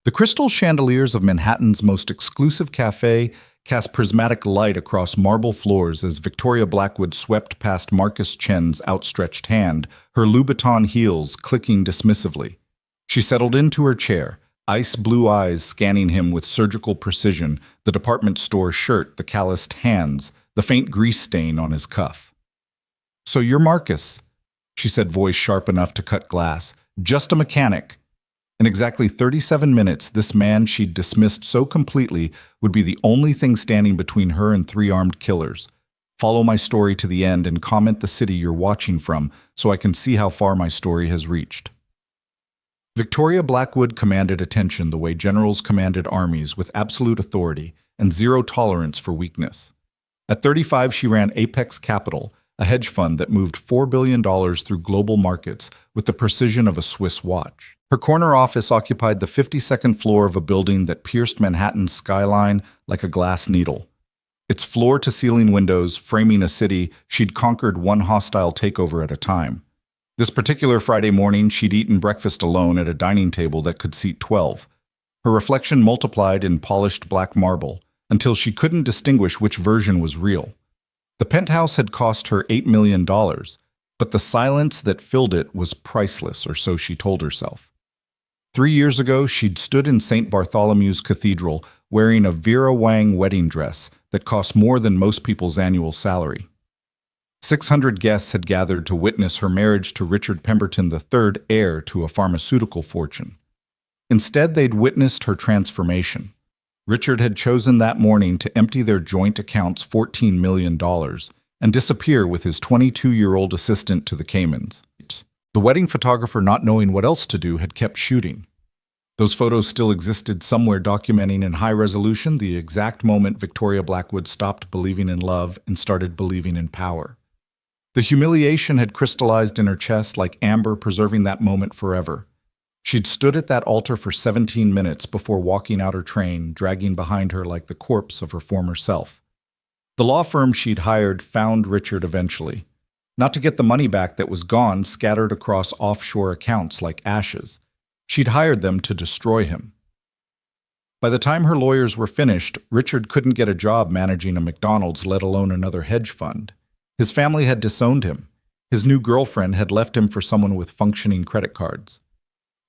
The crystal chandeliers of Manhattan's most exclusive cafe cast prismatic light across marble floors as Victoria Blackwood swept past Marcus Chen's outstretched hand, her Louboutin heels clicking dismissively. She settled into her chair, ice blue eyes scanning him with surgical precision, the department store shirt, the calloused hands, the faint grease stain on his cuff. "So you're Marcus," she said, voice sharp enough to cut glass. "Just a mechanic." In exactly 37 minutes, this man she'd dismissed so completely would be the only thing standing between her and three armed killers. Follow my story to the end and comment the city you're watching from so I can see how far my story has reached. Victoria Blackwood commanded attention the way generals commanded armies, with absolute authority and zero tolerance for weakness. At 35, she ran Apex Capital, a hedge fund that moved $4 billion through global markets with the precision of a Swiss watch. Her corner office occupied the 52nd floor of a building that pierced Manhattan's skyline like a glass needle. Its floor-to-ceiling windows framing a city she'd conquered one hostile takeover at a time. This particular Friday morning, she'd eaten breakfast alone at a dining table that could seat 12. Her reflection multiplied in polished black marble until she couldn't distinguish which version was real. The penthouse had cost her $8 million, but the silence that filled it was priceless, or so she told herself. 3 years ago, she'd stood in St. Bartholomew's Cathedral wearing a Vera Wang wedding dress that cost more than most people's annual salary. 600 guests had gathered to witness her marriage to Richard Pemberton III, heir to a pharmaceutical fortune. Instead, they'd witnessed her transformation. Richard had chosen that morning to empty their joint accounts $14 million and disappear with his 22-year-old assistant to the Caymans. The wedding photographer, not knowing what else to do, had kept shooting. Those photos still existed somewhere, documenting in high resolution the exact moment Victoria Blackwood stopped believing in love and started believing in power. The humiliation had crystallized in her chest like amber, preserving that moment forever. She'd stood at that altar for 17 minutes before walking out her train, dragging behind her like the corpse of her former self. The law firm she'd hired found Richard eventually. Not to get the money back that was gone, scattered across offshore accounts like ashes. She'd hired them to destroy him. By the time her lawyers were finished, Richard couldn't get a job managing a McDonald's, let alone another hedge fund. His family had disowned him. His new girlfriend had left him for someone with functioning credit cards.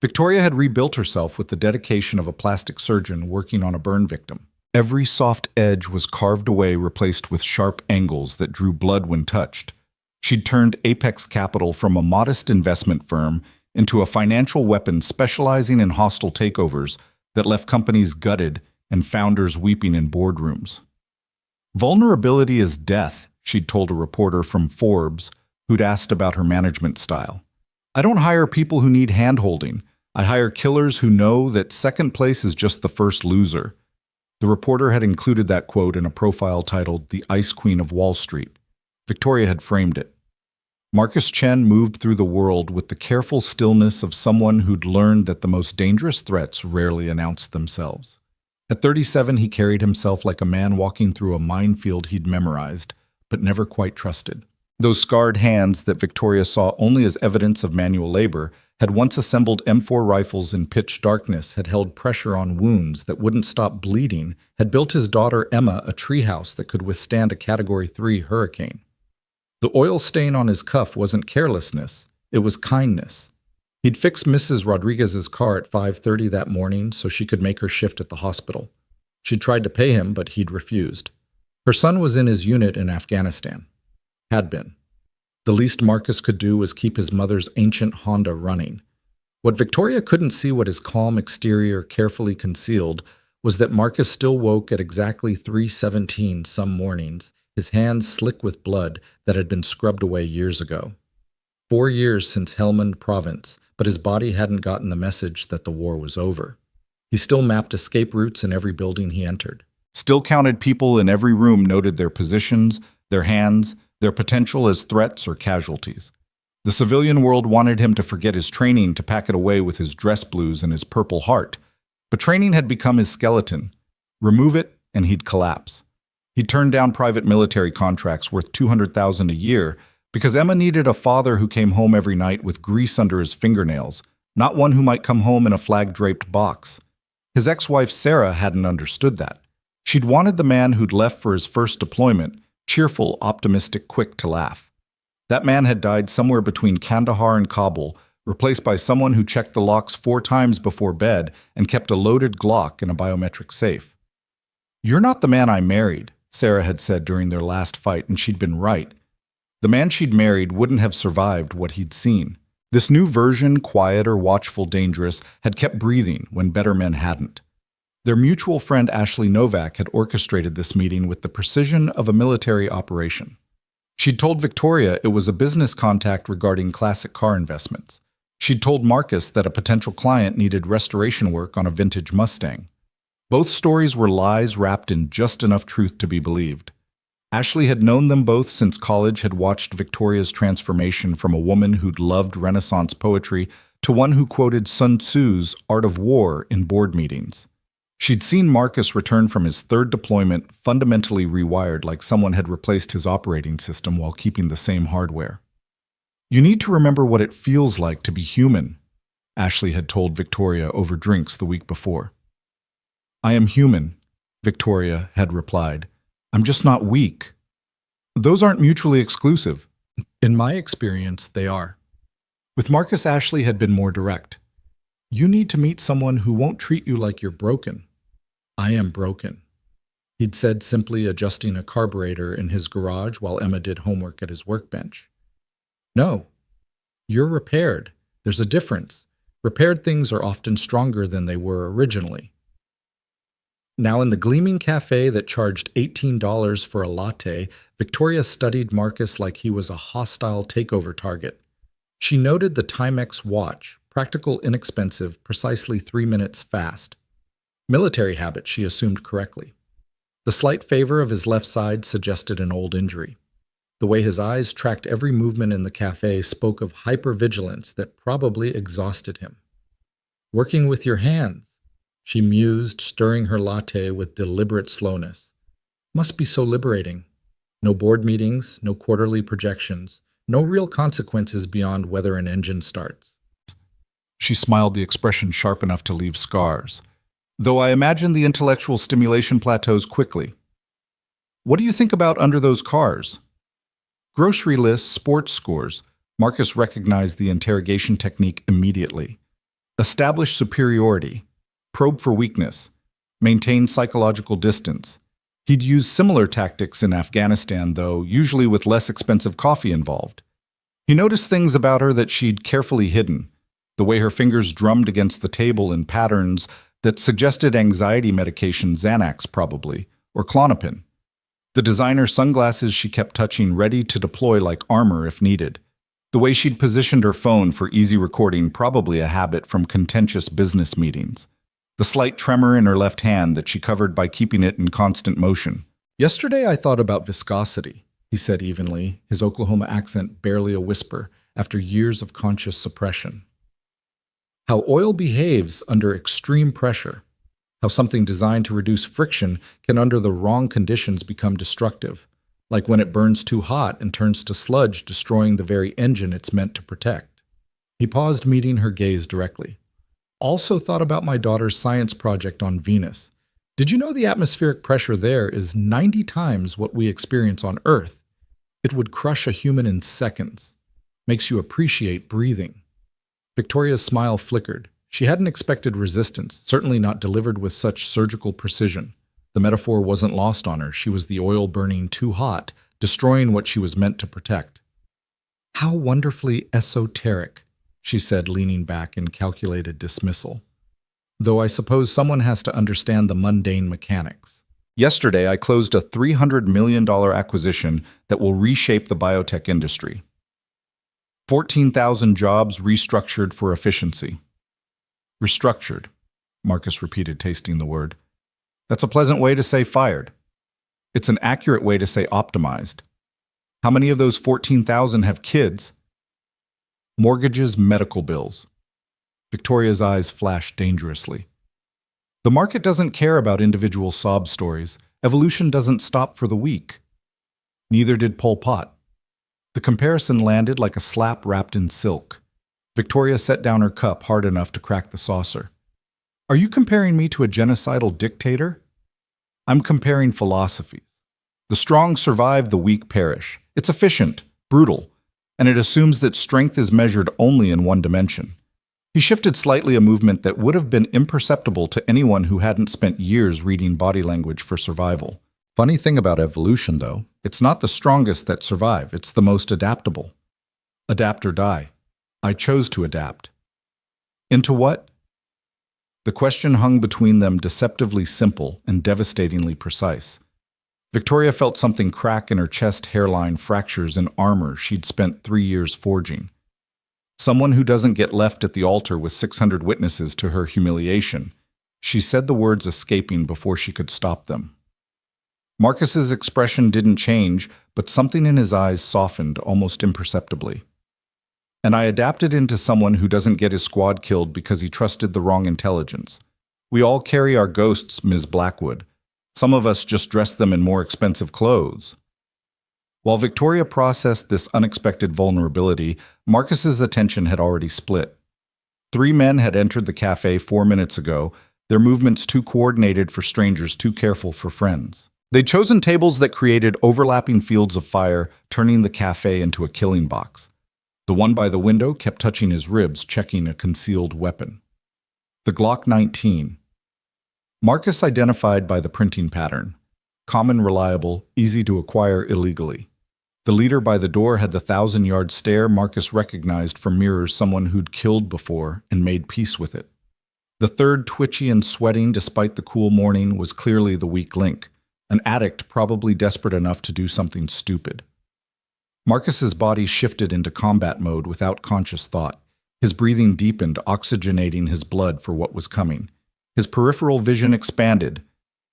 Victoria had rebuilt herself with the dedication of a plastic surgeon working on a burn victim. Every soft edge was carved away, replaced with sharp angles that drew blood when touched. She'd turned Apex Capital from a modest investment firm into a financial weapon specializing in hostile takeovers that left companies gutted and founders weeping in boardrooms. "Vulnerability is death," she'd told a reporter from Forbes who'd asked about her management style. "I don't hire people who need hand-holding. I hire killers who know that second place is just the first loser." The reporter had included that quote in a profile titled "The Ice Queen of Wall Street." Victoria had framed it. Marcus Chen moved through the world with the careful stillness of someone who'd learned that the most dangerous threats rarely announced themselves. At 37, he carried himself like a man walking through a minefield he'd memorized, but never quite trusted. Those scarred hands that Victoria saw only as evidence of manual labor had once assembled M4 rifles in pitch darkness, had held pressure on wounds that wouldn't stop bleeding, had built his daughter Emma a treehouse that could withstand a Category 3 hurricane. The oil stain on his cuff wasn't carelessness, it was kindness. He'd fixed Mrs. Rodriguez's car at 5:30 that morning so she could make her shift at the hospital. She'd tried to pay him, but he'd refused. Her son was in his unit in Afghanistan. Had been. The least Marcus could do was keep his mother's ancient Honda running. What Victoria couldn't see, what his calm exterior carefully concealed, was that Marcus still woke at exactly 3:17 some mornings, his hands slick with blood that had been scrubbed away years ago. 4 years since Helmand Province, but his body hadn't gotten the message that the war was over. He still mapped escape routes in every building he entered. Still counted people in every room, noted their positions, their hands, their potential as threats or casualties. The civilian world wanted him to forget his training, to pack it away with his dress blues and his Purple Heart. But training had become his skeleton. Remove it, and he'd collapse. He turned down private military contracts worth $200,000 a year because Emma needed a father who came home every night with grease under his fingernails, not one who might come home in a flag-draped box. His ex-wife Sarah hadn't understood that. She'd wanted the man who'd left for his first deployment, cheerful, optimistic, quick to laugh. That man had died somewhere between Kandahar and Kabul, replaced by someone who checked the locks 4 times before bed and kept a loaded Glock in a biometric safe. "You're not the man I married," Sarah had said during their last fight, and she'd been right. The man she'd married wouldn't have survived what he'd seen. This new version, quieter, watchful, dangerous, had kept breathing when better men hadn't. Their mutual friend Ashley Novak had orchestrated this meeting with the precision of a military operation. She'd told Victoria it was a business contact regarding classic car investments. She'd told Marcus that a potential client needed restoration work on a vintage Mustang. Both stories were lies wrapped in just enough truth to be believed. Ashley had known them both since college, had watched Victoria's transformation from a woman who'd loved Renaissance poetry to one who quoted Sun Tzu's Art of War in board meetings. She'd seen Marcus return from his 3rd deployment fundamentally rewired, like someone had replaced his operating system while keeping the same hardware. "You need to remember what it feels like to be human," Ashley had told Victoria over drinks the week before. "I am human," Victoria had replied. "I'm just not weak." Those aren't mutually exclusive. In my experience, they are. With Marcus, Ashley had been more direct. "You need to meet someone who won't treat you like you're broken." "I am broken," he'd said, simply adjusting a carburetor in his garage while Emma did homework at his workbench. "No, you're repaired. There's a difference. Repaired things are often stronger than they were originally." Now in the gleaming cafe that charged $18 for a latte, Victoria studied Marcus like he was a hostile takeover target. She noted the Timex watch, practical, inexpensive, precisely 3 minutes fast. Military habit, she assumed correctly. The slight favor of his left side suggested an old injury. The way his eyes tracked every movement in the cafe spoke of hypervigilance that probably exhausted him. "Working with your hands," she mused, stirring her latte with deliberate slowness. "Must be so liberating. No board meetings, no quarterly projections, no real consequences beyond whether an engine starts." She smiled, the expression sharp enough to leave scars. "Though I imagine the intellectual stimulation plateaus quickly. What do you think about under those cars?" "Grocery lists, sports scores." Marcus recognized the interrogation technique immediately. "Establish superiority. Probe for weakness. Maintain psychological distance." He'd used similar tactics in Afghanistan, though, usually with less expensive coffee involved. He noticed things about her that she'd carefully hidden. The way her fingers drummed against the table in patterns that suggested anxiety medication, Xanax probably, or Klonopin. The designer sunglasses she kept touching, ready to deploy like armor if needed. The way she'd positioned her phone for easy recording, probably a habit from contentious business meetings. The slight tremor in her left hand that she covered by keeping it in constant motion. "Yesterday I thought about viscosity," he said evenly, his Oklahoma accent barely a whisper after years of conscious suppression. "How oil behaves under extreme pressure. How something designed to reduce friction can under the wrong conditions become destructive, like when it burns too hot and turns to sludge, destroying the very engine it's meant to protect." He paused, meeting her gaze directly. "Also thought about my daughter's science project on Venus. Did you know the atmospheric pressure there is 90 times what we experience on Earth? It would crush a human in seconds. Makes you appreciate breathing." Victoria's smile flickered. She hadn't expected resistance, certainly not delivered with such surgical precision. The metaphor wasn't lost on her. She was the oil burning too hot, destroying what she was meant to protect. "How wonderfully esoteric," she said, leaning back in calculated dismissal. "Though I suppose someone has to understand the mundane mechanics. Yesterday, I closed a $300 million acquisition that will reshape the biotech industry. 14,000 jobs restructured for efficiency." "Restructured," Marcus repeated, tasting the word. "That's a pleasant way to say fired. It's an accurate way to say optimized. How many of those 14,000 have kids? Mortgages, medical bills." Victoria's eyes flashed dangerously. "The market doesn't care about individual sob stories. Evolution doesn't stop for the weak. Neither did Pol Pot." The comparison landed like a slap wrapped in silk. Victoria set down her cup hard enough to crack the saucer. Are you comparing me to a genocidal dictator? I'm comparing philosophies. The strong survive, the weak perish. It's efficient, brutal, and it assumes that strength is measured only in one dimension. He shifted slightly, a movement that would have been imperceptible to anyone who hadn't spent years reading body language for survival. Funny thing about evolution, though, it's not the strongest that survive, it's the most adaptable. Adapt or die. I chose to adapt. Into what? The question hung between them, deceptively simple and devastatingly precise. Victoria felt something crack in her chest, hairline, fractures in armor she'd spent 3 years forging. Someone who doesn't get left at the altar with 600 witnesses to her humiliation. She said the words escaping before she could stop them. Marcus's expression didn't change, but something in his eyes softened almost imperceptibly. And I adapted into someone who doesn't get his squad killed because he trusted the wrong intelligence. We all carry our ghosts, Ms. Blackwood. Some of us just dress them in more expensive clothes. While Victoria processed this unexpected vulnerability, Marcus's attention had already split. 3 men had entered the cafe 4 minutes ago, their movements too coordinated for strangers, too careful for friends. They'd chosen tables that created overlapping fields of fire, turning the cafe into a killing box. The one by the window kept touching his ribs, checking a concealed weapon. The Glock 19. Marcus identified by the printing pattern. Common, reliable, easy to acquire illegally. The leader by the door had the 1,000-yard stare Marcus recognized from mirrors, someone who'd killed before and made peace with it. The third, twitchy and sweating despite the cool morning, was clearly the weak link, an addict probably desperate enough to do something stupid. Marcus's body shifted into combat mode without conscious thought. His breathing deepened, oxygenating his blood for what was coming. His peripheral vision expanded,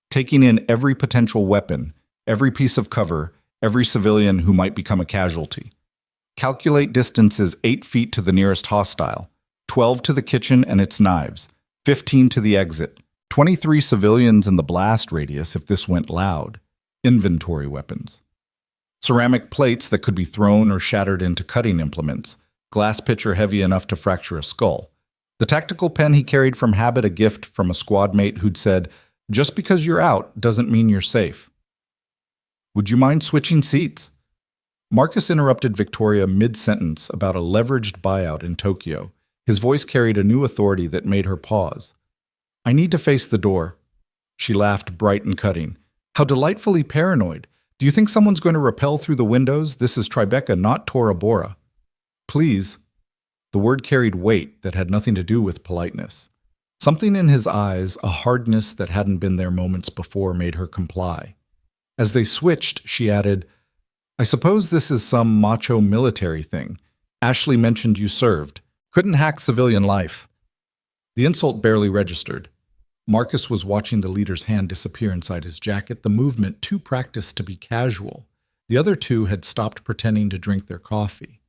taking in every potential weapon, every piece of cover, every civilian who might become a casualty. Calculate distances: 8 feet to the nearest hostile, 12 to the kitchen and its knives, 15 to the exit, 23 civilians in the blast radius if this went loud. Inventory weapons. Ceramic plates that could be thrown or shattered into cutting implements, glass pitcher heavy enough to fracture a skull. The tactical pen he carried from habit, a gift from a squad mate who'd said, "Just because you're out doesn't mean you're safe." "Would you mind switching seats?" Marcus interrupted Victoria mid-sentence about a leveraged buyout in Tokyo. His voice carried a new authority that made her pause. "I need to face the door." She laughed, bright and cutting. "How delightfully paranoid. Do you think someone's going to rappel through the windows? This is Tribeca, not Tora Bora." "Please." The word carried weight that had nothing to do with politeness. Something in his eyes, a hardness that hadn't been there moments before, made her comply. As they switched, she added, "I suppose this is some macho military thing. Ashley mentioned you served. Couldn't hack civilian life." The insult barely registered. Marcus was watching the leader's hand disappear inside his jacket, the movement too practiced to be casual. The other 2 had stopped pretending to drink their coffee.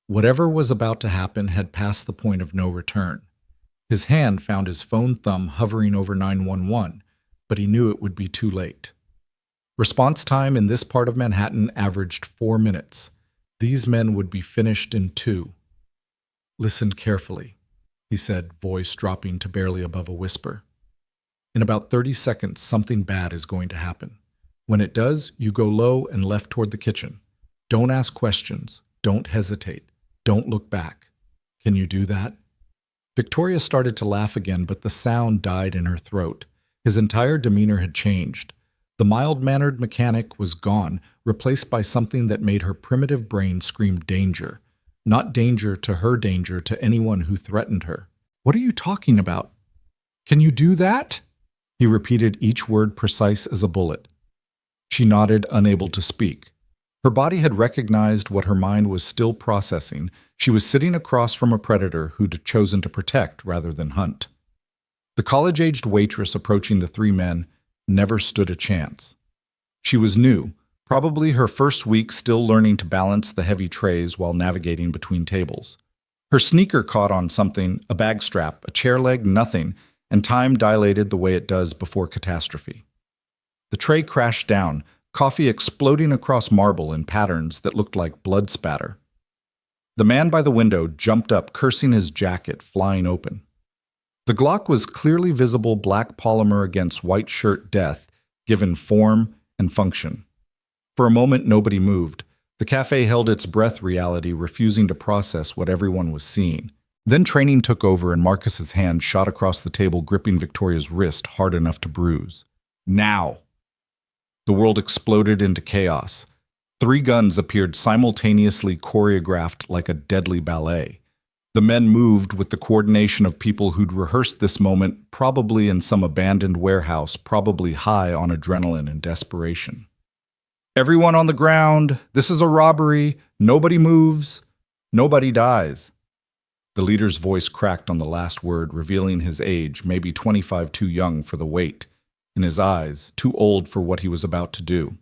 Whatever was about to happen had passed the point of no return. His hand found his phone thumb hovering over 911, but he knew it would be too late. Response time in this part of Manhattan averaged 4 minutes. These men would be finished in 2. "Listen carefully," he said, voice dropping to barely above a whisper. "In about 30 seconds, something bad is going to happen. When it does, you go low and left toward the kitchen. Don't ask questions. Don't hesitate. Don't look back. Can you do that?" Victoria started to laugh again, but the sound died in her throat. His entire demeanor had changed. The mild-mannered mechanic was gone, replaced by something that made her primitive brain scream danger. Not danger to her, danger to anyone who threatened her. "What are you talking about? Can you do that?" He repeated each word precise as a bullet. She nodded, unable to speak. Her body had recognized what her mind was still processing. She was sitting across from a predator who'd chosen to protect rather than hunt. The college-aged waitress approaching the 3 men never stood a chance. She was new, probably her first week, still learning to balance the heavy trays while navigating between tables. Her sneaker caught on something, a bag strap, a chair leg, nothing, and time dilated the way it does before catastrophe. The tray crashed down, coffee exploding across marble in patterns that looked like blood spatter. The man by the window jumped up, cursing his jacket flying open. The Glock was clearly visible black polymer against white shirt death, given form and function. For a moment, nobody moved. The cafe held its breath reality, refusing to process what everyone was seeing. Then training took over and Marcus's hand shot across the table, gripping Victoria's wrist hard enough to bruise. Now! The world exploded into chaos. 3 guns appeared simultaneously, choreographed like a deadly ballet. The men moved with the coordination of people who'd rehearsed this moment, probably in some abandoned warehouse, probably high on adrenaline and desperation. Everyone on the ground, this is a robbery, nobody moves, nobody dies. The leader's voice cracked on the last word, revealing his age, maybe 25 too young for the weight, in his eyes, too old for what he was about to do.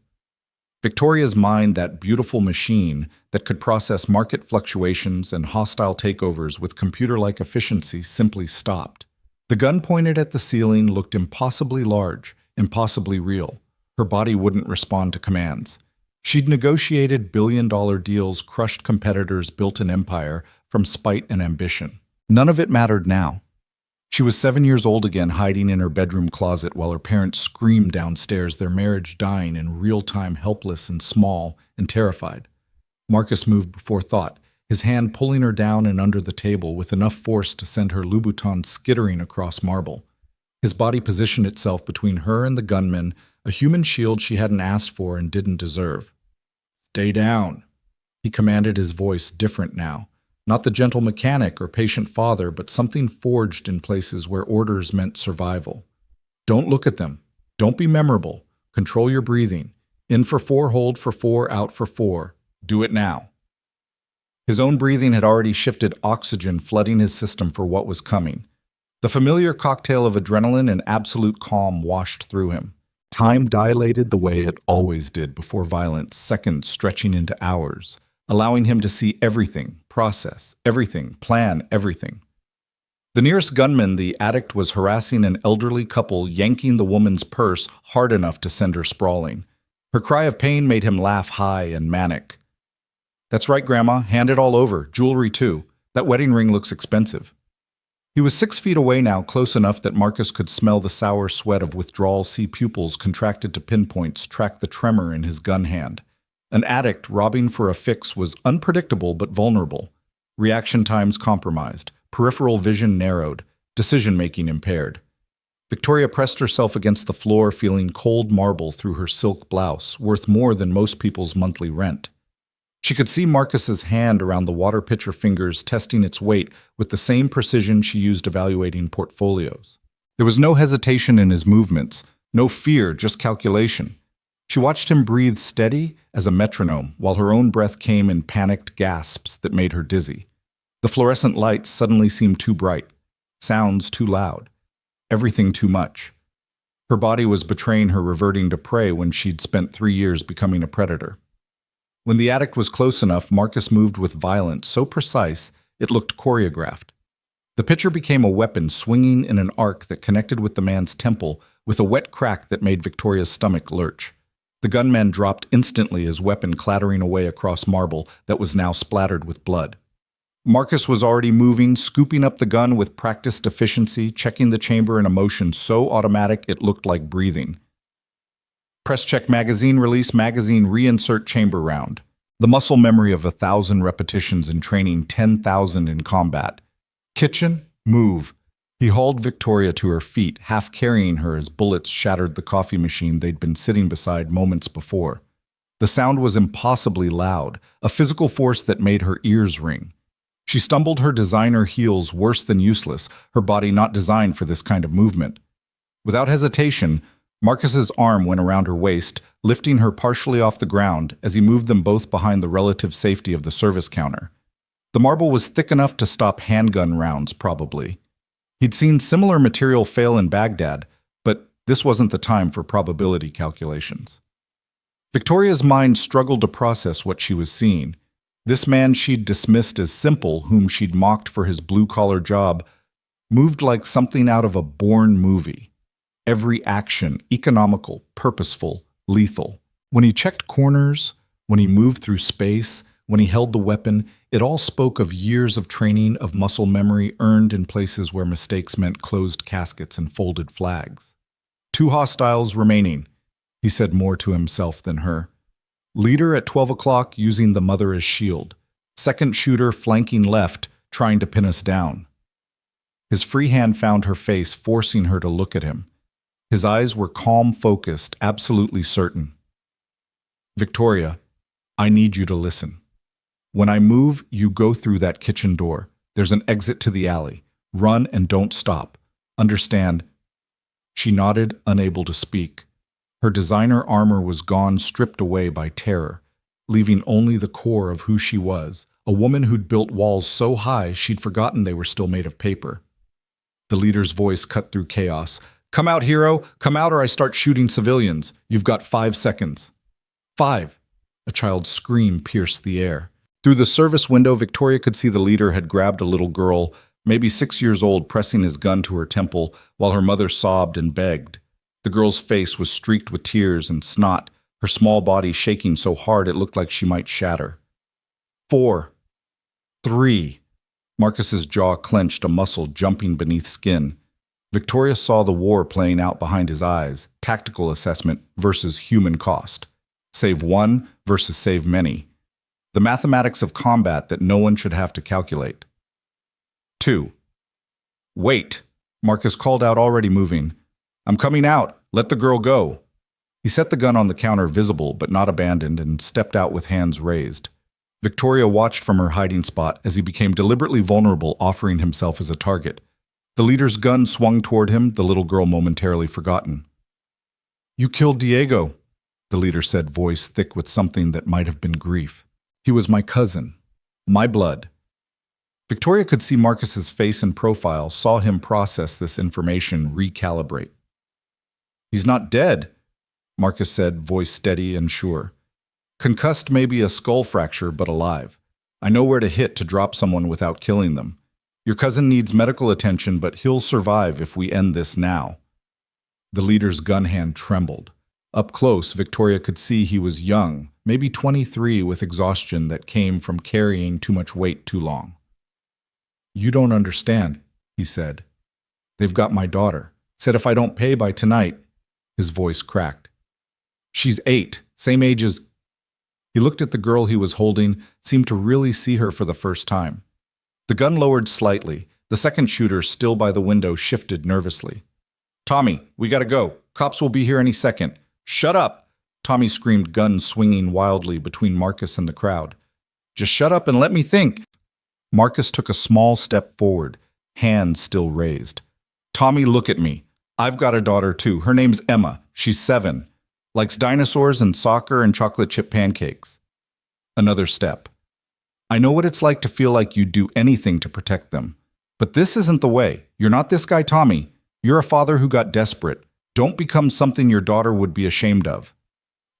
Victoria's mind, that beautiful machine that could process market fluctuations and hostile takeovers with computer-like efficiency, simply stopped. The gun pointed at the ceiling looked impossibly large, impossibly real. Her body wouldn't respond to commands. She'd negotiated billion-dollar deals, crushed competitors, built an empire from spite and ambition. None of it mattered now. She was 7 years old again, hiding in her bedroom closet while her parents screamed downstairs, their marriage dying in real time, helpless and small and terrified. Marcus moved before thought, his hand pulling her down and under the table with enough force to send her Louboutin skittering across marble. His body positioned itself between her and the gunman, a human shield she hadn't asked for and didn't deserve. "Stay down," he commanded, his voice different now. Not the gentle mechanic or patient father, but something forged in places where orders meant survival. "Don't look at them. Don't be memorable. Control your breathing. In for 4, hold for 4, out for 4. Do it now." His own breathing had already shifted, oxygen flooding his system for what was coming. The familiar cocktail of adrenaline and absolute calm washed through him. Time dilated the way it always did before violence, seconds stretching into hours, allowing him to see everything, process everything, plan everything. The nearest gunman, the addict, was harassing an elderly couple, yanking the woman's purse hard enough to send her sprawling. Her cry of pain made him laugh high and manic. "That's right, Grandma, hand it all over, jewelry too. That wedding ring looks expensive." He was 6 feet away now, close enough that Marcus could smell the sour sweat of withdrawal, see pupils contracted to pinpoints, track the tremor in his gun hand. An addict robbing for a fix was unpredictable but vulnerable. Reaction times compromised, peripheral vision narrowed, decision-making impaired. Victoria pressed herself against the floor, feeling cold marble through her silk blouse, worth more than most people's monthly rent. She could see Marcus's hand around the water pitcher fingers, testing its weight with the same precision she used evaluating portfolios. There was no hesitation in his movements, no fear, just calculation. She watched him breathe steady as a metronome, while her own breath came in panicked gasps that made her dizzy. The fluorescent lights suddenly seemed too bright, sounds too loud, everything too much. Her body was betraying her, reverting to prey when she'd spent 3 years becoming a predator. When the addict was close enough, Marcus moved with violence so precise it looked choreographed. The pitcher became a weapon, swinging in an arc that connected with the man's temple, with a wet crack that made Victoria's stomach lurch. The gunman dropped instantly, his weapon clattering away across marble that was now splattered with blood. Marcus was already moving, scooping up the gun with practiced efficiency, checking the chamber in a motion so automatic it looked like breathing. Press check magazine, release magazine, reinsert chamber round. The muscle memory of 1,000 repetitions in training, 10,000 in combat. Kitchen, move. He hauled Victoria to her feet, half carrying her as bullets shattered the coffee machine they'd been sitting beside moments before. The sound was impossibly loud, a physical force that made her ears ring. She stumbled, her designer heels worse than useless, her body not designed for this kind of movement. Without hesitation, Marcus's arm went around her waist, lifting her partially off the ground as he moved them both behind the relative safety of the service counter. The marble was thick enough to stop handgun rounds, probably. He'd seen similar material fail in Baghdad, but this wasn't the time for probability calculations. Victoria's mind struggled to process what she was seeing. This man she'd dismissed as simple, whom she'd mocked for his blue-collar job, moved like something out of a Bourne movie. Every action, economical, purposeful, lethal. When he checked corners, when he moved through space, When he held the weapon, it all spoke of years of training, of muscle memory earned in places where mistakes meant closed caskets and folded flags. Two hostiles remaining, he said more to himself than her. Leader at 12 o'clock using the mother as shield. Second shooter flanking left, trying to pin us down. His free hand found her face, forcing her to look at him. His eyes were calm, focused, absolutely certain. Victoria, I need you to listen. When I move, you go through that kitchen door. There's an exit to the alley. Run and don't stop. Understand? She nodded, unable to speak. Her designer armor was gone, stripped away by terror, leaving only the core of who she was, a woman who'd built walls so high she'd forgotten they were still made of paper. The leader's voice cut through chaos. Come out, hero! Come out or I start shooting civilians. You've got 5 seconds. 5. A child's scream pierced the air. Through the service window, Victoria could see the leader had grabbed a little girl, maybe 6 years old, pressing his gun to her temple while her mother sobbed and begged. The girl's face was streaked with tears and snot, her small body shaking so hard it looked like she might shatter. 4. 3. Marcus's jaw clenched, a muscle jumping beneath skin. Victoria saw the war playing out behind his eyes, tactical assessment versus human cost. Save one versus save many. The mathematics of combat that no one should have to calculate. 2. Wait, Marcus called out, already moving. I'm coming out. Let the girl go. He set the gun on the counter, visible but not abandoned, and stepped out with hands raised. Victoria watched from her hiding spot as he became deliberately vulnerable, offering himself as a target. The leader's gun swung toward him, the little girl momentarily forgotten. You killed Diego, the leader said, voice thick with something that might have been grief. He was my cousin. My blood. Victoria could see Marcus's face and profile, saw him process this information, recalibrate. He's not dead, Marcus said, voice steady and sure. Concussed, maybe a skull fracture, but alive. I know where to hit to drop someone without killing them. Your cousin needs medical attention, but he'll survive if we end this now. The leader's gun hand trembled. Up close, Victoria could see he was young, maybe 23, with exhaustion that came from carrying too much weight too long. You don't understand, he said. They've got my daughter. Said if I don't pay by tonight. His voice cracked. She's 8, same age as... He looked at the girl he was holding, seemed to really see her for the first time. The gun lowered slightly. The second shooter, still by the window, shifted nervously. Tommy, we gotta go. Cops will be here any second. Shut up! Tommy screamed, gun swinging wildly between Marcus and the crowd. Just shut up and let me think. Marcus took a small step forward, hands still raised. Tommy, look at me. I've got a daughter too. Her name's Emma. She's 7. Likes dinosaurs and soccer and chocolate chip pancakes. Another step. I know what it's like to feel like you'd do anything to protect them. But this isn't the way. You're not this guy, Tommy. You're a father who got desperate. Don't become something your daughter would be ashamed of.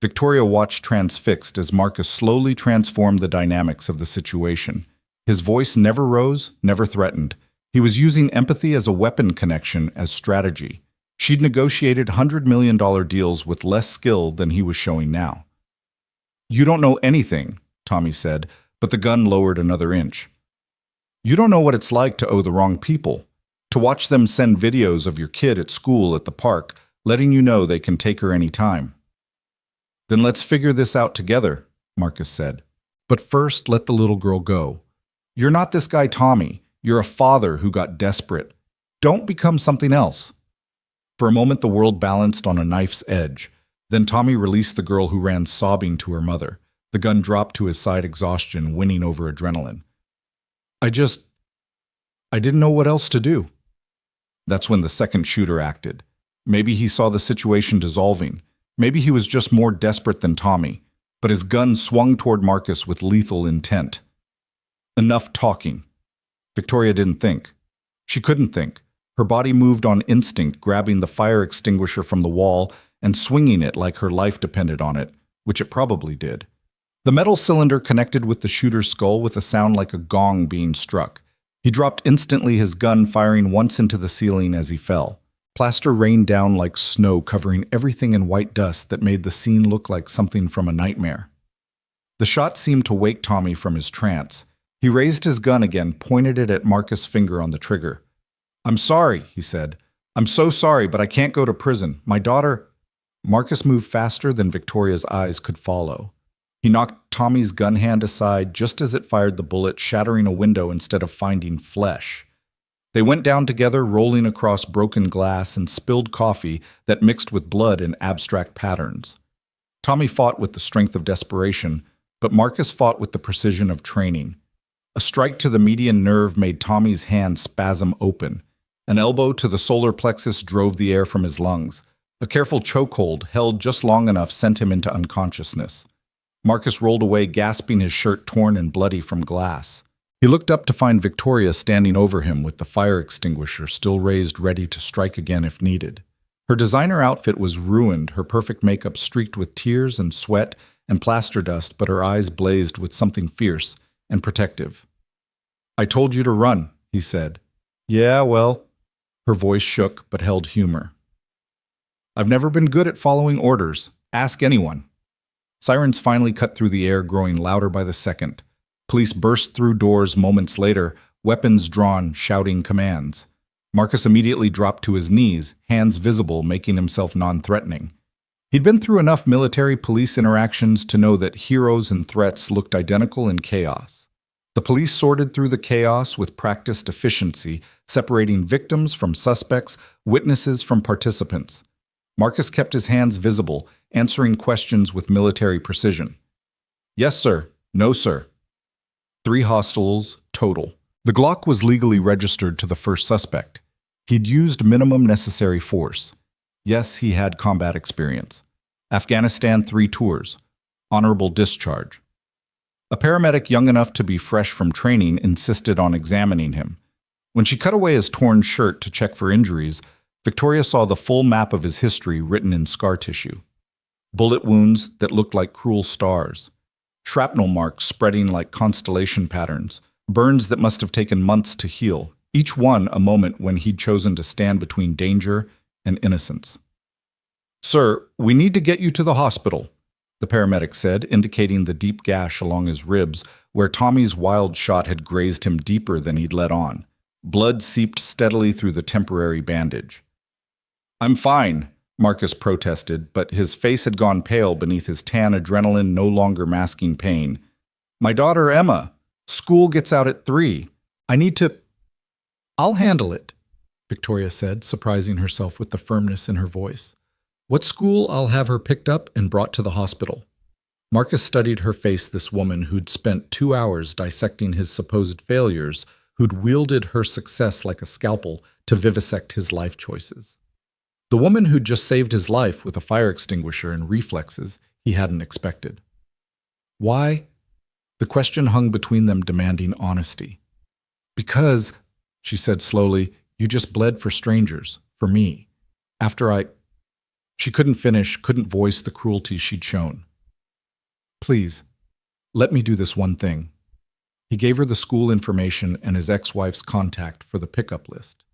Victoria watched transfixed as Marcus slowly transformed the dynamics of the situation. His voice never rose, never threatened. He was using empathy as a weapon, connection as strategy. She'd negotiated $100 million deals with less skill than he was showing now. You don't know anything, Tommy said, but the gun lowered another inch. You don't know what it's like to owe the wrong people, to watch them send videos of your kid at school, at the park, letting you know they can take her any time. Then let's figure this out together, Marcus said. But first, let the little girl go. You're not this guy, Tommy. You're a father who got desperate. Don't become something else. For a moment, the world balanced on a knife's edge. Then Tommy released the girl, who ran sobbing to her mother. The gun dropped to his side, exhaustion winning over adrenaline. I didn't know what else to do. That's when the second shooter acted. Maybe he saw the situation dissolving. Maybe he was just more desperate than Tommy. But his gun swung toward Marcus with lethal intent. Enough talking. Victoria didn't think. She couldn't think. Her body moved on instinct, grabbing the fire extinguisher from the wall and swinging it like her life depended on it, which it probably did. The metal cylinder connected with the shooter's skull with a sound like a gong being struck. He dropped instantly, his gun firing once into the ceiling as he fell. Plaster rained down like snow, covering everything in white dust that made the scene look like something from a nightmare. The shot seemed to wake Tommy from his trance. He raised his gun again, pointed it at Marcus' finger on the trigger. "I'm sorry," he said. "I'm so sorry, but I can't go to prison. My daughter—" Marcus moved faster than Victoria's eyes could follow. He knocked Tommy's gun hand aside just as it fired the bullet, shattering a window instead of finding flesh. They went down together, rolling across broken glass and spilled coffee that mixed with blood in abstract patterns. Tommy fought with the strength of desperation, but Marcus fought with the precision of training. A strike to the median nerve made Tommy's hand spasm open. An elbow to the solar plexus drove the air from his lungs. A careful chokehold, held just long enough, sent him into unconsciousness. Marcus rolled away, gasping, his shirt torn and bloody from glass. He looked up to find Victoria standing over him with the fire extinguisher still raised, ready to strike again if needed. Her designer outfit was ruined, her perfect makeup streaked with tears and sweat and plaster dust, but her eyes blazed with something fierce and protective. "I told you to run," he said. "Yeah, well." Her voice shook but held humor. "I've never been good at following orders. Ask anyone." Sirens finally cut through the air, growing louder by the second. Police burst through doors moments later, weapons drawn, shouting commands. Marcus immediately dropped to his knees, hands visible, making himself non-threatening. He'd been through enough military-police interactions to know that heroes and threats looked identical in chaos. The police sorted through the chaos with practiced efficiency, separating victims from suspects, witnesses from participants. Marcus kept his hands visible, answering questions with military precision. "Yes, sir. No, sir." 3 hostiles total. The Glock was legally registered to the first suspect. He'd used minimum necessary force. Yes, he had combat experience. Afghanistan 3 tours. Honorable discharge. A paramedic young enough to be fresh from training insisted on examining him. When she cut away his torn shirt to check for injuries, Victoria saw the full map of his history written in scar tissue. Bullet wounds that looked like cruel stars. Shrapnel marks spreading like constellation patterns. Burns that must have taken months to heal, each one a moment when he'd chosen to stand between danger and innocence. "Sir, we need to get you to the hospital," the paramedic said, indicating the deep gash along his ribs where Tommy's wild shot had grazed him deeper than he'd let on. Blood seeped steadily through the temporary bandage. "I'm fine," Marcus protested, but his face had gone pale beneath his tan adrenaline no longer masking pain. "My daughter Emma. School gets out at 3. I need to—" "I'll handle it," Victoria said, surprising herself with the firmness in her voice. "What school? I'll have her picked up and brought to the hospital." Marcus studied her face, this woman who'd spent 2 hours dissecting his supposed failures, who'd wielded her success like a scalpel to vivisect his life choices. The woman who'd just saved his life with a fire extinguisher and reflexes he hadn't expected. Why? The question hung between them, demanding honesty. "Because," she said slowly, "you just bled for strangers, for me. After I—" She couldn't finish, couldn't voice the cruelty she'd shown. "Please, let me do this one thing." He gave her the school information and his ex-wife's contact for the pickup list.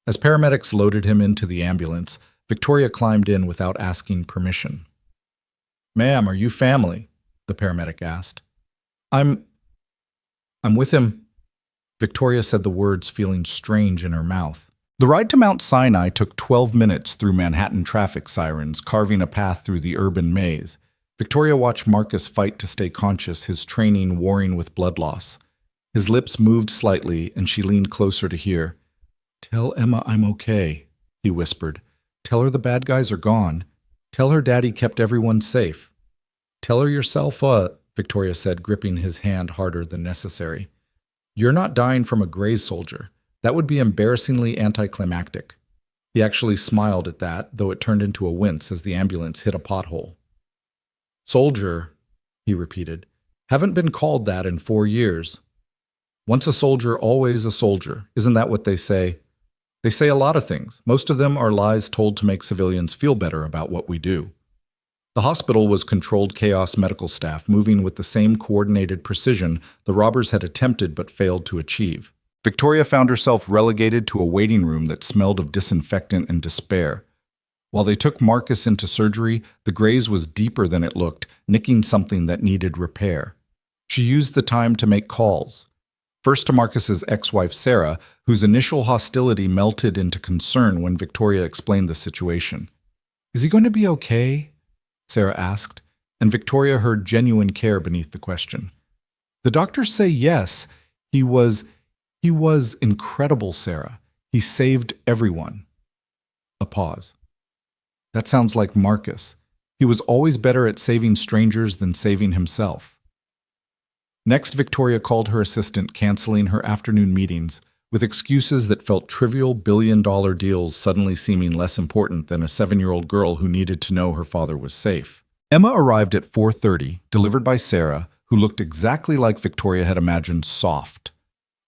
As paramedics loaded him into the ambulance, Victoria climbed in without asking permission. "Ma'am, are you family?" the paramedic asked. I'm with him," Victoria said, the words feeling strange in her mouth. The ride to Mount Sinai took 12 minutes through Manhattan traffic sirens, carving a path through the urban maze. Victoria watched Marcus fight to stay conscious, his training warring with blood loss. His lips moved slightly, and she leaned closer to hear. "Tell Emma I'm okay," he whispered. "Tell her the bad guys are gone. Tell her Daddy kept everyone safe." "Tell her yourself what?" Victoria said, gripping his hand harder than necessary. "You're not dying from a graze soldier. That would be embarrassingly anticlimactic." He actually smiled at that, though it turned into a wince as the ambulance hit a pothole. "Soldier," he repeated. "Haven't been called that in 4 years. Once a soldier, always a soldier. Isn't that what they say? They say a lot of things. Most of them are lies told to make civilians feel better about what we do." The hospital was controlled chaos medical staff, moving with the same coordinated precision the robbers had attempted but failed to achieve. Victoria found herself relegated to a waiting room that smelled of disinfectant and despair. While they took Marcus into surgery, the graze was deeper than it looked, nicking something that needed repair. She used the time to make calls. First to Marcus's ex-wife Sarah, whose initial hostility melted into concern when Victoria explained the situation. "Is he going to be okay?" Sarah asked, and Victoria heard genuine care beneath the question. "The doctors say yes. He was incredible, Sarah. He saved everyone." A pause. "That sounds like Marcus. He was always better at saving strangers than saving himself." Next, Victoria called her assistant, canceling her afternoon meetings, with excuses that felt trivial billion-dollar deals suddenly seeming less important than a 7-year-old girl who needed to know her father was safe. Emma arrived at 4:30, delivered by Sarah, who looked exactly like Victoria had imagined, soft.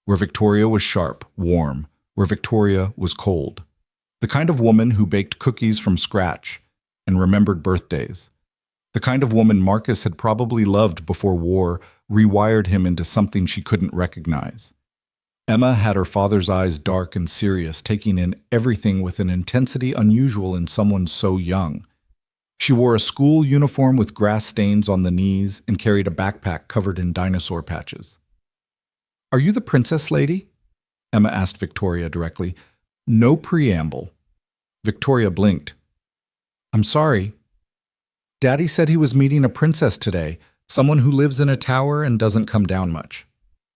Where Victoria was sharp, warm. Where Victoria was cold. The kind of woman who baked cookies from scratch and remembered birthdays. The kind of woman Marcus had probably loved before war rewired him into something she couldn't recognize. Emma had her father's eyes dark and serious, taking in everything with an intensity unusual in someone so young. She wore a school uniform with grass stains on the knees and carried a backpack covered in dinosaur patches. "Are you the princess lady?" Emma asked Victoria directly. No preamble. Victoria blinked. "I'm sorry. Daddy said he was meeting a princess today, someone who lives in a tower and doesn't come down much."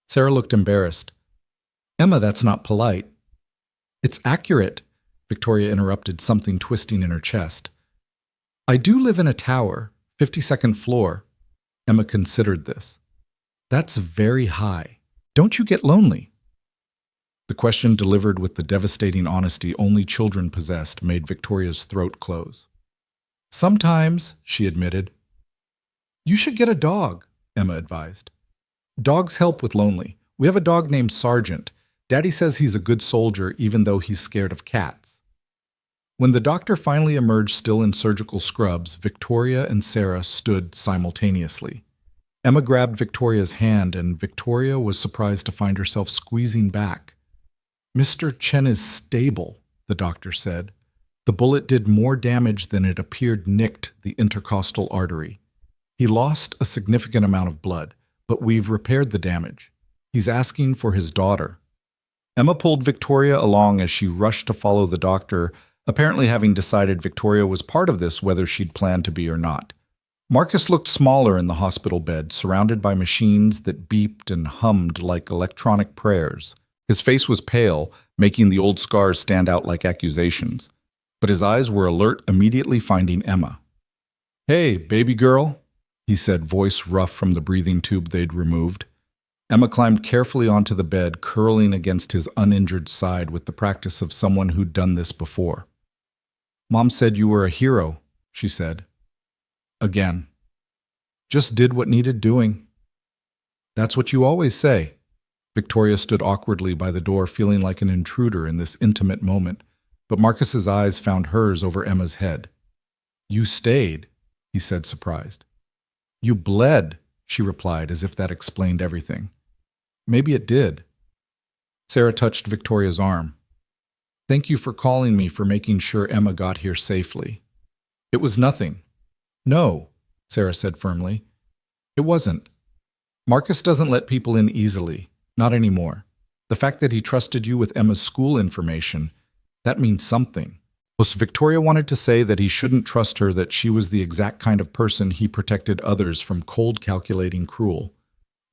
Sarah looked embarrassed. "Emma, that's not polite." "It's accurate," Victoria interrupted, something twisting in her chest. "I do live in a tower, 52nd floor." Emma considered this. "That's very high. Don't you get lonely?" The question, delivered with the devastating honesty only children possessed, made Victoria's throat close. "Sometimes," she admitted. "You should get a dog," Emma advised. "Dogs help with lonely. We have a dog named Sergeant. Daddy says he's a good soldier even though he's scared of cats." When the doctor finally emerged, still in surgical scrubs, Victoria and Sarah stood simultaneously. Emma grabbed Victoria's hand, and Victoria was surprised to find herself squeezing back. "Mr. Chen is stable," the doctor said. "The bullet did more damage than it appeared nicked the intercostal artery. He lost a significant amount of blood, but we've repaired the damage. He's asking for his daughter." Emma pulled Victoria along as she rushed to follow the doctor, apparently having decided Victoria was part of this whether she'd planned to be or not. Marcus looked smaller in the hospital bed, surrounded by machines that beeped and hummed like electronic prayers. His face was pale, making the old scars stand out like accusations. But his eyes were alert, immediately finding Emma. "Hey, baby girl," he said, voice rough from the breathing tube they'd removed. Emma climbed carefully onto the bed, curling against his uninjured side with the practice of someone who'd done this before. "Mom said you were a hero," she said. Again. "Just did what needed doing." "That's what you always say." Victoria stood awkwardly by the door, feeling like an intruder in this intimate moment, but Marcus's eyes found hers over Emma's head. "You stayed," he said, surprised. "You bled," she replied, as if that explained everything. "Maybe it did." Sarah touched Victoria's arm. "Thank you for calling me, for making sure Emma got here safely." "It was nothing." "No," Sarah said firmly. "It wasn't. Marcus doesn't let people in easily. Not anymore. The fact that he trusted you with Emma's school information, that means something." Plus, Victoria wanted to say that he shouldn't trust her, that she was the exact kind of person he protected others from, cold, calculating, cruel.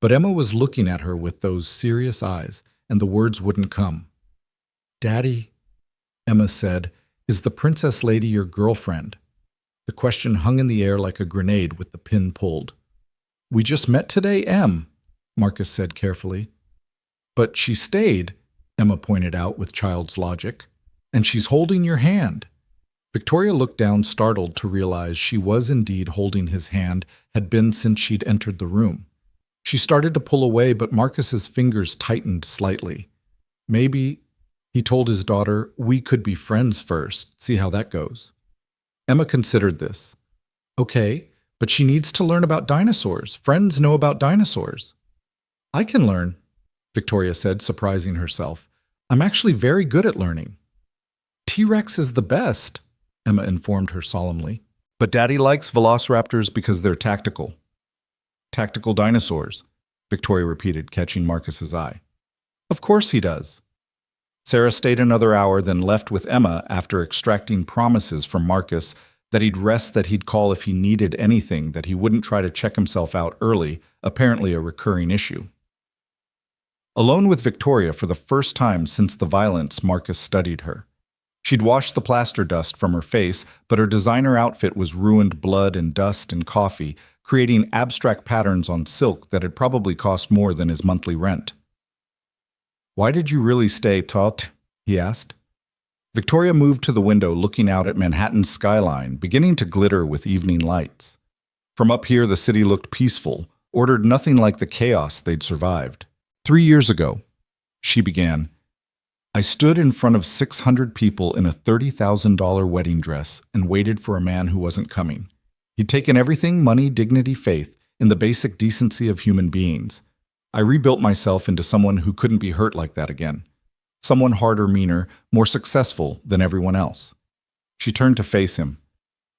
But Emma was looking at her with those serious eyes, and the words wouldn't come. "Daddy," Emma said, "is the princess lady your girlfriend?" The question hung in the air like a grenade with the pin pulled. "We just met today, Em," Marcus said carefully. "But she stayed," Emma pointed out with child's logic. "And she's holding your hand." Victoria looked down, startled to realize she was indeed holding his hand, had been since she'd entered the room. She started to pull away, but Marcus's fingers tightened slightly. "Maybe," he told his daughter, "we could be friends first, see how that goes." Emma considered this. "Okay, but she needs to learn about dinosaurs. Friends know about dinosaurs." "I can learn," Victoria said, surprising herself. "I'm actually very good at learning." "T-Rex is the best." Emma informed her solemnly. But Daddy likes velociraptors because they're tactical. Tactical dinosaurs, Victoria repeated, catching Marcus's eye. Of course he does. Sarah stayed another hour, then left with Emma after extracting promises from Marcus that he'd rest, that he'd call if he needed anything, that he wouldn't try to check himself out early, apparently a recurring issue. Alone with Victoria for the first time since the violence, Marcus studied her. She'd washed the plaster dust from her face, but her designer outfit was ruined blood and dust and coffee, creating abstract patterns on silk that had probably cost more than his monthly rent. Why did you really stay, Tot? He asked. Victoria moved to the window, looking out at Manhattan's skyline, beginning to glitter with evening lights. From up here, the city looked peaceful, ordered, nothing like the chaos they'd survived. 3 years ago, she began, I stood in front of 600 people in a $30,000 wedding dress and waited for a man who wasn't coming. He'd taken everything, money, dignity, faith, in the basic decency of human beings. I rebuilt myself into someone who couldn't be hurt like that again. Someone harder, meaner, more successful than everyone else. She turned to face him.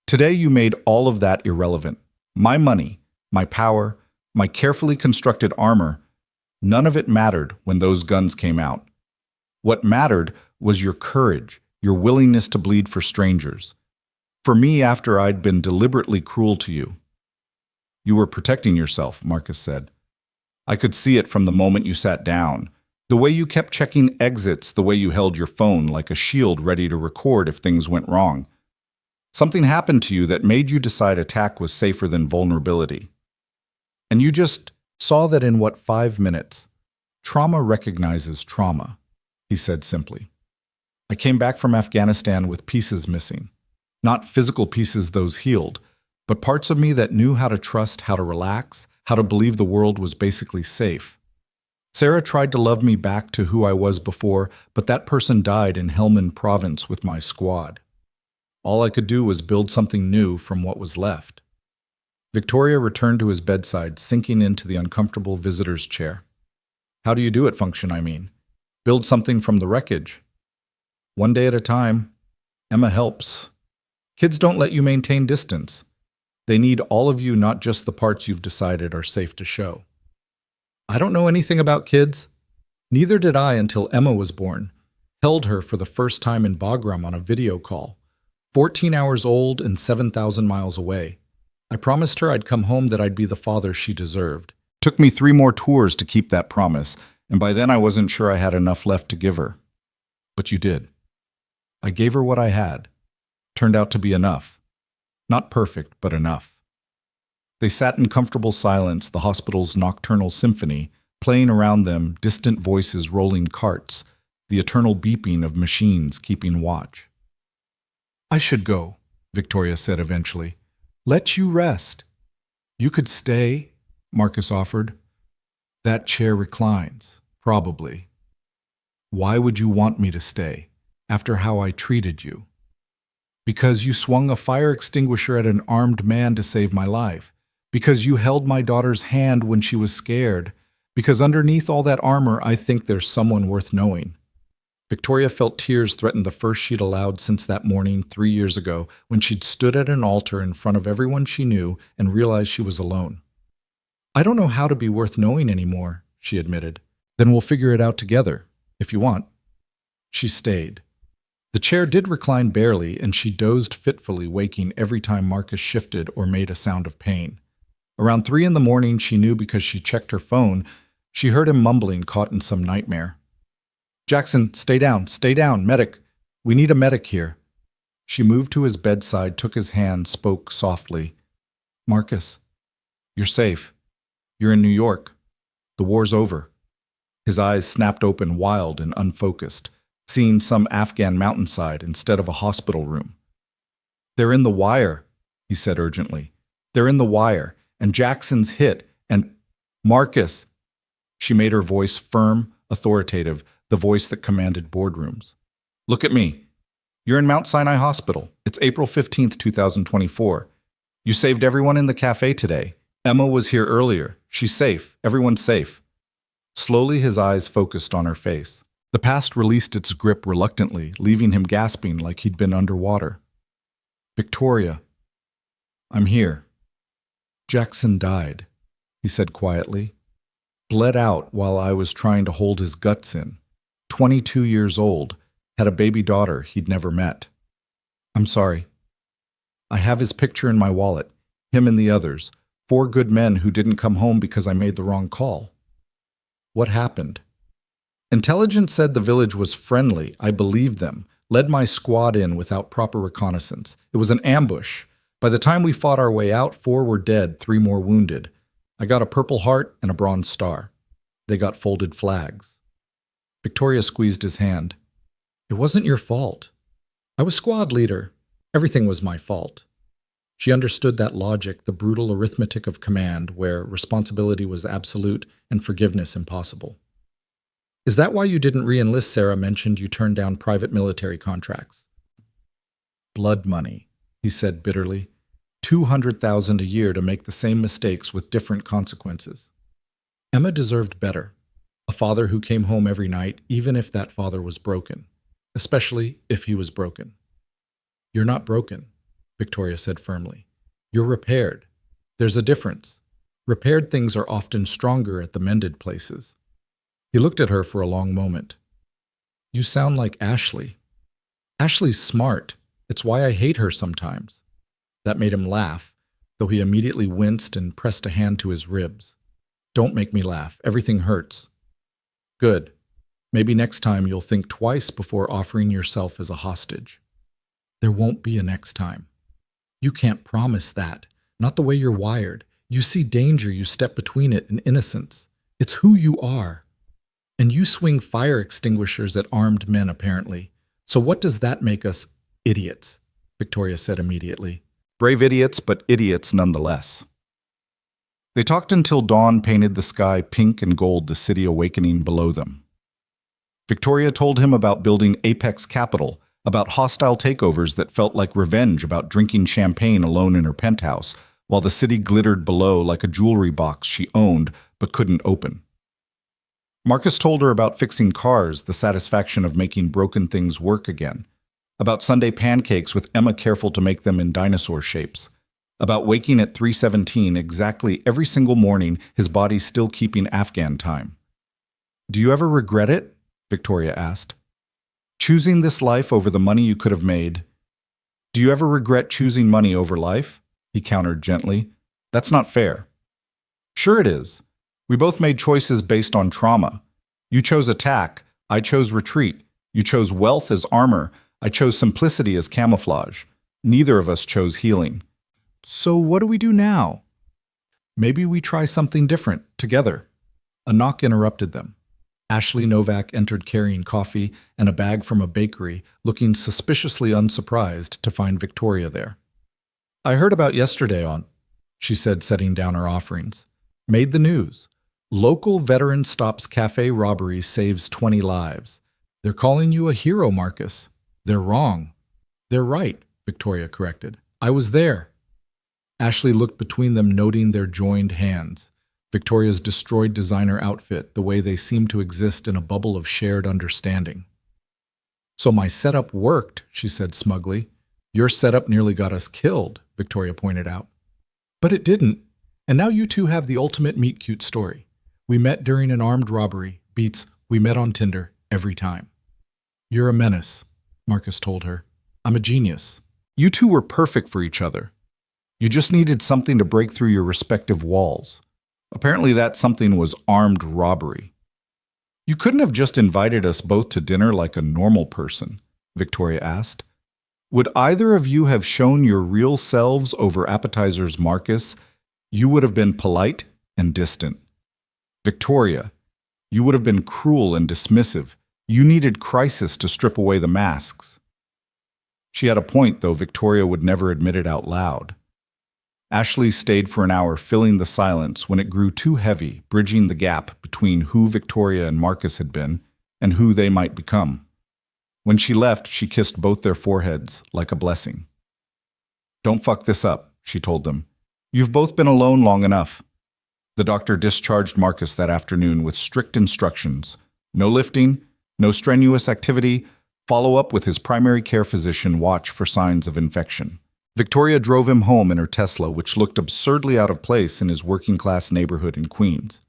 Today you made all of that irrelevant. My money, my power, my carefully constructed armor, none of it mattered when those guns came out. What mattered was your courage, your willingness to bleed for strangers. For me, after I'd been deliberately cruel to you. You were protecting yourself, Marcus said. I could see it from the moment you sat down. The way you kept checking exits, the way you held your phone like a shield ready to record if things went wrong. Something happened to you that made you decide attack was safer than vulnerability. And you just saw that in 5 minutes? Trauma recognizes trauma, he said simply. I came back from Afghanistan with pieces missing. Not physical pieces, those healed, but parts of me that knew how to trust, how to relax, how to believe the world was basically safe. Sarah tried to love me back to who I was before, but that person died in Helmand Province with my squad. All I could do was build something new from what was left. Victoria returned to his bedside, sinking into the uncomfortable visitor's chair. How do you do it, function, I mean? Build something from the wreckage. One day at a time. Emma helps. Kids don't let you maintain distance. They need all of you, not just the parts you've decided are safe to show. I don't know anything about kids. Neither did I until Emma was born. Held her for the first time in Bagram on a video call. 14 hours old and 7,000 miles away. I promised her I'd come home, that I'd be the father she deserved. Took me 3 more tours to keep that promise, and by then I wasn't sure I had enough left to give her. But you did. I gave her what I had. Turned out to be enough. Not perfect, but enough. They sat in comfortable silence, the hospital's nocturnal symphony, playing around them, distant voices rolling carts, the eternal beeping of machines keeping watch. I should go, Victoria said eventually. Let you rest. You could stay, Marcus offered. That chair reclines, probably. Why would you want me to stay, after how I treated you? Because you swung a fire extinguisher at an armed man to save my life. Because you held my daughter's hand when she was scared. Because underneath all that armor, I think there's someone worth knowing. Victoria felt tears threaten the first she'd allowed since that morning 3 years ago, when she'd stood at an altar in front of everyone she knew and realized she was alone. I don't know how to be worth knowing anymore, she admitted. Then we'll figure it out together, if you want. She stayed. The chair did recline barely, and she dozed fitfully, waking every time Marcus shifted or made a sound of pain. Around 3 a.m, she knew because she checked her phone. She heard him mumbling, caught in some nightmare. Jackson, stay down, medic. We need a medic here. She moved to his bedside, took his hand, spoke softly. Marcus, you're safe. You're in New York. The war's over. His eyes snapped open, wild and unfocused, seeing some Afghan mountainside instead of a hospital room. They're in the wire, he said urgently. They're in the wire, and Jackson's hit, and Marcus. She made her voice firm, authoritative, the voice that commanded boardrooms. Look at me. You're in Mount Sinai Hospital. It's April 15th, 2024. You saved everyone in the cafe today. Emma was here earlier. She's safe. Everyone's safe. Slowly, his eyes focused on her face. The past released its grip reluctantly, leaving him gasping like he'd been underwater. Victoria, I'm here. Jackson died, he said quietly. Bled out while I was trying to hold his guts in. 22 years old, had a baby daughter he'd never met. I'm sorry. I have his picture in my wallet, him and the others, 4 good men who didn't come home because I made the wrong call. What happened? Intelligence said the village was friendly. I believed them. Led my squad in without proper reconnaissance. It was an ambush. By the time we fought our way out, 4 were dead, 3 more wounded. I got a Purple Heart and a Bronze Star. They got folded flags. Victoria squeezed his hand. It wasn't your fault. I was squad leader. Everything was my fault. She understood that logic, the brutal arithmetic of command, where responsibility was absolute and forgiveness impossible. Is that why you didn't re-enlist? Sarah mentioned you turned down private military contracts. Blood money, he said bitterly. $200,000 a year to make the same mistakes with different consequences. Emma deserved better. A father who came home every night, even if that father was broken. Especially if he was broken. You're not broken, Victoria said firmly. You're repaired. There's a difference. Repaired things are often stronger at the mended places. He looked at her for a long moment. You sound like Ashley. Ashley's smart. It's why I hate her sometimes. That made him laugh, though he immediately winced and pressed a hand to his ribs. Don't make me laugh. Everything hurts. Good. Maybe next time you'll think twice before offering yourself as a hostage. There won't be a next time. You can't promise that. Not the way you're wired. You see danger, you step between it and innocence. It's who you are. And you swing fire extinguishers at armed men, apparently. So what does that make us? Idiots, Victoria said immediately. Brave idiots, but idiots nonetheless. They talked until dawn painted the sky pink and gold, the city awakening below them. Victoria told him about building Apex Capital, about hostile takeovers that felt like revenge, about drinking champagne alone in her penthouse, while the city glittered below like a jewelry box she owned but couldn't open. Marcus told her about fixing cars, the satisfaction of making broken things work again, about Sunday pancakes with Emma careful to make them in dinosaur shapes, about waking at 3:17 exactly every single morning, his body still keeping Afghan time. Do you ever regret it? Victoria asked. Choosing this life over the money you could have made. Do you ever regret choosing money over life? He countered gently. That's not fair. Sure it is. We both made choices based on trauma. You chose attack. I chose retreat. You chose wealth as armor. I chose simplicity as camouflage. Neither of us chose healing. So what do we do now? Maybe we try something different, together. A knock interrupted them. Ashley Novak entered carrying coffee and a bag from a bakery, looking suspiciously unsurprised to find Victoria there. I heard about yesterday she said, setting down her offerings. Made the news. Local veteran stops cafe robbery, saves 20 lives. They're calling you a hero, Marcus. They're wrong. They're right, Victoria corrected. I was there. Ashley looked between them, noting their joined hands. Victoria's destroyed designer outfit, the way they seemed to exist in a bubble of shared understanding. So my setup worked, she said smugly. Your setup nearly got us killed, Victoria pointed out. But it didn't. And now you two have the ultimate meet-cute story. We met during an armed robbery, beats we met on Tinder every time. You're a menace, Marcus told her. I'm a genius. You two were perfect for each other. You just needed something to break through your respective walls. Apparently that something was armed robbery. You couldn't have just invited us both to dinner like a normal person, Victoria asked. Would either of you have shown your real selves over appetizers, Marcus? You would have been polite and distant. Victoria, you would have been cruel and dismissive. You needed crisis to strip away the masks. She had a point, though Victoria would never admit it out loud. Ashley stayed for an hour, filling the silence when it grew too heavy, bridging the gap between who Victoria and Marcus had been and who they might become. When she left, she kissed both their foreheads like a blessing. Don't fuck this up, she told them. You've both been alone long enough. The doctor discharged Marcus that afternoon with strict instructions. No lifting, no strenuous activity, follow up with his primary care physician, watch for signs of infection. Victoria drove him home in her Tesla, which looked absurdly out of place in his working-class neighborhood in Queens.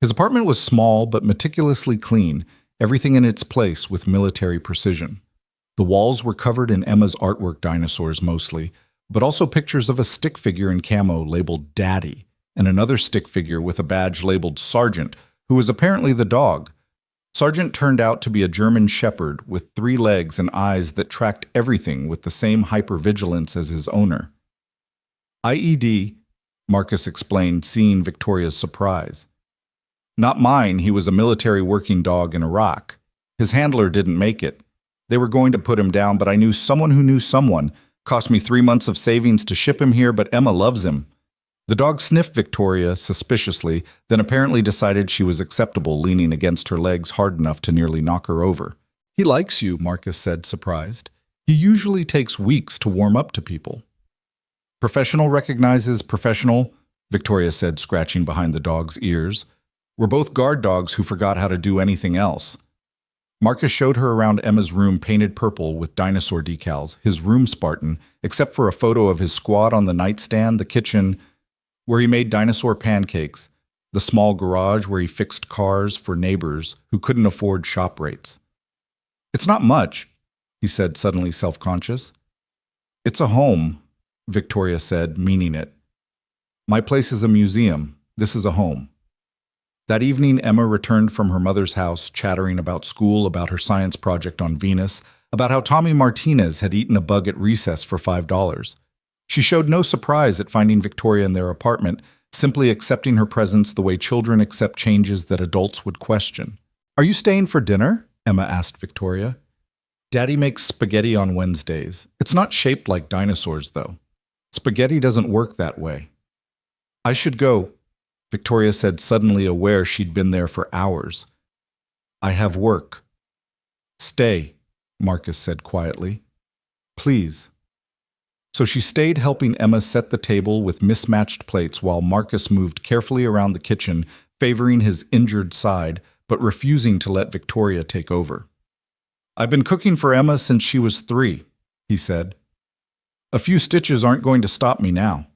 His apartment was small but meticulously clean, everything in its place with military precision. The walls were covered in Emma's artwork dinosaurs mostly, but also pictures of a stick figure in camo labeled Daddy, and another stick figure with a badge labeled Sergeant, who was apparently the dog. Sergeant turned out to be a German shepherd with 3 legs and eyes that tracked everything with the same hypervigilance as his owner. IED, Marcus explained, seeing Victoria's surprise. Not mine, he was a military working dog in Iraq. His handler didn't make it. They were going to put him down, but I knew someone who knew someone. Cost me 3 months of savings to ship him here, but Emma loves him. The dog sniffed Victoria suspiciously, then apparently decided she was acceptable, leaning against her legs hard enough to nearly knock her over. He likes you, Marcus said, surprised. He usually takes weeks to warm up to people. Professional recognizes professional, Victoria said, scratching behind the dog's ears. We're both guard dogs who forgot how to do anything else. Marcus showed her around Emma's room painted purple with dinosaur decals, his room Spartan, except for a photo of his squad on the nightstand, the kitchen, where he made dinosaur pancakes, the small garage where he fixed cars for neighbors who couldn't afford shop rates. It's not much, he said, suddenly self-conscious. It's a home, Victoria said, meaning it. My place is a museum. This is a home. That evening, Emma returned from her mother's house, chattering about school, about her science project on Venus, about how Tommy Martinez had eaten a bug at recess for $5. She showed no surprise at finding Victoria in their apartment, simply accepting her presence the way children accept changes that adults would question. Are you staying for dinner? Emma asked Victoria. Daddy makes spaghetti on Wednesdays. It's not shaped like dinosaurs, though. Spaghetti doesn't work that way. I should go, Victoria said, suddenly aware she'd been there for hours. I have work. Stay, Marcus said quietly. Please. So she stayed, helping Emma set the table with mismatched plates while Marcus moved carefully around the kitchen, favoring his injured side, but refusing to let Victoria take over. I've been cooking for Emma since she was 3, he said. A few stitches aren't going to stop me now.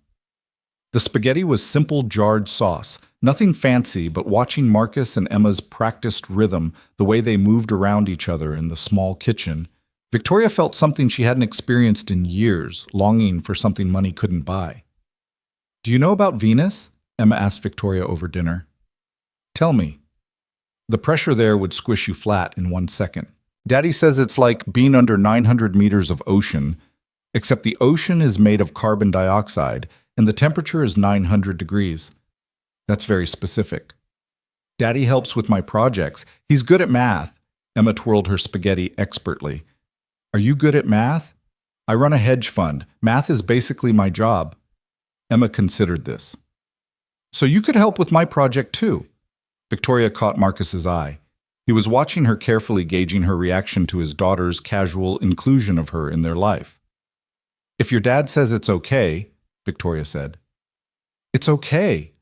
The spaghetti was simple jarred sauce, nothing fancy, but watching Marcus and Emma's practiced rhythm, the way they moved around each other in the small kitchen, Victoria felt something she hadn't experienced in years, longing for something money couldn't buy. Do you know about Venus? Emma asked Victoria over dinner. Tell me. The pressure there would squish you flat in 1 second. Daddy says it's like being under 900 meters of ocean, except the ocean is made of carbon dioxide, and the temperature is 900 degrees. That's very specific. Daddy helps with my projects. He's good at math. Emma twirled her spaghetti expertly. Are you good at math? I run a hedge fund. Math is basically my job. Emma considered this. So you could help with my project too. Victoria caught Marcus's eye. He was watching her carefully, gauging her reaction to his daughter's casual inclusion of her in their life. If your dad says it's okay, Victoria said. It's okay,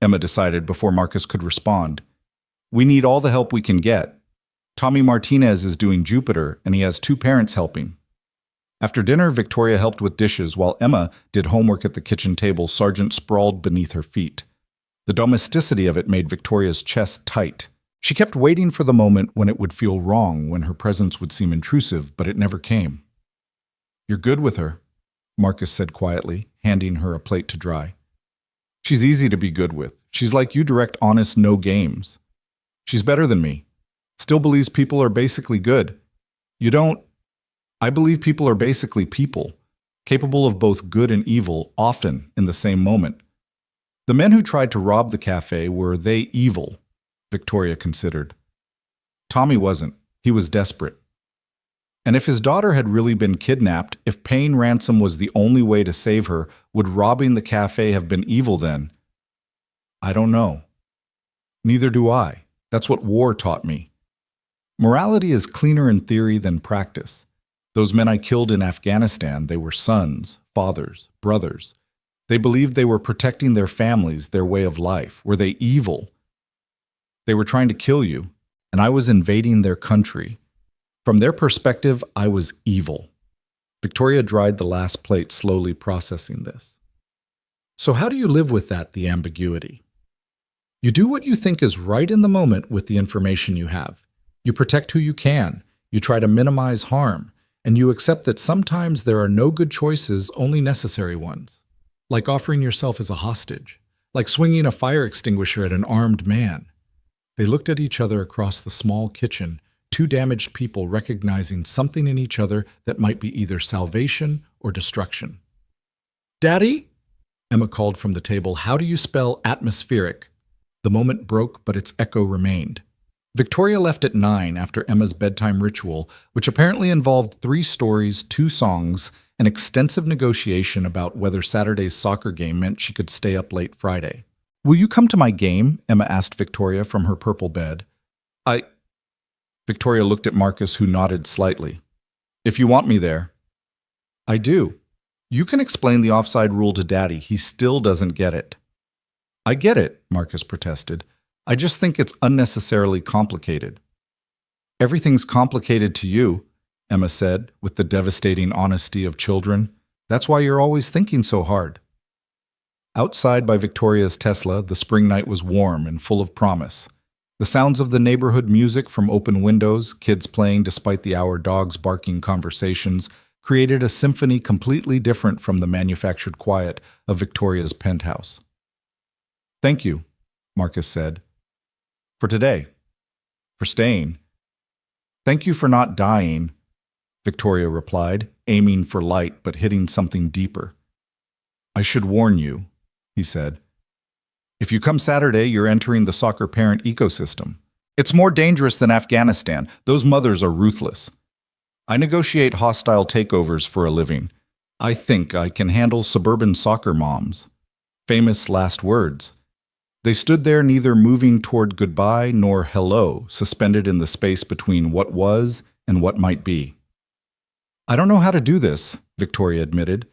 Emma decided before Marcus could respond. We need all the help we can get. Tommy Martinez is doing Jupiter, and he has 2 parents helping. After dinner, Victoria helped with dishes while Emma did homework at the kitchen table, Sergeant sprawled beneath her feet. The domesticity of it made Victoria's chest tight. She kept waiting for the moment when it would feel wrong, when her presence would seem intrusive, but it never came. You're good with her, Marcus said quietly, handing her a plate to dry. She's easy to be good with. She's like you, direct, honest, no games. She's better than me. Still believes people are basically good. You don't? I believe people are basically people, capable of both good and evil, often in the same moment. The men who tried to rob the cafe, were they evil? Victoria considered. Tommy wasn't. He was desperate. And if his daughter had really been kidnapped, if paying ransom was the only way to save her, would robbing the cafe have been evil then? I don't know. Neither do I. That's what war taught me. Morality is cleaner in theory than practice. Those men I killed in Afghanistan, they were sons, fathers, brothers. They believed they were protecting their families, their way of life. Were they evil? They were trying to kill you, and I was invading their country. From their perspective, I was evil. Victoria dried the last plate, slowly processing this. So how do you live with that, the ambiguity? You do what you think is right in the moment with the information you have. You protect who you can, you try to minimize harm, and you accept that sometimes there are no good choices, only necessary ones. Like offering yourself as a hostage, like swinging a fire extinguisher at an armed man. They looked at each other across the small kitchen, two damaged people recognizing something in each other that might be either salvation or destruction. "Daddy?" Emma called from the table. "How do you spell atmospheric?" The moment broke, but its echo remained. Victoria left at 9 after Emma's bedtime ritual, which apparently involved 3 stories, 2 songs, an extensive negotiation about whether Saturday's soccer game meant she could stay up late Friday. "Will you come to my game?" Emma asked Victoria from her purple bed. Victoria looked at Marcus, who nodded slightly. "If you want me there." "I do. You can explain the offside rule to Daddy. He still doesn't get it." "I get it," Marcus protested. "I just think it's unnecessarily complicated." "Everything's complicated to you," Emma said, with the devastating honesty of children. "That's why you're always thinking so hard." Outside by Victoria's Tesla, the spring night was warm and full of promise. The sounds of the neighborhood music from open windows, kids playing despite the hour, dogs barking, conversations, created a symphony completely different from the manufactured quiet of Victoria's penthouse. "Thank you," Marcus said. "For today. For staying." "Thank you for not dying," Victoria replied, aiming for light but hitting something deeper. "I should warn you," he said. "If you come Saturday, you're entering the soccer parent ecosystem. It's more dangerous than Afghanistan. Those mothers are ruthless. I negotiate hostile takeovers for a living. I think I can handle suburban soccer moms." Famous last words. They stood there, neither moving toward goodbye nor hello, suspended in the space between what was and what might be. "I don't know how to do this," Victoria admitted.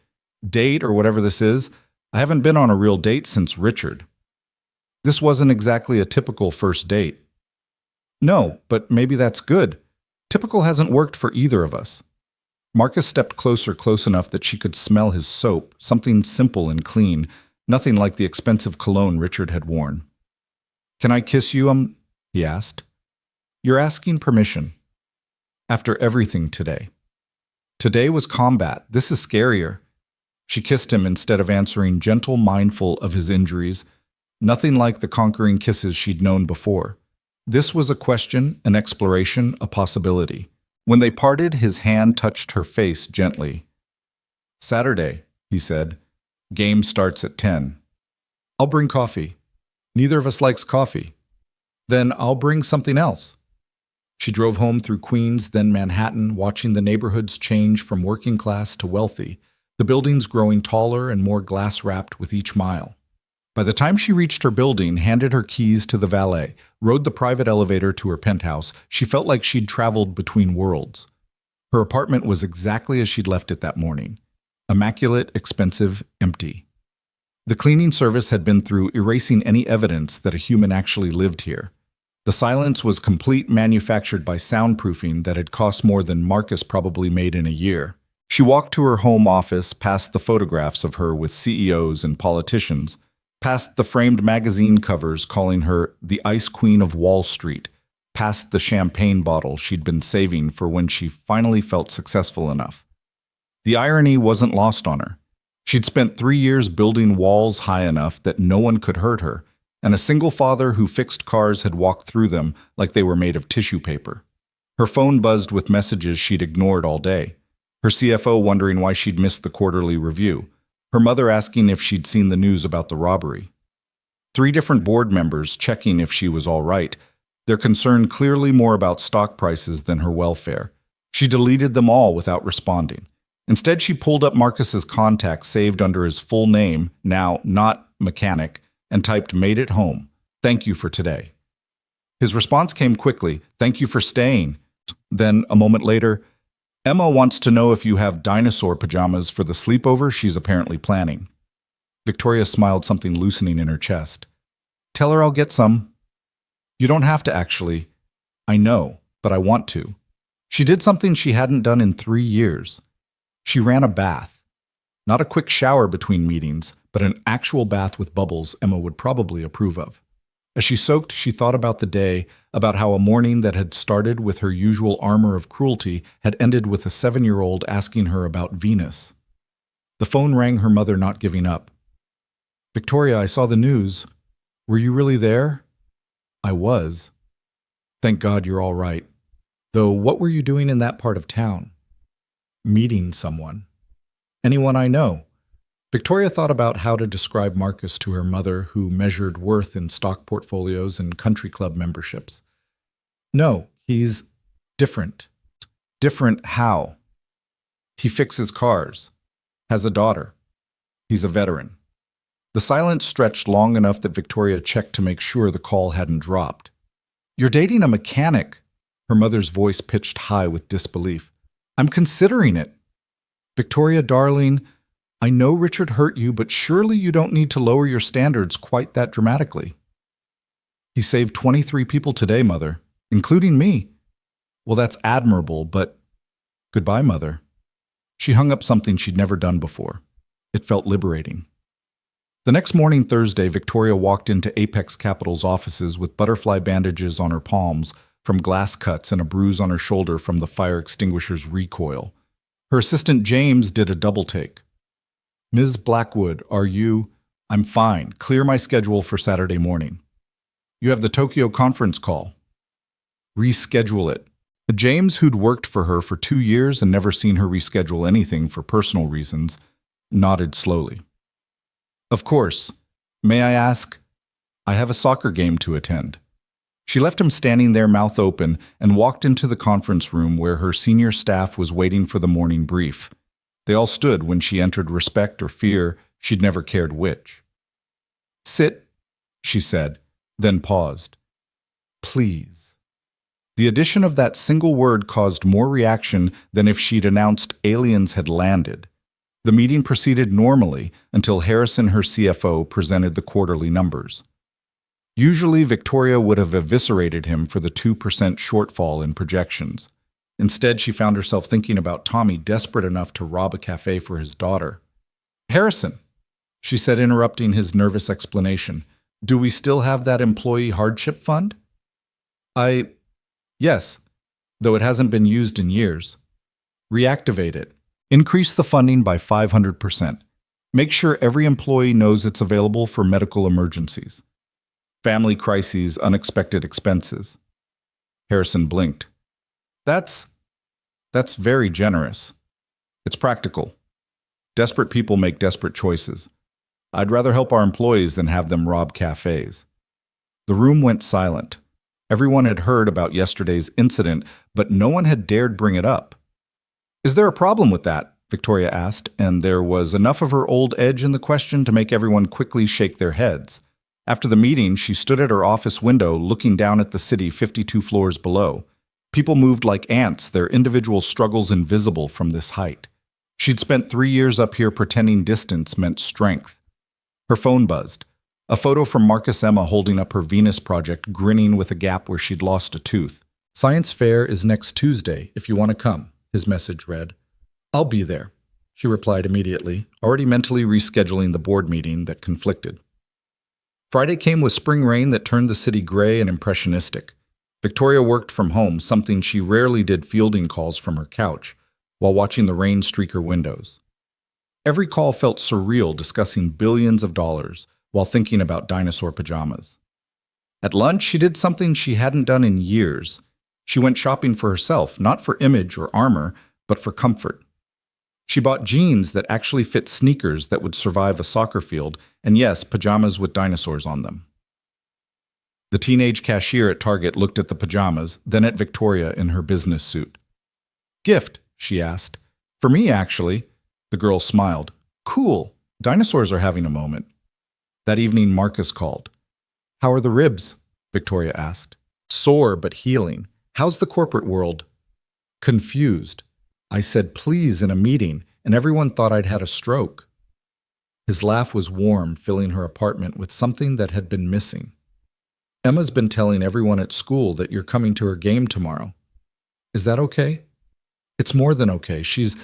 "Date or whatever this is. I haven't been on a real date since Richard." "This wasn't exactly a typical first date." "No, but maybe that's good. Typical hasn't worked for either of us." Marcus stepped closer, close enough that she could smell his soap, something simple and clean, nothing like the expensive cologne Richard had worn. "Can I kiss you, he asked. "You're asking permission." "After everything today." "Today was combat. This is scarier." She kissed him instead of answering, gentle, mindful of his injuries, nothing like the conquering kisses she'd known before. This was a question, an exploration, a possibility. When they parted, his hand touched her face gently. "Saturday," he said. "Game starts at 10. "I'll bring coffee." "Neither of us likes coffee." "Then I'll bring something else." She drove home through Queens, then Manhattan, watching the neighborhoods change from working class to wealthy, the buildings growing taller and more glass-wrapped with each mile. By the time she reached her building, handed her keys to the valet, rode the private elevator to her penthouse, she felt like she'd traveled between worlds. Her apartment was exactly as she'd left it that morning. Immaculate, expensive, empty. The cleaning service had been through erasing any evidence that a human actually lived here. The silence was complete, manufactured by soundproofing that had cost more than Marcus probably made in a year. She walked to her home office, past the photographs of her with CEOs and politicians, past the framed magazine covers calling her the Ice Queen of Wall Street, past the champagne bottle she'd been saving for when she finally felt successful enough. The irony wasn't lost on her. She'd spent 3 years building walls high enough that no one could hurt her, and a single father who fixed cars had walked through them like they were made of tissue paper. Her phone buzzed with messages she'd ignored all day. Her CFO wondering why she'd missed the quarterly review. Her mother asking if she'd seen the news about the robbery. 3 different board members checking if she was all right, their concern clearly more about stock prices than her welfare. She deleted them all without responding. Instead, she pulled up Marcus's contacts saved under his full name, now not mechanic, and typed "Made it home. Thank you for today." His response came quickly, "Thank you for staying." Then, a moment later, "Emma wants to know if you have dinosaur pajamas for the sleepover she's apparently planning." Victoria smiled, something loosening in her chest. "Tell her I'll get some." "You don't have to, actually." "I know, but I want to." She did something she hadn't done in 3 years. She ran a bath. Not a quick shower between meetings, but an actual bath with bubbles Emma would probably approve of. As she soaked, she thought about the day, about how a morning that had started with her usual armor of cruelty had ended with a 7-year-old asking her about Venus. The phone rang, her mother not giving up. "Victoria, I saw the news. Were you really there?" "I was." "Thank God you're all right. Though what were you doing in that part of town?" "Meeting someone." "Anyone I know?" Victoria thought about how to describe Marcus to her mother, who measured worth in stock portfolios and country club memberships. "No, he's different." "Different how?" "He fixes cars. Has a daughter. He's a veteran." The silence stretched long enough that Victoria checked to make sure the call hadn't dropped. "You're dating a mechanic." Her mother's voice pitched high with disbelief. "I'm considering it." "Victoria, darling, I know Richard hurt you, but surely you don't need to lower your standards quite that dramatically." "He saved 23 people today, Mother, including me." "Well, that's admirable, but—" "Goodbye, Mother." She hung up something she'd never done before. It felt liberating. The next morning, Thursday, Victoria walked into Apex Capital's offices with butterfly bandages on her palms from glass cuts and a bruise on her shoulder from the fire extinguisher's recoil. Her assistant James did a double take. "Ms. Blackwood, are you—" "I'm fine. Clear my schedule for Saturday morning." "You have the Tokyo conference call." "Reschedule it." James, who'd worked for her for 2 years and never seen her reschedule anything for personal reasons, nodded slowly. "Of course. May I ask—" "I have a soccer game to attend." She left him standing there, mouth open, and walked into the conference room where her senior staff was waiting for the morning brief. They all stood when she entered, respect or fear, she'd never cared which. "Sit," she said, then paused. "Please." The addition of that single word caused more reaction than if she'd announced aliens had landed. The meeting proceeded normally until Harrison, her CFO, presented the quarterly numbers. Usually, Victoria would have eviscerated him for the 2% shortfall in projections. Instead, she found herself thinking about Tommy, desperate enough to rob a cafe for his daughter. "Harrison," she said, interrupting his nervous explanation, "do we still have that employee hardship fund?" Yes, though it hasn't been used in years." "Reactivate it. Increase the funding by 500%. Make sure every employee knows it's available for medical emergencies. Family crises, unexpected expenses." Harrison blinked. That's very generous. It's practical. Desperate people make desperate choices. I'd rather help our employees than have them rob cafes." The room went silent. Everyone had heard about yesterday's incident, but no one had dared bring it up. "Is there a problem with that?" Victoria asked, and there was enough of her old edge in the question to make everyone quickly shake their heads. After the meeting, she stood at her office window looking down at the city 52 floors below. People moved like ants, their individual struggles invisible from this height. She'd spent 3 years up here pretending distance meant strength. Her phone buzzed. A photo from Marcus Emma holding up her Venus project, grinning with a gap where she'd lost a tooth. "Science fair is next Tuesday, if you want to come," his message read. "I'll be there," she replied immediately, already mentally rescheduling the board meeting that conflicted. Friday came with spring rain that turned the city gray and impressionistic. Victoria worked from home, something she rarely did, fielding calls from her couch, while watching the rain streak her windows. Every call felt surreal, discussing billions of dollars, while thinking about dinosaur pajamas. At lunch, she did something she hadn't done in years. She went shopping for herself, not for image or armor, but for comfort. She bought jeans that actually fit sneakers that would survive a soccer field, and yes, pajamas with dinosaurs on them. The teenage cashier at Target looked at the pajamas, then at Victoria in her business suit. "Gift?" she asked. "For me, actually." The girl smiled. "Cool. Dinosaurs are having a moment." That evening, Marcus called. "How are the ribs?" Victoria asked. "Sore, but healing. How's the corporate world?" "Confused. I said please in a meeting, and everyone thought I'd had a stroke." His laugh was warm, filling her apartment with something that had been missing. "Emma's been telling everyone at school that you're coming to her game tomorrow. Is that okay?" "It's more than okay. She's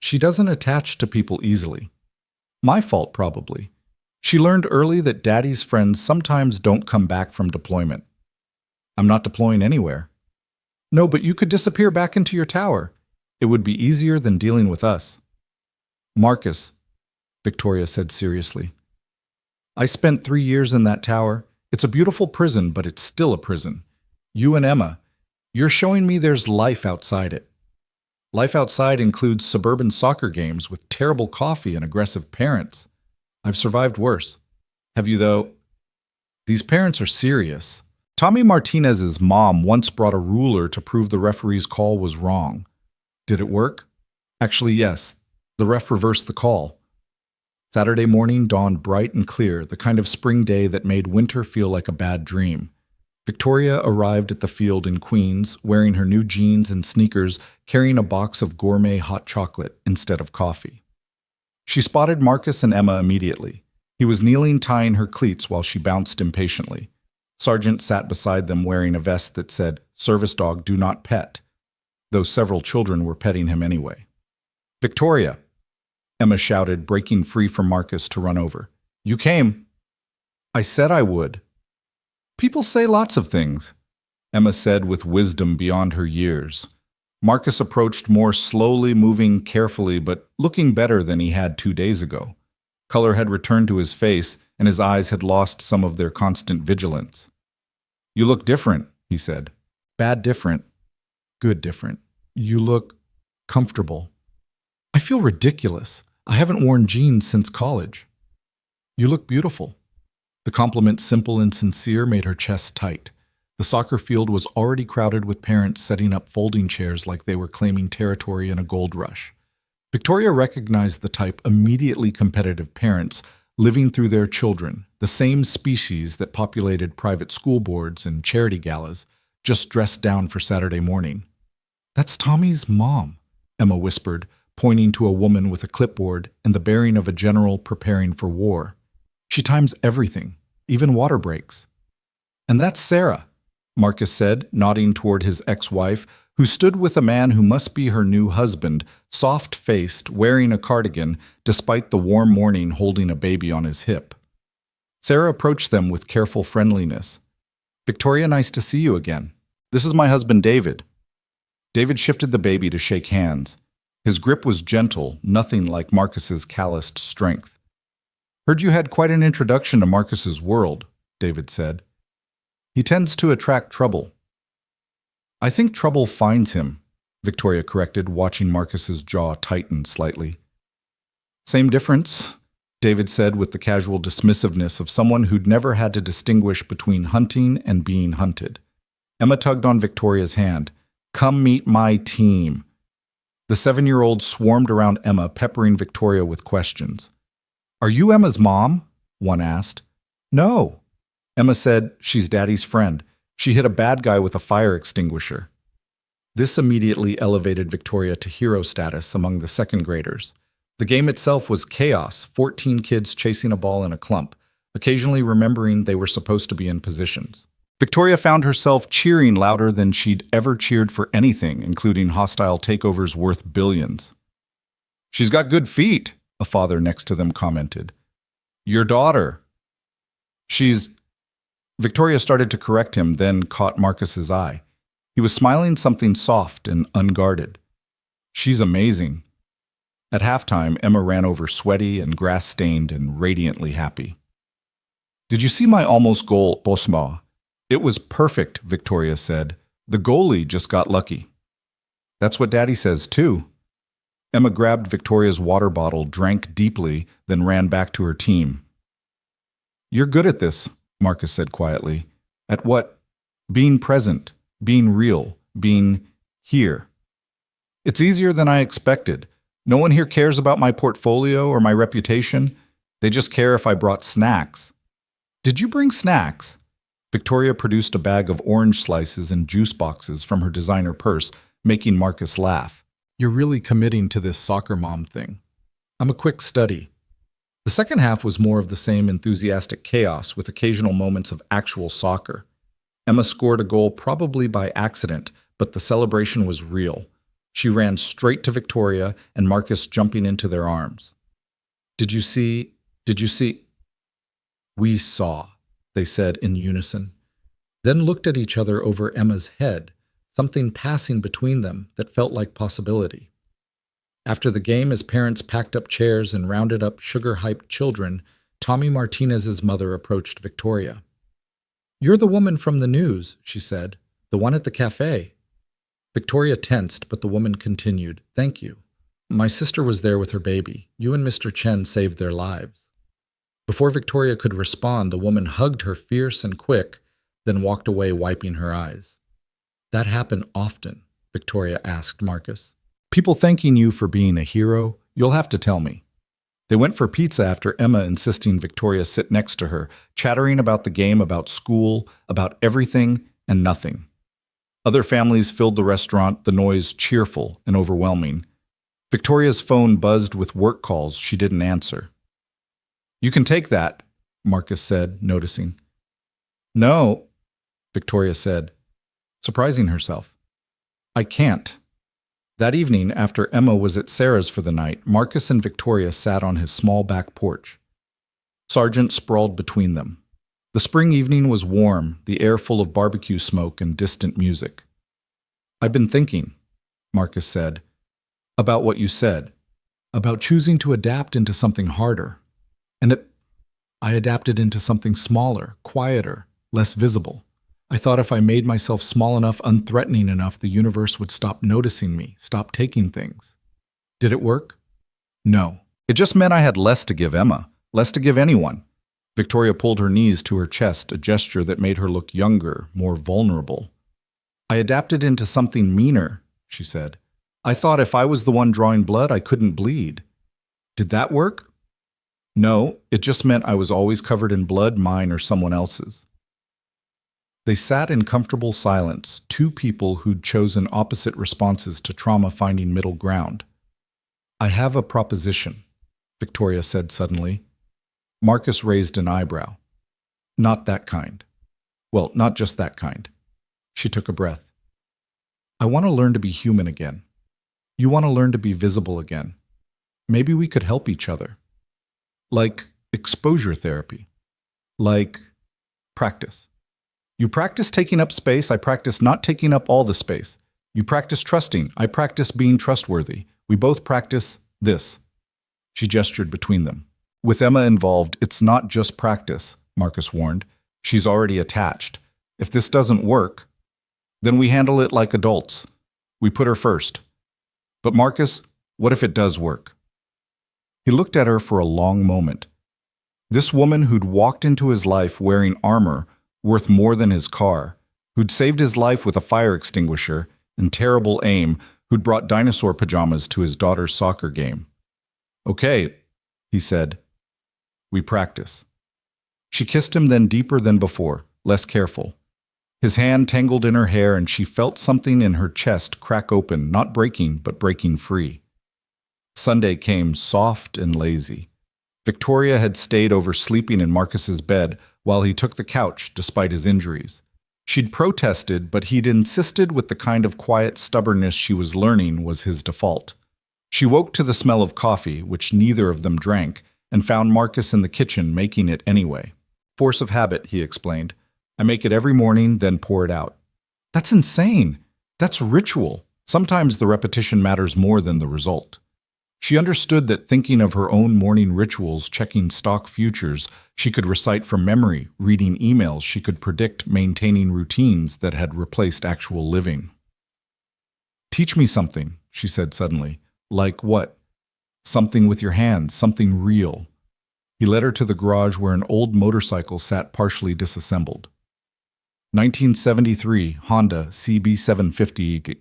She doesn't attach to people easily. My fault, probably. She learned early that Daddy's friends sometimes don't come back from deployment. I'm not deploying anywhere. No, but you could disappear back into your tower. It would be easier than dealing with us. Marcus, Victoria said seriously. I spent 3 years in that tower. It's a beautiful prison, but it's still a prison. You and Emma, you're showing me there's life outside it. Life outside includes suburban soccer games with terrible coffee and aggressive parents. I've survived worse. Have you, though? These parents are serious. Tommy Martinez's mom once brought a ruler to prove the referee's call was wrong. Did it work? Actually, yes. The ref reversed the call. Saturday morning dawned bright and clear, the kind of spring day that made winter feel like a bad dream. Victoria arrived at the field in Queens, wearing her new jeans and sneakers, carrying a box of gourmet hot chocolate instead of coffee. She spotted Marcus and Emma immediately. He was kneeling tying her cleats while she bounced impatiently. Sergeant sat beside them wearing a vest that said, "Service dog, do not pet," though several children were petting him anyway. "Victoria," Emma shouted, breaking free from Marcus to run over. "You came." "I said I would." "People say lots of things," Emma said with wisdom beyond her years. Marcus approached more slowly, moving carefully, but looking better than he had 2 days ago. Color had returned to his face, and his eyes had lost some of their constant vigilance. "You look different," he said. "Bad different. Good different. You look comfortable." "I feel ridiculous. I haven't worn jeans since college." "You look beautiful." The compliment, simple and sincere, made her chest tight. The soccer field was already crowded with parents setting up folding chairs like they were claiming territory in a gold rush. Victoria recognized the type immediately competitive parents living through their children, the same species that populated private school boards and charity galas, just dressed down for Saturday morning. "That's Tommy's mom," Emma whispered, pointing to a woman with a clipboard and the bearing of a general preparing for war. "She times everything, even water breaks." "And that's Sarah," Marcus said, nodding toward his ex-wife, who stood with a man who must be her new husband, soft-faced, wearing a cardigan, despite the warm morning holding a baby on his hip. Sarah approached them with careful friendliness. "Victoria, nice to see you again. This is my husband, David." David shifted the baby to shake hands. His grip was gentle, nothing like Marcus's calloused strength. "Heard you had quite an introduction to Marcus's world," David said. "He tends to attract trouble." "I think trouble finds him," Victoria corrected, watching Marcus's jaw tighten slightly. "Same difference," David said with the casual dismissiveness of someone who'd never had to distinguish between hunting and being hunted. Emma tugged on Victoria's hand. "Come meet my team." The 7-year-old swarmed around Emma, peppering Victoria with questions. "Are you Emma's mom?" one asked. "No." Emma said, "She's Daddy's friend. She hit a bad guy with a fire extinguisher." This immediately elevated Victoria to hero status among the second graders. The game itself was chaos, 14 kids chasing a ball in a clump, occasionally remembering they were supposed to be in positions. Victoria found herself cheering louder than she'd ever cheered for anything, including hostile takeovers worth billions. "She's got good feet," a father next to them commented. "Your daughter." "She's—" Victoria started to correct him, then caught Marcus's eye. He was smiling something soft and unguarded. "She's amazing." At halftime, Emma ran over sweaty and grass-stained and radiantly happy. "Did you see my almost goal, Bosma?" "It was perfect," Victoria said. "The goalie just got lucky." "That's what Daddy says, too." Emma grabbed Victoria's water bottle, drank deeply, then ran back to her team. "You're good at this," Marcus said quietly. "At what? Being present, being real, being here." "It's easier than I expected. No one here cares about my portfolio or my reputation. They just care if I brought snacks." "Did you bring snacks?" Victoria produced a bag of orange slices and juice boxes from her designer purse, making Marcus laugh. "You're really committing to this soccer mom thing." "I'm a quick study." The second half was more of the same enthusiastic chaos with occasional moments of actual soccer. Emma scored a goal probably by accident, but the celebration was real. She ran straight to Victoria and Marcus jumping into their arms. Did you see? Did you see? We saw, they said in unison, then looked at each other over Emma's head, something passing between them that felt like possibility. After the game, as parents packed up chairs and rounded up sugar-hyped children, Tommy Martinez's mother approached Victoria. "You're the woman from the news," she said, "the one at the cafe." Victoria tensed, but the woman continued, "Thank you. My sister was there with her baby. You and Mr. Chen saved their lives." Before Victoria could respond, the woman hugged her fierce and quick, then walked away wiping her eyes. "That happened often?" Victoria asked Marcus. "People thanking you for being a hero? You'll have to tell me." They went for pizza after Emma insisting Victoria sit next to her, chattering about the game, about school, about everything and nothing. Other families filled the restaurant, the noise cheerful and overwhelming. Victoria's phone buzzed with work calls she didn't answer. "You can take that," Marcus said, noticing. "No," Victoria said, surprising herself. "I can't." That evening, after Emma was at Sarah's for the night, Marcus and Victoria sat on his small back porch. Sargent sprawled between them. The spring evening was warm, the air full of barbecue smoke and distant music. "I've been thinking," Marcus said, "about what you said, about choosing to adapt into something harder. And I adapted into something smaller, quieter, less visible. I thought if I made myself small enough, unthreatening enough, the universe would stop noticing me, stop taking things. Did it work? No. It just meant I had less to give Emma, less to give anyone." Victoria pulled her knees to her chest, a gesture that made her look younger, more vulnerable. "I adapted into something meaner," she said. "I thought if I was the one drawing blood, I couldn't bleed. Did that work? No, it just meant I was always covered in blood, mine or someone else's." They sat in comfortable silence, two people who'd chosen opposite responses to trauma finding middle ground. "I have a proposition," Victoria said suddenly. Marcus raised an eyebrow. "Not that kind. Well, not just that kind." She took a breath. "I want to learn to be human again. You want to learn to be visible again. Maybe we could help each other. Like exposure therapy. Like practice. You practice taking up space, I practice not taking up all the space. You practice trusting, I practice being trustworthy. We both practice this." She gestured between them. "With Emma involved, it's not just practice," Marcus warned. "She's already attached. If this doesn't work, then we handle it like adults. We put her first. But Marcus, what if it does work?" He looked at her for a long moment. This woman who'd walked into his life wearing armor, worth more than his car, who'd saved his life with a fire extinguisher and terrible aim, who'd brought dinosaur pajamas to his daughter's soccer game. "Okay," he said. "We practice." She kissed him then deeper than before, less careful. His hand tangled in her hair and she felt something in her chest crack open, not breaking, but breaking free. Sunday came soft and lazy. Victoria had stayed over sleeping in Marcus's bed while he took the couch despite his injuries. She'd protested, but he'd insisted with the kind of quiet stubbornness she was learning was his default. She woke to the smell of coffee, which neither of them drank, and found Marcus in the kitchen making it anyway. "Force of habit," he explained. "I make it every morning, then pour it out." "That's insane. That's ritual. Sometimes the repetition matters more than the result." She understood that thinking of her own morning rituals, checking stock futures, she could recite from memory, reading emails, she could predict, maintaining routines that had replaced actual living. "Teach me something," she said suddenly. "Like what?" "Something with your hands, something real." He led her to the garage where an old motorcycle sat partially disassembled. 1973 Honda CB750,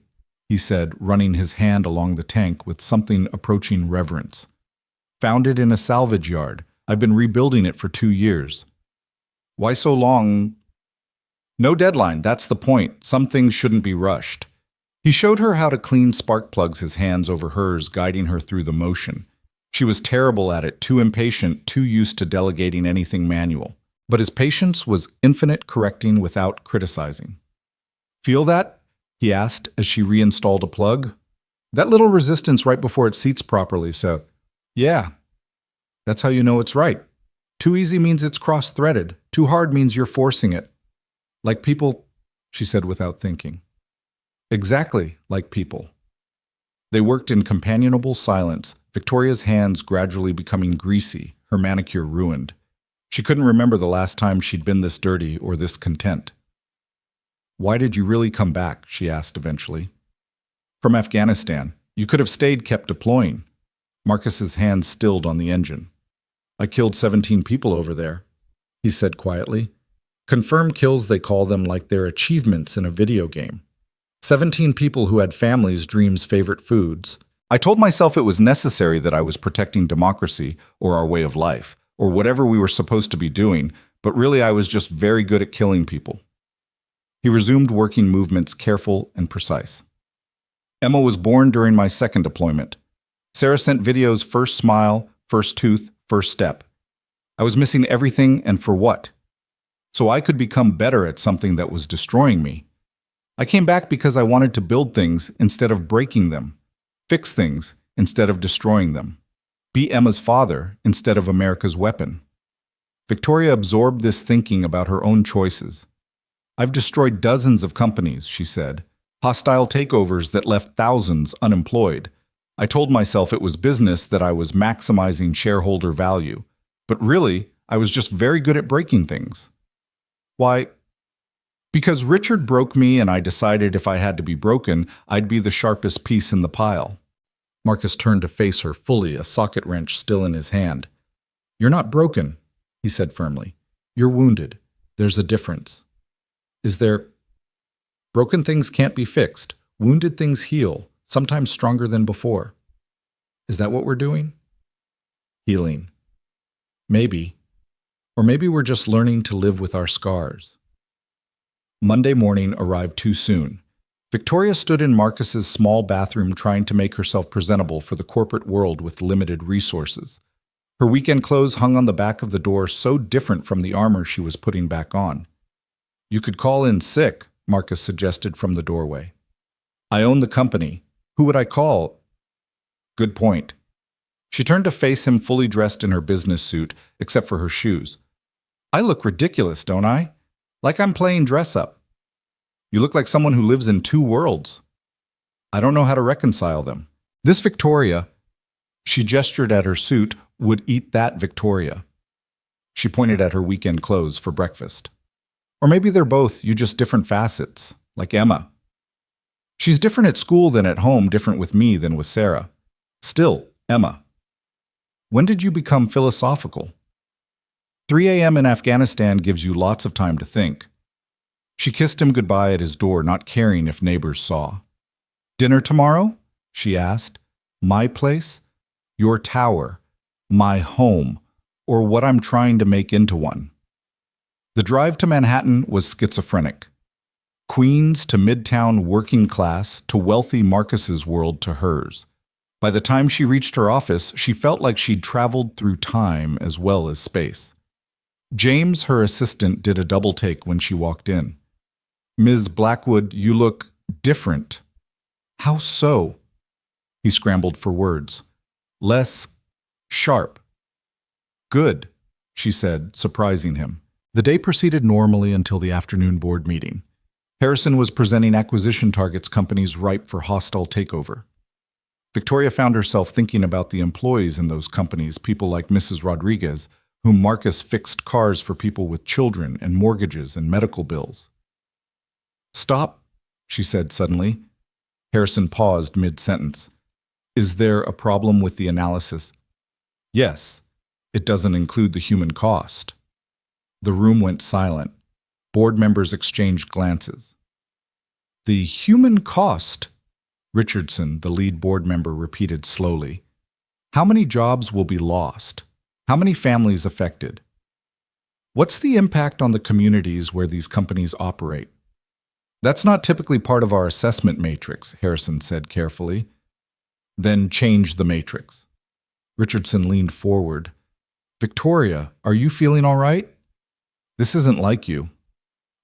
he said, running his hand along the tank with something approaching reverence. "Found it in a salvage yard. I've been rebuilding it for 2 years." "Why so long?" "No deadline, that's the point. Some things shouldn't be rushed." He showed her how to clean spark plugs, his hands over hers, guiding her through the motion. She was terrible at it, too impatient, too used to delegating anything manual. But his patience was infinite, correcting without criticizing. "Feel that?" he asked as she reinstalled a plug. That little resistance right before it seats properly, so yeah, that's how you know it's right. Too easy means it's cross-threaded. Too hard means you're forcing it. Like people, she said without thinking. Exactly like people. They worked in companionable silence, Victoria's hands gradually becoming greasy, her manicure ruined. She couldn't remember the last time she'd been this dirty or this content. Why did you really come back? She asked eventually. From Afghanistan. You could have stayed, kept deploying. Marcus's hands stilled on the engine. I killed 17 people over there, he said quietly. Confirmed kills, they call them, like they're achievements in a video game. 17 people who had families, dreams, favorite foods. I told myself it was necessary that I was protecting democracy or our way of life, or whatever we were supposed to be doing, but really I was just very good at killing people. He resumed working movements, careful and precise. Emma was born during my second deployment. Sarah sent videos, first smile, first tooth, first step. I was missing everything, and for what? So I could become better at something that was destroying me. I came back because I wanted to build things instead of breaking them, fix things instead of destroying them, be Emma's father instead of America's weapon. Victoria absorbed this thinking about her own choices. I've destroyed dozens of companies, she said, hostile takeovers that left thousands unemployed. I told myself it was business, that I was maximizing shareholder value, but really, I was just very good at breaking things. Why? Because Richard broke me and I decided if I had to be broken, I'd be the sharpest piece in the pile. Marcus turned to face her fully, a socket wrench still in his hand. You're not broken, he said firmly. You're wounded. There's a difference. Is there? Broken things can't be fixed. Wounded things heal, sometimes stronger than before. Is that what we're doing? Healing. Maybe. Or maybe we're just learning to live with our scars. Monday morning arrived too soon. Victoria stood in Marcus's small bathroom trying to make herself presentable for the corporate world with limited resources. Her weekend clothes hung on the back of the door, so different from the armor she was putting back on. You could call in sick, Marcus suggested from the doorway. I own the company. Who would I call? Good point. She turned to face him, fully dressed in her business suit, except for her shoes. I look ridiculous, don't I? Like I'm playing dress-up. You look like someone who lives in two worlds. I don't know how to reconcile them. This Victoria, she gestured at her suit, would eat that Victoria. She pointed at her weekend clothes for breakfast. Or maybe they're both, you just different facets, like Emma. She's different at school than at home, different with me than with Sarah. Still, Emma. When did you become philosophical? 3 a.m. in Afghanistan gives you lots of time to think. She kissed him goodbye at his door, not caring if neighbors saw. Dinner tomorrow? She asked. My place? Your tower? My home? Or what I'm trying to make into one? The drive to Manhattan was schizophrenic. Queens to Midtown, working class, to wealthy Marcus's world to hers. By the time she reached her office, she felt like she'd traveled through time as well as space. James, her assistant, did a double take when she walked in. Ms. Blackwood, you look different. How so? He scrambled for words. Less sharp. Good, she said, surprising him. The day proceeded normally until the afternoon board meeting. Harrison was presenting acquisition targets, companies ripe for hostile takeover. Victoria found herself thinking about the employees in those companies, people like Mrs. Rodriguez, whom Marcus fixed cars for people with children and mortgages and medical bills. Stop, she said suddenly. Harrison paused mid-sentence. Is there a problem with the analysis? Yes, it doesn't include the human cost. The room went silent. Board members exchanged glances. The human cost, Richardson, the lead board member, repeated slowly. How many jobs will be lost? How many families affected? What's the impact on the communities where these companies operate? That's not typically part of our assessment matrix, Harrison said carefully. Then change the matrix. Richardson leaned forward. Victoria, are you feeling all right? This isn't like you.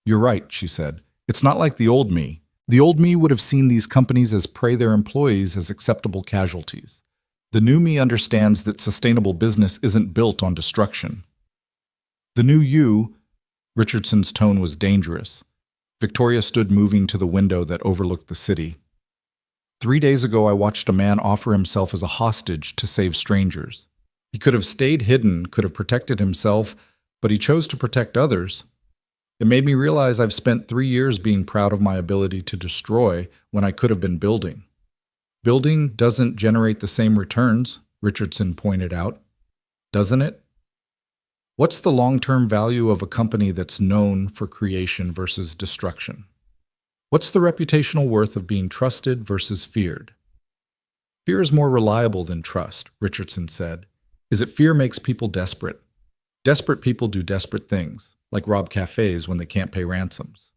You're right, she said. It's not like the old me. The old me would have seen these companies as prey their employees as acceptable casualties. The new me understands that sustainable business isn't built on destruction. The new you, Richardson's tone was dangerous. Victoria stood moving to the window that overlooked the city. 3 days ago, I watched a man offer himself as a hostage to save strangers. He could have stayed hidden, could have protected himself, but he chose to protect others. It made me realize I've spent 3 years being proud of my ability to destroy when I could have been building. Building doesn't generate the same returns, Richardson pointed out, doesn't it? What's the long-term value of a company that's known for creation versus destruction? What's the reputational worth of being trusted versus feared? Fear is more reliable than trust, Richardson said. Is it fear makes people desperate? Desperate people do desperate things, like rob cafes when they can't pay ransoms.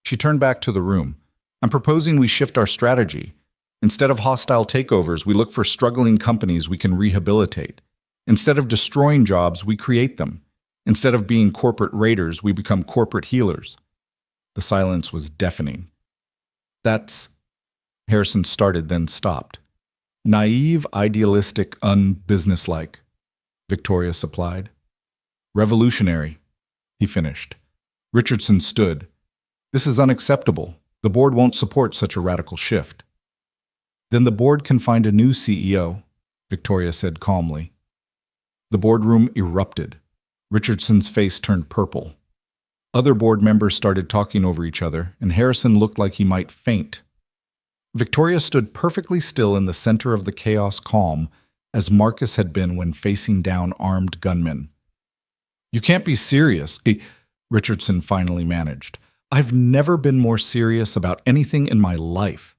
She turned back to the room. I'm proposing we shift our strategy. Instead of hostile takeovers, we look for struggling companies we can rehabilitate. Instead of destroying jobs, we create them. Instead of being corporate raiders, we become corporate healers. The silence was deafening. That's... Harrison started, then stopped. Naive, idealistic, unbusinesslike, Victoria supplied. Revolutionary, he finished. Richardson stood. This is unacceptable. The board won't support such a radical shift. Then the board can find a new CEO, Victoria said calmly. The boardroom erupted. Richardson's face turned purple. Other board members started talking over each other, and Harrison looked like he might faint. Victoria stood perfectly still in the center of the chaos calm, as Marcus had been when facing down armed gunmen. You can't be serious, Richardson finally managed. I've never been more serious about anything in my life.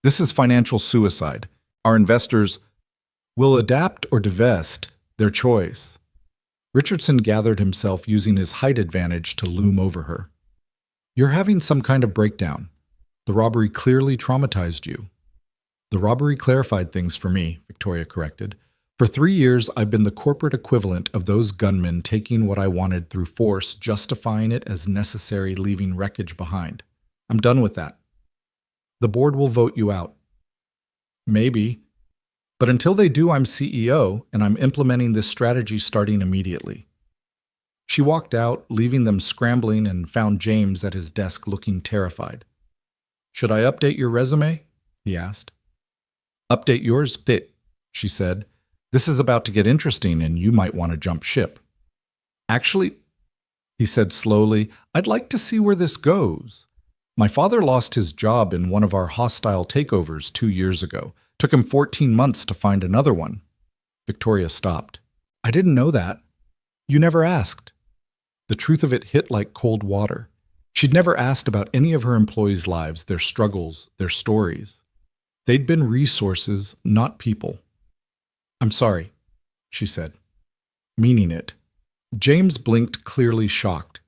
This is financial suicide. Our investors will adapt or divest, their choice. Richardson gathered himself using his height advantage to loom over her. You're having some kind of breakdown. The robbery clearly traumatized you. The robbery clarified things for me, Victoria corrected. For 3 years, I've been the corporate equivalent of those gunmen taking what I wanted through force, justifying it as necessary, leaving wreckage behind. I'm done with that. The board will vote you out. Maybe. But until they do, I'm CEO, and I'm implementing this strategy starting immediately. She walked out, leaving them scrambling, and found James at his desk looking terrified. Should I update your resume? He asked. Update yours? She said. This is about to get interesting, and you might want to jump ship. Actually, he said slowly, I'd like to see where this goes. My father lost his job in one of our hostile takeovers 2 years ago. Took him 14 months to find another one. Victoria stopped. I didn't know that. You never asked. The truth of it hit like cold water. She'd never asked about any of her employees' lives, their struggles, their stories. They'd been resources, not people. I'm sorry, she said, meaning it. James blinked, clearly shocked.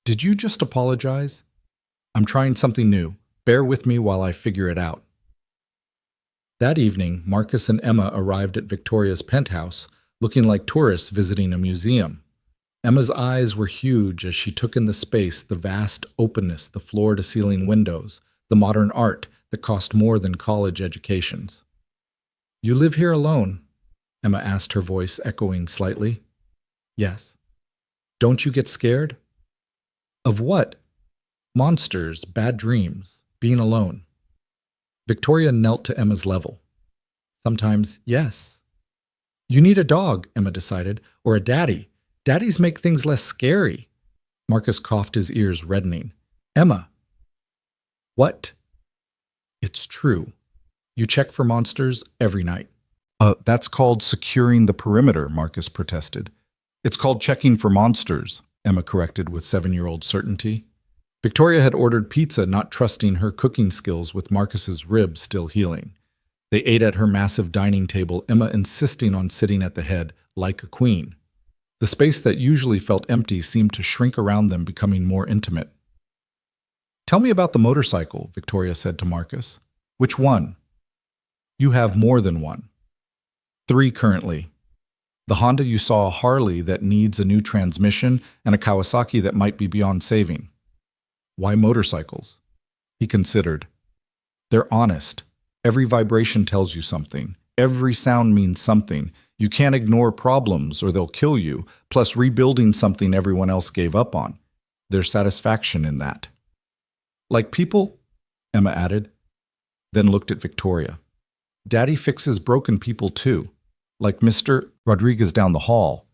Did you just apologize? I'm trying something new. Bear with me while I figure it out. That evening, Marcus and Emma arrived at Victoria's penthouse, looking like tourists visiting a museum. Emma's eyes were huge as she took in the space, the vast openness, the floor-to-ceiling windows, the modern art that cost more than college educations. You live here alone? Emma asked, her voice echoing slightly. Yes. Don't you get scared? Of what? Monsters, bad dreams, being alone. Victoria knelt to Emma's level. Sometimes, yes. You need a dog, Emma decided, or a daddy. Daddies make things less scary. Marcus coughed, his ears reddening. Emma. What? It's true. You check for monsters every night. That's called securing the perimeter, Marcus protested. It's called checking for monsters, Emma corrected with 7-year-old certainty. Victoria had ordered pizza, not trusting her cooking skills with Marcus's ribs still healing. They ate at her massive dining table, Emma insisting on sitting at the head, like a queen. The space that usually felt empty seemed to shrink around them, becoming more intimate. Tell me about the motorcycle, Victoria said to Marcus. Which one? You have more than one. 3 currently. The Honda you saw, a Harley that needs a new transmission, and a Kawasaki that might be beyond saving. Why motorcycles? He considered. They're honest. Every vibration tells you something. Every sound means something. You can't ignore problems or they'll kill you, plus rebuilding something everyone else gave up on. There's satisfaction in that. Like people? Emma added, then looked at Victoria. Daddy fixes broken people too, like Mr. Rodriguez down the hall.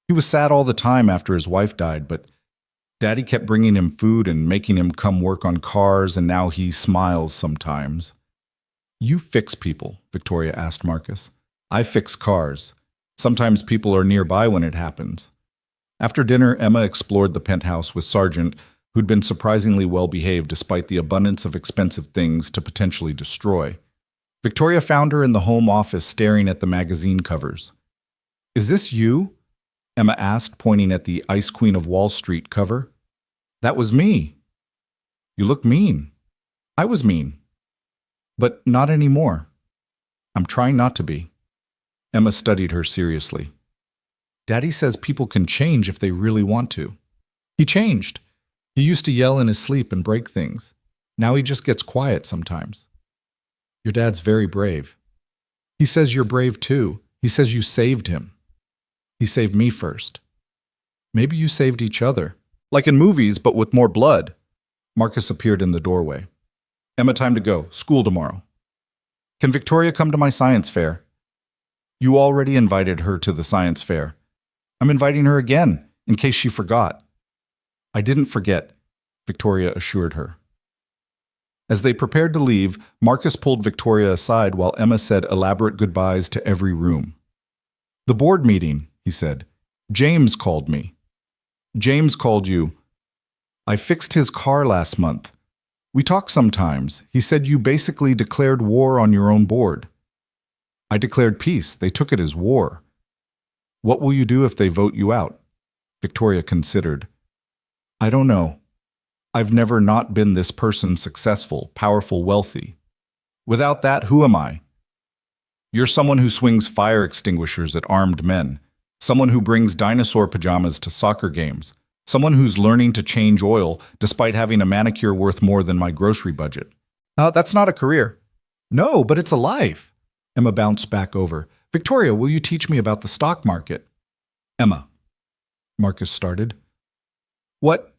He was sad all the time after his wife died, but Daddy kept bringing him food and making him come work on cars, and now he smiles sometimes. You fix people, Victoria asked Marcus. I fix cars. Sometimes people are nearby when it happens. After dinner, Emma explored the penthouse with Sargent, who'd been surprisingly well behaved despite the abundance of expensive things to potentially destroy. Victoria found her in the home office staring at the magazine covers. Is this you? Emma asked, pointing at the Ice Queen of Wall Street cover. That was me. You look mean. I was mean. But not anymore. I'm trying not to be. Emma studied her seriously. Daddy says people can change if they really want to. He changed. He used to yell in his sleep and break things. Now he just gets quiet sometimes. Your dad's very brave. He says you're brave too. He says you saved him. He saved me first. Maybe you saved each other. Like in movies, but with more blood. Marcus appeared in the doorway. Emma, time to go. School tomorrow. Can Victoria come to my science fair? You already invited her to the science fair. I'm inviting her again, in case she forgot. I didn't forget, Victoria assured her. As they prepared to leave, Marcus pulled Victoria aside while Emma said elaborate goodbyes to every room. The board meeting, he said. James called me. James called you. I fixed his car last month. We talk sometimes. He said you basically declared war on your own board. I declared peace. They took it as war. What will you do if they vote you out? Victoria considered. I don't know. I've never not been this person successful, powerful, wealthy. Without that, who am I? You're someone who swings fire extinguishers at armed men. Someone who brings dinosaur pajamas to soccer games. Someone who's learning to change oil despite having a manicure worth more than my grocery budget. That's not a career. No, but it's a life. Emma bounced back over. Victoria, will you teach me about the stock market? Emma. Marcus started. What?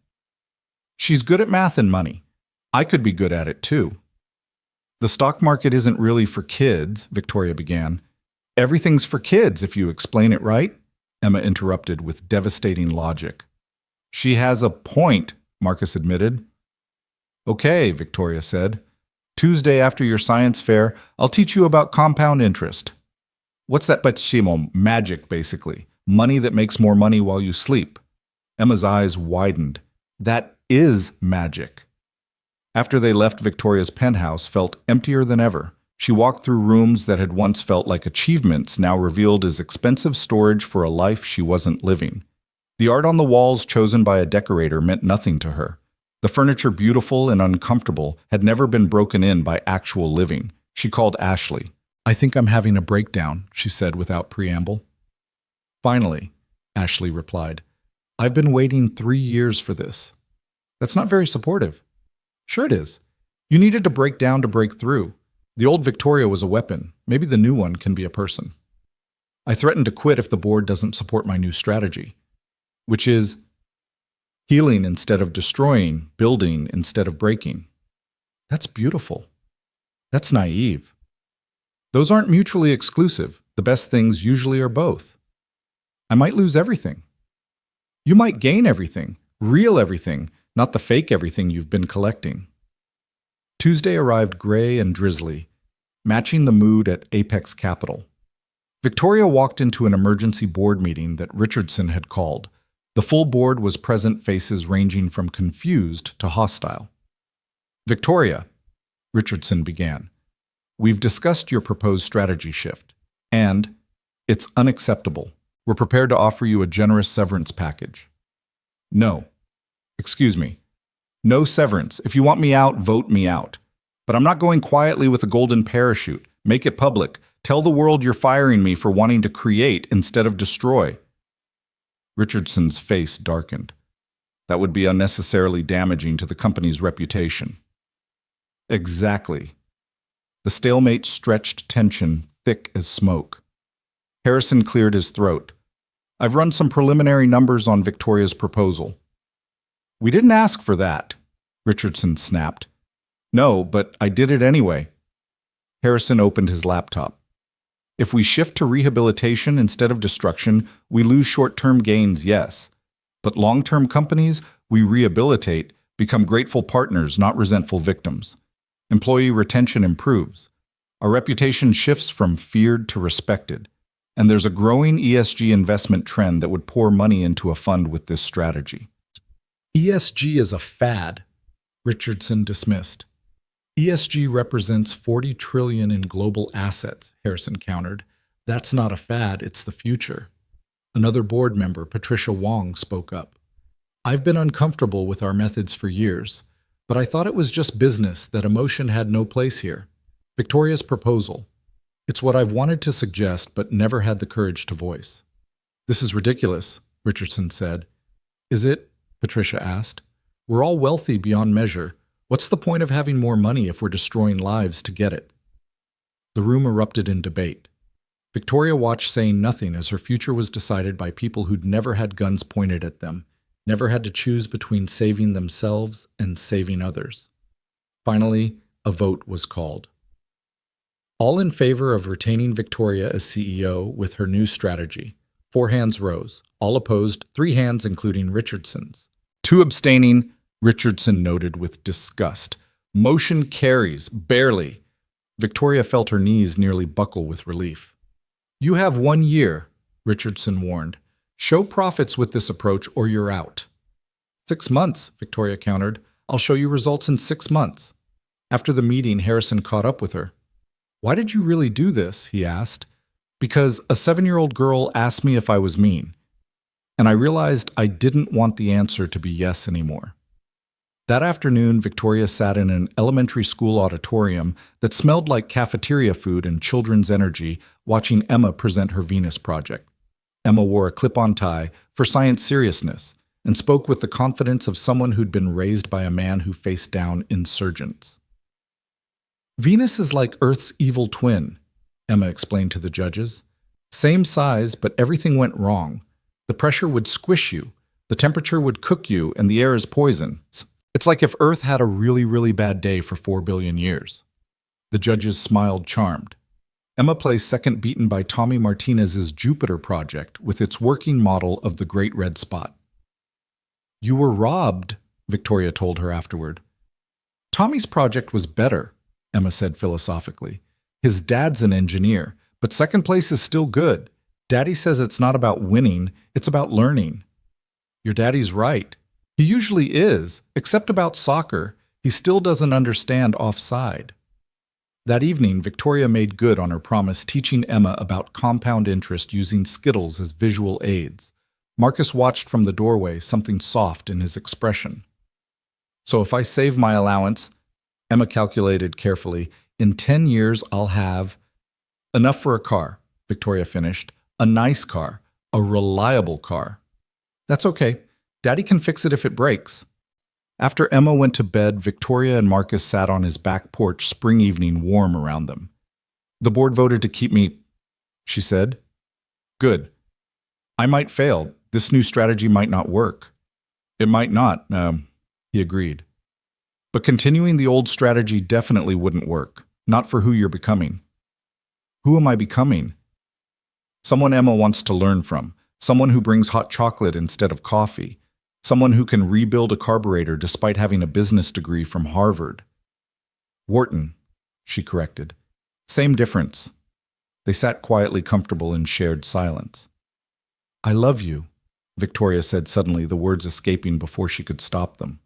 She's good at math and money. I could be good at it too. The stock market isn't really for kids, Victoria began. Everything's for kids if you explain it right, Emma interrupted with devastating logic. She has a point, Marcus admitted. Okay, Victoria said. Tuesday after your science fair, I'll teach you about compound interest. What's that bachimo? Magic, basically. Money that makes more money while you sleep. Emma's eyes widened. That is magic. After they left, Victoria's penthouse felt emptier than ever. She walked through rooms that had once felt like achievements, now revealed as expensive storage for a life she wasn't living. The art on the walls chosen by a decorator meant nothing to her. The furniture, beautiful and uncomfortable, had never been broken in by actual living. She called Ashley. I think I'm having a breakdown, she said without preamble. Finally, Ashley replied. I've been waiting 3 years for this. That's not very supportive. Sure it is. You needed to break down to break through. The old Victoria was a weapon. Maybe the new one can be a person. I threatened to quit if the board doesn't support my new strategy, which is healing instead of destroying, building instead of breaking. That's beautiful. That's naive. Those aren't mutually exclusive. The best things usually are both. I might lose everything. You might gain everything, real everything, not the fake everything you've been collecting. Tuesday arrived gray and drizzly, matching the mood at Apex Capital. Victoria walked into an emergency board meeting that Richardson had called. The full board was present, faces ranging from confused to hostile. Victoria, Richardson began, we've discussed your proposed strategy shift, and it's unacceptable. We're prepared to offer you a generous severance package. No. Excuse me. No severance. If you want me out, vote me out. But I'm not going quietly with a golden parachute. Make it public. Tell the world you're firing me for wanting to create instead of destroy. Richardson's face darkened. That would be unnecessarily damaging to the company's reputation. Exactly. The stalemate stretched tension thick as smoke. Harrison cleared his throat. I've run some preliminary numbers on Victoria's proposal. We didn't ask for that, Richardson snapped. No, but I did it anyway. Harrison opened his laptop. If we shift to rehabilitation instead of destruction, we lose short-term gains, yes. But long-term companies, we rehabilitate, become grateful partners, not resentful victims. Employee retention improves. Our reputation shifts from feared to respected. And there's a growing ESG investment trend that would pour money into a fund with this strategy. ESG is a fad, Richardson dismissed. ESG represents $40 trillion in global assets, Harrison countered. That's not a fad, it's the future. Another board member, Patricia Wong, spoke up. I've been uncomfortable with our methods for years, but I thought it was just business, that emotion had no place here. Victoria's proposal. It's what I've wanted to suggest, but never had the courage to voice. This is ridiculous, Richardson said. Is it? Patricia asked. We're all wealthy beyond measure. What's the point of having more money if we're destroying lives to get it? The room erupted in debate. Victoria watched, saying nothing, as her future was decided by people who'd never had guns pointed at them, never had to choose between saving themselves and saving others. Finally, a vote was called. All in favor of retaining Victoria as CEO with her new strategy. 4 hands rose. All opposed, 3 hands including Richardson's. 2 abstaining, Richardson noted with disgust. Motion carries, barely. Victoria felt her knees nearly buckle with relief. You have 1 year, Richardson warned. Show profits with this approach or you're out. 6 months, Victoria countered. I'll show you results in 6 months. After the meeting, Harrison caught up with her. Why did you really do this? He asked. Because a 7-year-old girl asked me if I was mean. And I realized I didn't want the answer to be yes anymore. That afternoon, Victoria sat in an elementary school auditorium that smelled like cafeteria food and children's energy, watching Emma present her Venus project. Emma wore a clip-on tie for science seriousness and spoke with the confidence of someone who'd been raised by a man who faced down insurgents. Venus is like Earth's evil twin, Emma explained to the judges. Same size, but everything went wrong. The pressure would squish you, the temperature would cook you, and the air is poison. It's like if Earth had a really, really bad day for 4 billion years. The judges smiled, charmed. Emma placed second, beaten by Tommy Martinez's Jupiter project with its working model of the Great Red Spot. You were robbed, Victoria told her afterward. Tommy's project was better, Emma said philosophically. His dad's an engineer, but second place is still good. Daddy says it's not about winning, it's about learning. Your daddy's right. He usually is, except about soccer. He still doesn't understand offside. That evening, Victoria made good on her promise, teaching Emma about compound interest using Skittles as visual aids. Marcus watched from the doorway, something soft in his expression. So if I save my allowance, Emma calculated carefully, in 10 years I'll have enough for a car, Victoria finished. A nice car, a reliable car. That's okay. Daddy can fix it if it breaks. After Emma went to bed, Victoria and Marcus sat on his back porch spring evening, warm around them. The board voted to keep me, she said. Good. I might fail. This new strategy might not work. It might not, he agreed. But continuing the old strategy definitely wouldn't work. Not for who you're becoming. Who am I becoming? Someone Emma wants to learn from. Someone who brings hot chocolate instead of coffee. Someone who can rebuild a carburetor despite having a business degree from Harvard. Wharton, she corrected. Same difference. They sat quietly comfortable in shared silence. I love you, Victoria said suddenly, the words escaping before she could stop them.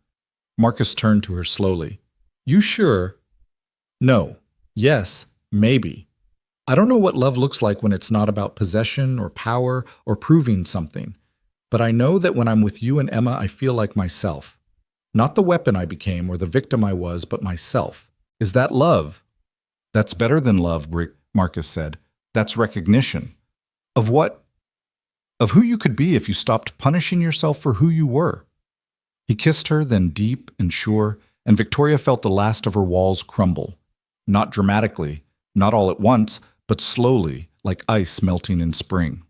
Marcus turned to her slowly. You sure? No. Yes. Maybe. I don't know what love looks like when it's not about possession or power or proving something. But I know that when I'm with you and Emma, I feel like myself. Not the weapon I became or the victim I was, but myself. Is that love? That's better than love, Marcus said. That's recognition. Of what? Of who you could be if you stopped punishing yourself for who you were. He kissed her, then deep and sure, and Victoria felt the last of her walls crumble. Not dramatically, not all at once, but slowly, like ice melting in spring.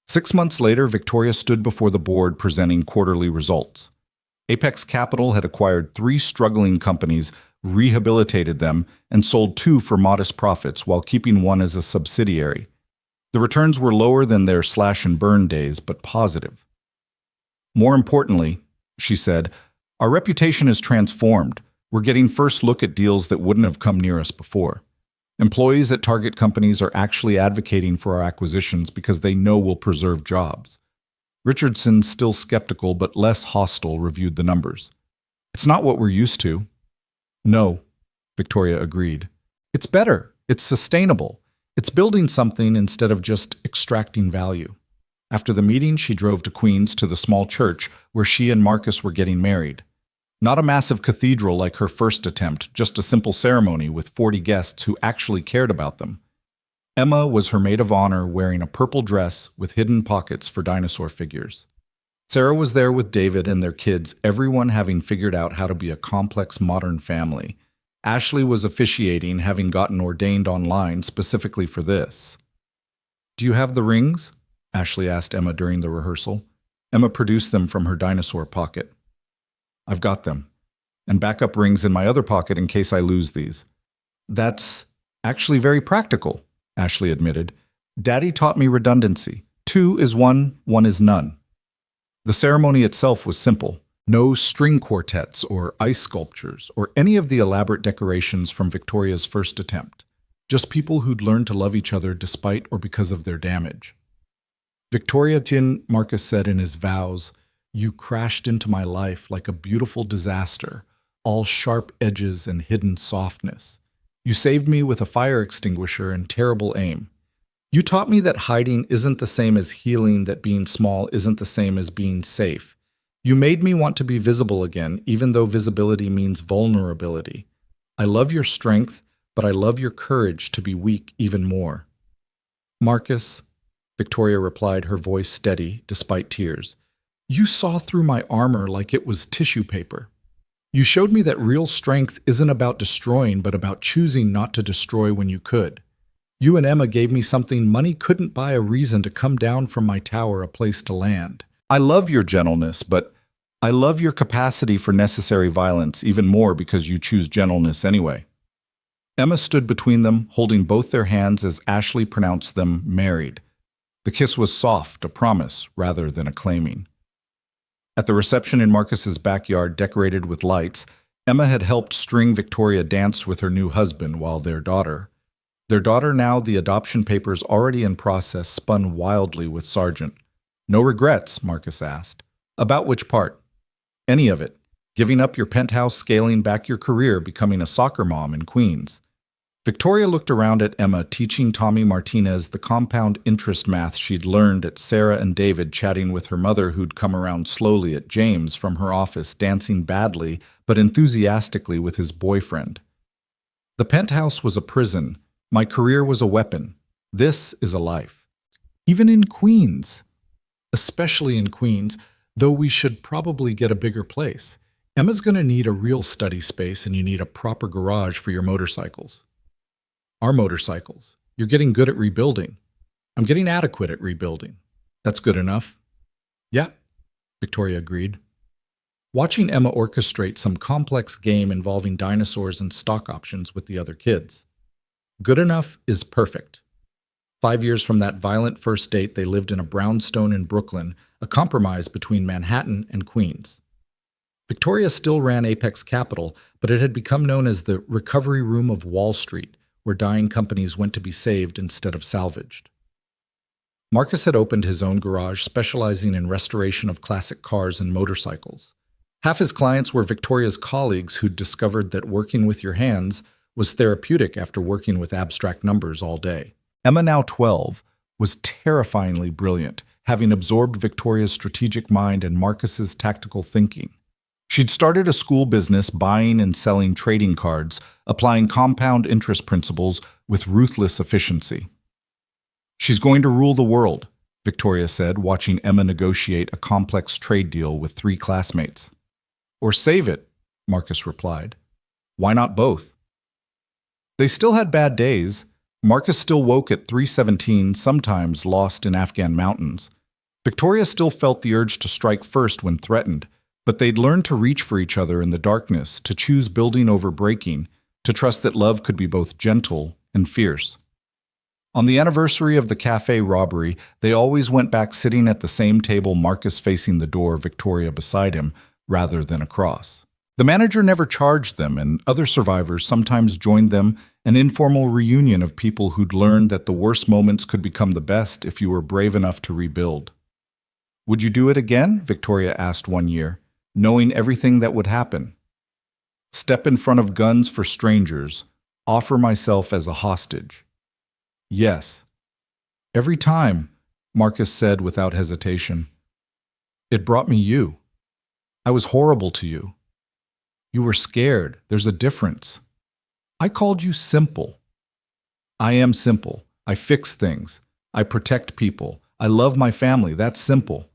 6 months later, Victoria stood before the board presenting quarterly results. Apex Capital had acquired 3 struggling companies, rehabilitated them, and sold 2 for modest profits while keeping one as a subsidiary. The returns were lower than their slash-and-burn days, but positive. More importantly, she said, our reputation is transformed. We're getting first look at deals that wouldn't have come near us before. Employees at target companies are actually advocating for our acquisitions because they know we'll preserve jobs. Richardson, still skeptical but less hostile, reviewed the numbers. It's not what we're used to. No, Victoria agreed. It's better. It's sustainable. It's building something instead of just extracting value. After the meeting, she drove to Queens to the small church where she and Marcus were getting married. Not a massive cathedral like her first attempt, just a simple ceremony with 40 guests who actually cared about them. Emma was her maid of honor, wearing a purple dress with hidden pockets for dinosaur figures. Sarah was there with David and their kids, everyone having figured out how to be a complex modern family. Ashley was officiating, having gotten ordained online specifically for this. Do you have the rings? Ashley asked Emma during the rehearsal. Emma produced them from her dinosaur pocket. I've got them, and backup rings in my other pocket in case I lose these. That's actually very practical, Ashley admitted. Daddy taught me redundancy. 2 is 1, 1 is none. The ceremony itself was simple. No string quartets or ice sculptures or any of the elaborate decorations from Victoria's first attempt. Just people who'd learned to love each other despite or because of their damage. Victoria Tin, Marcus said in his vows, you crashed into my life like a beautiful disaster, all sharp edges and hidden softness. You saved me with a fire extinguisher and terrible aim. You taught me that hiding isn't the same as healing, that being small isn't the same as being safe. You made me want to be visible again, even though visibility means vulnerability. I love your strength, but I love your courage to be weak even more. Marcus, Victoria replied, her voice steady despite tears. You saw through my armor like it was tissue paper. You showed me that real strength isn't about destroying, but about choosing not to destroy when you could. You and Emma gave me something money couldn't buy, a reason to come down from my tower, a place to land. I love your gentleness, but I love your capacity for necessary violence even more because you choose gentleness anyway. Emma stood between them, holding both their hands as Ashley pronounced them married. The kiss was soft, a promise rather than a claiming. At the reception in Marcus's backyard decorated with lights, Emma had helped string Victoria dance with her new husband while their daughter, now the adoption papers already in process, spun wildly with Sargent. No regrets, Marcus asked. About which part? Any of it. Giving up your penthouse, scaling back your career, becoming a soccer mom in Queens. Victoria looked around at Emma, teaching Tommy Martinez the compound interest math she'd learned at Sarah and David, chatting with her mother who'd come around slowly at James from her office, dancing badly but enthusiastically with his boyfriend. The penthouse was a prison. My career was a weapon. This is a life. Even in Queens. Especially in Queens, though we should probably get a bigger place. Emma's going to need a real study space, and you need a proper garage for your motorcycles. Our motorcycles. You're getting good at rebuilding. I'm getting adequate at rebuilding. That's good enough. Yeah, Victoria agreed. Watching Emma orchestrate some complex game involving dinosaurs and stock options with the other kids. Good enough is perfect. 5 years from that violent first date, they lived in a brownstone in Brooklyn, a compromise between Manhattan and Queens. Victoria still ran Apex Capital, but it had become known as the recovery room of Wall Street, where dying companies went to be saved instead of salvaged. Marcus had opened his own garage, specializing in restoration of classic cars and motorcycles. Half his clients were Victoria's colleagues who'd discovered that working with your hands was therapeutic after working with abstract numbers all day. Emma, now 12, was terrifyingly brilliant, having absorbed Victoria's strategic mind and Marcus's tactical thinking. She'd started a school business buying and selling trading cards, applying compound interest principles with ruthless efficiency. She's going to rule the world, Victoria said, watching Emma negotiate a complex trade deal with 3 classmates. Or save it, Marcus replied. Why not both? They still had bad days. Marcus still woke at 3:17, sometimes lost in Afghan mountains. Victoria still felt the urge to strike first when threatened, but they'd learned to reach for each other in the darkness, to choose building over breaking, to trust that love could be both gentle and fierce. On the anniversary of the cafe robbery, they always went back sitting at the same table, Marcus facing the door, Victoria beside him, rather than across. The manager never charged them, and other survivors sometimes joined them, an informal reunion of people who'd learned that the worst moments could become the best if you were brave enough to rebuild. Would you do it again? Victoria asked one year, knowing everything that would happen. Step in front of guns for strangers, offer myself as a hostage. Yes. Every time, Marcus said without hesitation. It brought me you. I was horrible to you. You were scared. There's a difference. I called you simple. I am simple. I fix things. I protect people. I love my family. That's simple.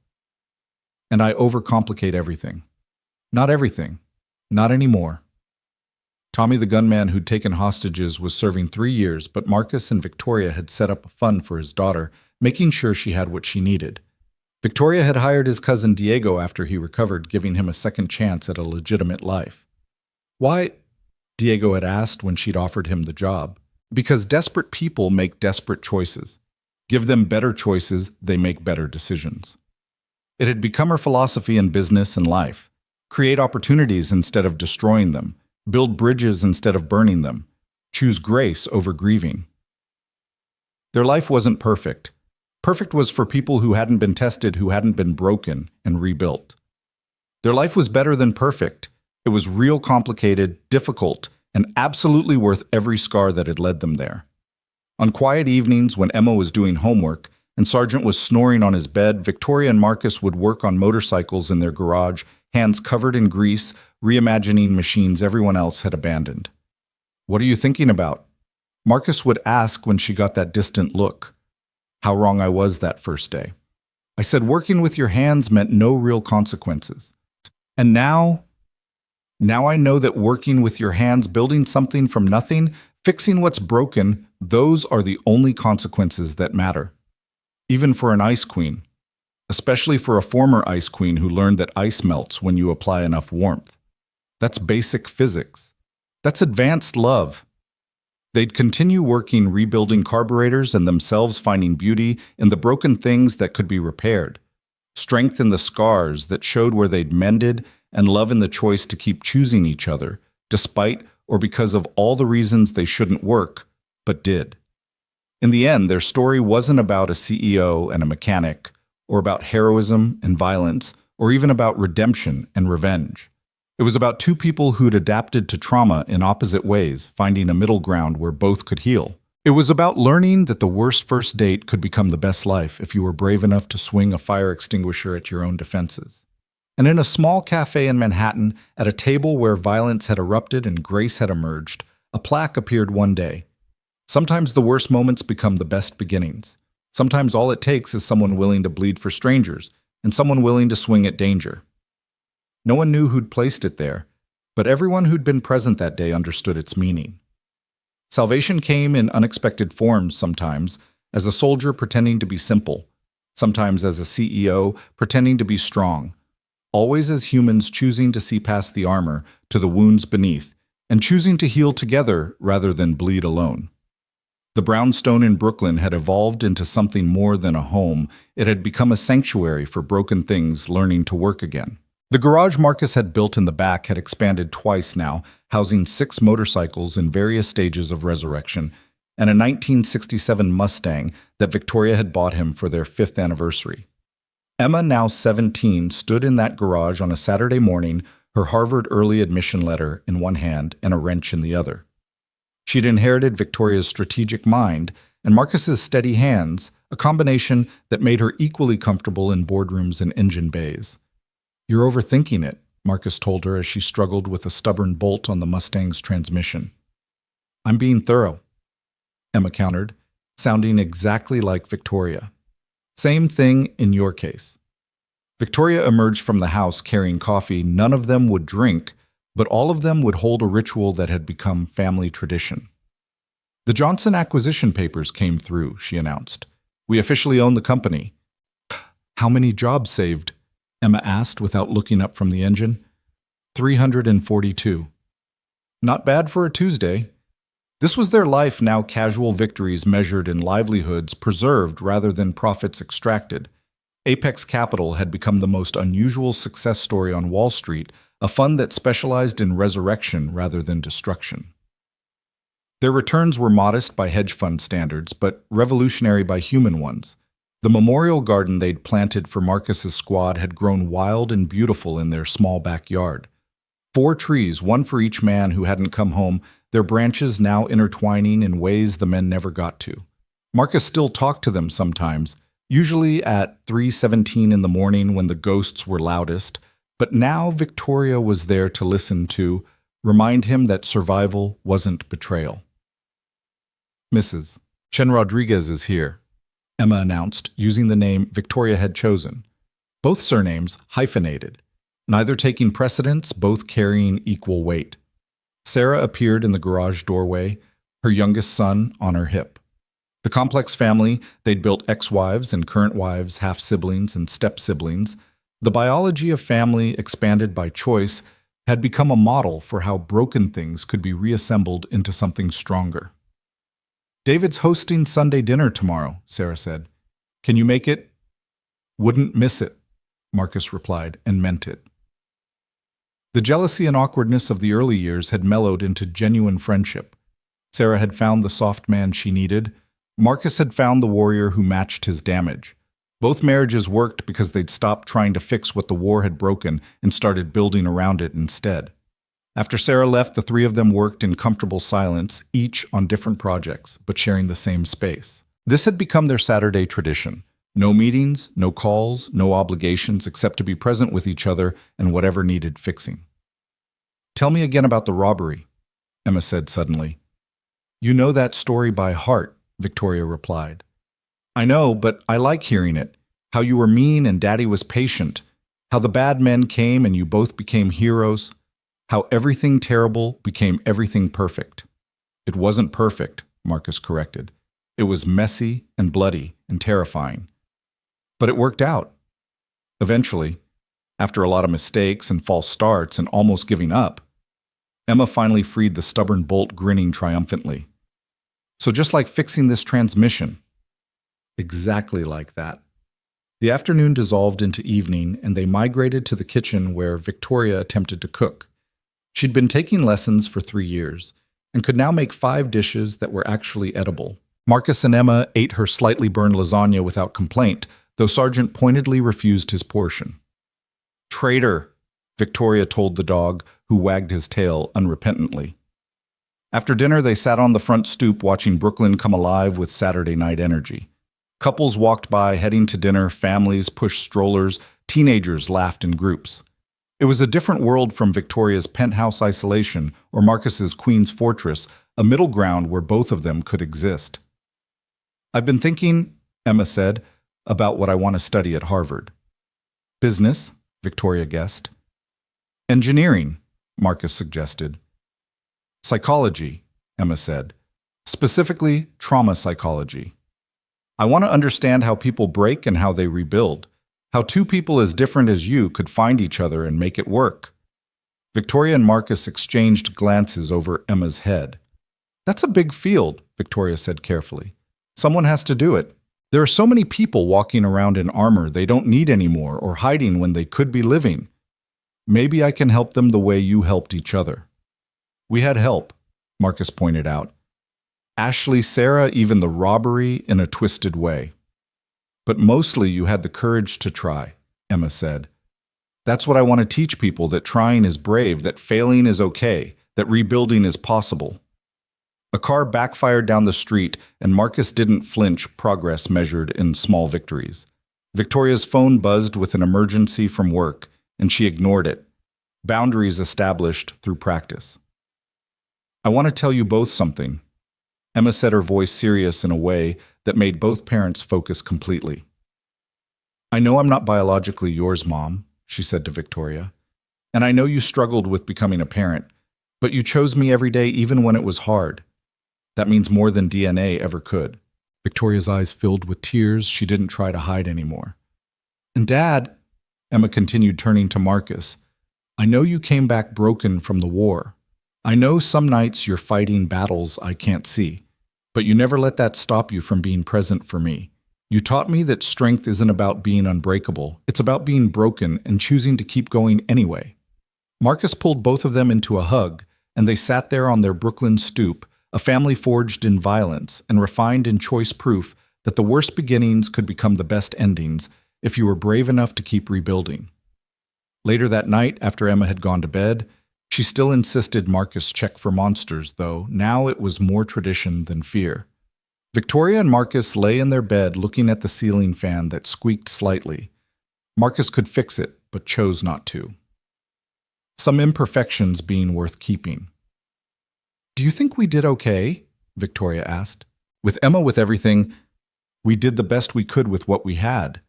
And I overcomplicate everything. Not everything. Not anymore. Tommy, the gunman who'd taken hostages, was serving 3 years, but Marcus and Victoria had set up a fund for his daughter, making sure she had what she needed. Victoria had hired his cousin Diego after he recovered, giving him a second chance at a legitimate life. Why? Diego had asked when she'd offered him the job. Because desperate people make desperate choices. Give them better choices, they make better decisions. It had become her philosophy in business and life. Create opportunities instead of destroying them. Build bridges instead of burning them. Choose grace over grieving. Their life wasn't perfect. Perfect was for people who hadn't been tested, who hadn't been broken and rebuilt. Their life was better than perfect. It was real complicated, difficult, and absolutely worth every scar that had led them there. On quiet evenings when Emma was doing homework and Sargent was snoring on his bed, Victoria and Marcus would work on motorcycles in their garage, hands covered in grease, reimagining machines everyone else had abandoned. What are you thinking about? Marcus would ask when she got that distant look. How wrong I was that first day. I said working with your hands meant no real consequences. And now I know that working with your hands, building something from nothing, fixing what's broken, those are the only consequences that matter. Even for an ice queen. Especially for a former ice queen who learned that ice melts when you apply enough warmth. That's basic physics. That's advanced love. They'd continue working, rebuilding carburetors and themselves finding beauty in the broken things that could be repaired. Strength in the scars that showed where they'd mended, and love in the choice to keep choosing each other, despite or because of all the reasons they shouldn't work, but did. In the end, their story wasn't about a CEO and a mechanic, or about heroism and violence, or even about redemption and revenge. It was about two people who'd adapted to trauma in opposite ways, finding a middle ground where both could heal. It was about learning that the worst first date could become the best life if you were brave enough to swing a fire extinguisher at your own defenses. And in a small cafe in Manhattan, at a table where violence had erupted and grace had emerged, a plaque appeared one day. Sometimes the worst moments become the best beginnings. Sometimes all it takes is someone willing to bleed for strangers, and someone willing to swing at danger. No one knew who'd placed it there, but everyone who'd been present that day understood its meaning. Salvation came in unexpected forms sometimes, as a soldier pretending to be simple, sometimes as a CEO pretending to be strong, always as humans choosing to see past the armor to the wounds beneath, and choosing to heal together rather than bleed alone. The brownstone in Brooklyn had evolved into something more than a home. It had become a sanctuary for broken things learning to work again. The garage Marcus had built in the back had expanded twice now, housing 6 motorcycles in various stages of resurrection, and a 1967 Mustang that Victoria had bought him for their 5th anniversary. Emma, now 17, stood in that garage on a Saturday morning, her Harvard early admission letter in one hand and a wrench in the other. She'd inherited Victoria's strategic mind and Marcus's steady hands, a combination that made her equally comfortable in boardrooms and engine bays. "You're overthinking it," Marcus told her as she struggled with a stubborn bolt on the Mustang's transmission. "I'm being thorough," Emma countered, sounding exactly like Victoria. "Same thing in your case." Victoria emerged from the house carrying coffee none of them would drink, but all of them would hold a ritual that had become family tradition. "The Johnson acquisition papers came through," she announced. "We officially own the company." "How many jobs saved?" Emma asked without looking up from the engine. 342. Not bad for a Tuesday. This was their life now, casual victories measured in livelihoods preserved rather than profits extracted. Apex Capital had become the most unusual success story on Wall Street, a fund that specialized in resurrection rather than destruction. Their returns were modest by hedge fund standards, but revolutionary by human ones. The memorial garden they'd planted for Marcus's squad had grown wild and beautiful in their small backyard. 4 trees, one for each man who hadn't come home, their branches now intertwining in ways the men never got to. Marcus still talked to them sometimes, usually at 3:17 in the morning when the ghosts were loudest, but now Victoria was there to listen to, remind him that survival wasn't betrayal. "Mrs. Chen Rodriguez is here," Emma announced, using the name Victoria had chosen. Both surnames hyphenated, neither taking precedence, both carrying equal weight. Sarah appeared in the garage doorway, her youngest son on her hip. The complex family, they'd built ex-wives and current wives, half-siblings and step-siblings. The biology of family, expanded by choice, had become a model for how broken things could be reassembled into something stronger. "David's hosting Sunday dinner tomorrow," Sarah said. "Can you make it?" "Wouldn't miss it," Marcus replied, and meant it. The jealousy and awkwardness of the early years had mellowed into genuine friendship. Sarah had found the soft man she needed. Marcus had found the warrior who matched his damage. Both marriages worked because they'd stopped trying to fix what the war had broken and started building around it instead. After Sarah left, the 3 of them worked in comfortable silence, each on different projects, but sharing the same space. This had become their Saturday tradition. No meetings, no calls, no obligations except to be present with each other and whatever needed fixing. "Tell me again about the robbery," Emma said suddenly. "You know that story by heart," Victoria replied. "I know, but I like hearing it. How you were mean and Daddy was patient. How the bad men came and you both became heroes. How everything terrible became everything perfect." "It wasn't perfect," Marcus corrected. "It was messy and bloody and terrifying. But it worked out. Eventually, after a lot of mistakes and false starts and almost giving up, Emma finally freed the stubborn bolt, grinning triumphantly. So just like fixing this transmission." Exactly like that. The afternoon dissolved into evening, and they migrated to the kitchen where Victoria attempted to cook. She'd been taking lessons for 3 years, and could now make 5 dishes that were actually edible. Marcus and Emma ate her slightly burned lasagna without complaint, though Sargent pointedly refused his portion. "Traitor," Victoria told the dog, who wagged his tail unrepentantly. After dinner, they sat on the front stoop watching Brooklyn come alive with Saturday night energy. Couples walked by, heading to dinner, families pushed strollers, teenagers laughed in groups. It was a different world from Victoria's penthouse isolation or Marcus's Queen's Fortress, a middle ground where both of them could exist. "I've been thinking," Emma said, "about what I want to study at Harvard." "Business," Victoria guessed. "Engineering," Marcus suggested. "Psychology," Emma said. "Specifically, trauma psychology. I want to understand how people break and how they rebuild. How 2 people as different as you could find each other and make it work." Victoria and Marcus exchanged glances over Emma's head. "That's a big field," Victoria said carefully. "Someone has to do it. There are so many people walking around in armor they don't need anymore or hiding when they could be living. Maybe I can help them the way you helped each other." "We had help," Marcus pointed out. "Ashley, Sarah, even the robbery in a twisted way. But mostly you had the courage to try," Emma said. "That's what I want to teach people, that trying is brave, that failing is okay, that rebuilding is possible." A car backfired down the street, and Marcus didn't flinch, progress measured in small victories. Victoria's phone buzzed with an emergency from work, and she ignored it. Boundaries established through practice. "I want to tell you both something." Emma said, her voice serious in a way that made both parents focus completely. "I know I'm not biologically yours, Mom," she said to Victoria. And I know you struggled with becoming a parent, but you chose me every day even when it was hard. That means more than DNA ever could." Victoria's eyes filled with tears she didn't try to hide anymore. "And Dad," Emma continued, turning to Marcus, "I know you came back broken from the war. I know some nights you're fighting battles I can't see, but you never let that stop you from being present for me. You taught me that strength isn't about being unbreakable, it's about being broken and choosing to keep going anyway." Marcus pulled both of them into a hug, and they sat there on their Brooklyn stoop, a family forged in violence and refined in choice proof that the worst beginnings could become the best endings if you were brave enough to keep rebuilding. Later that night, after Emma had gone to bed, she still insisted Marcus check for monsters, though now it was more tradition than fear. Victoria and Marcus lay in their bed looking at the ceiling fan that squeaked slightly. Marcus could fix it, but chose not to. Some imperfections being worth keeping. "Do you think we did okay?" Victoria asked. "With Emma, with everything, we did the best we could with what we had."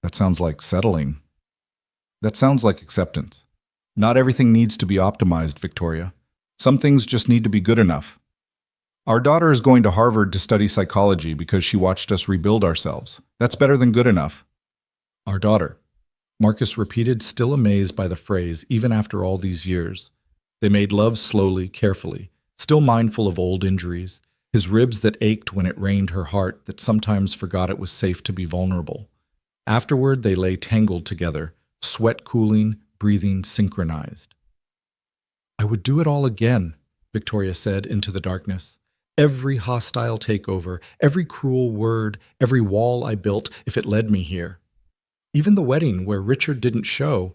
"That sounds like settling." "That sounds like acceptance. Not everything needs to be optimized, Victoria. Some things just need to be good enough. Our daughter is going to Harvard to study psychology because she watched us rebuild ourselves. That's better than good enough." "Our daughter," Marcus repeated, still amazed by the phrase even after all these years. They made love slowly, carefully, still mindful of old injuries, his ribs that ached when it rained, her heart that sometimes forgot it was safe to be vulnerable. Afterward, they lay tangled together, sweat cooling, breathing synchronized. "I would do it all again," Victoria said into the darkness. "Every hostile takeover, every cruel word, every wall I built, if it led me here. Even the wedding where Richard didn't show,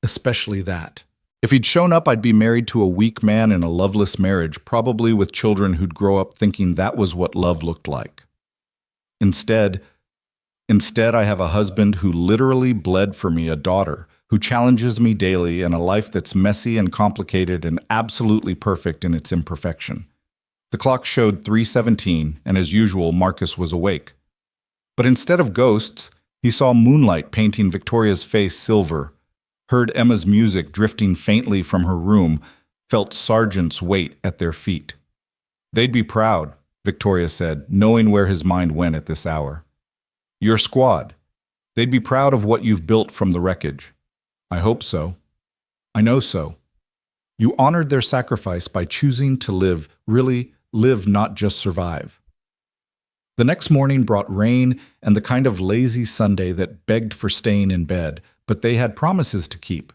especially that. If he'd shown up, I'd be married to a weak man in a loveless marriage, probably with children who'd grow up thinking that was what love looked like. Instead, I have a husband who literally bled for me, a daughter who challenges me daily, and a life that's messy and complicated and absolutely perfect in its imperfection." The clock showed 3:17, and as usual, Marcus was awake. But instead of ghosts, he saw moonlight painting Victoria's face silver, heard Emma's music drifting faintly from her room, felt Sargent's weight at their feet. "They'd be proud," Victoria said, knowing where his mind went at this hour. "Your squad. They'd be proud of what you've built from the wreckage." "I hope so. I know so. You honored their sacrifice by choosing to live, really live, not just survive." The next morning brought rain and the kind of lazy Sunday that begged for staying in bed, but they had promises to keep.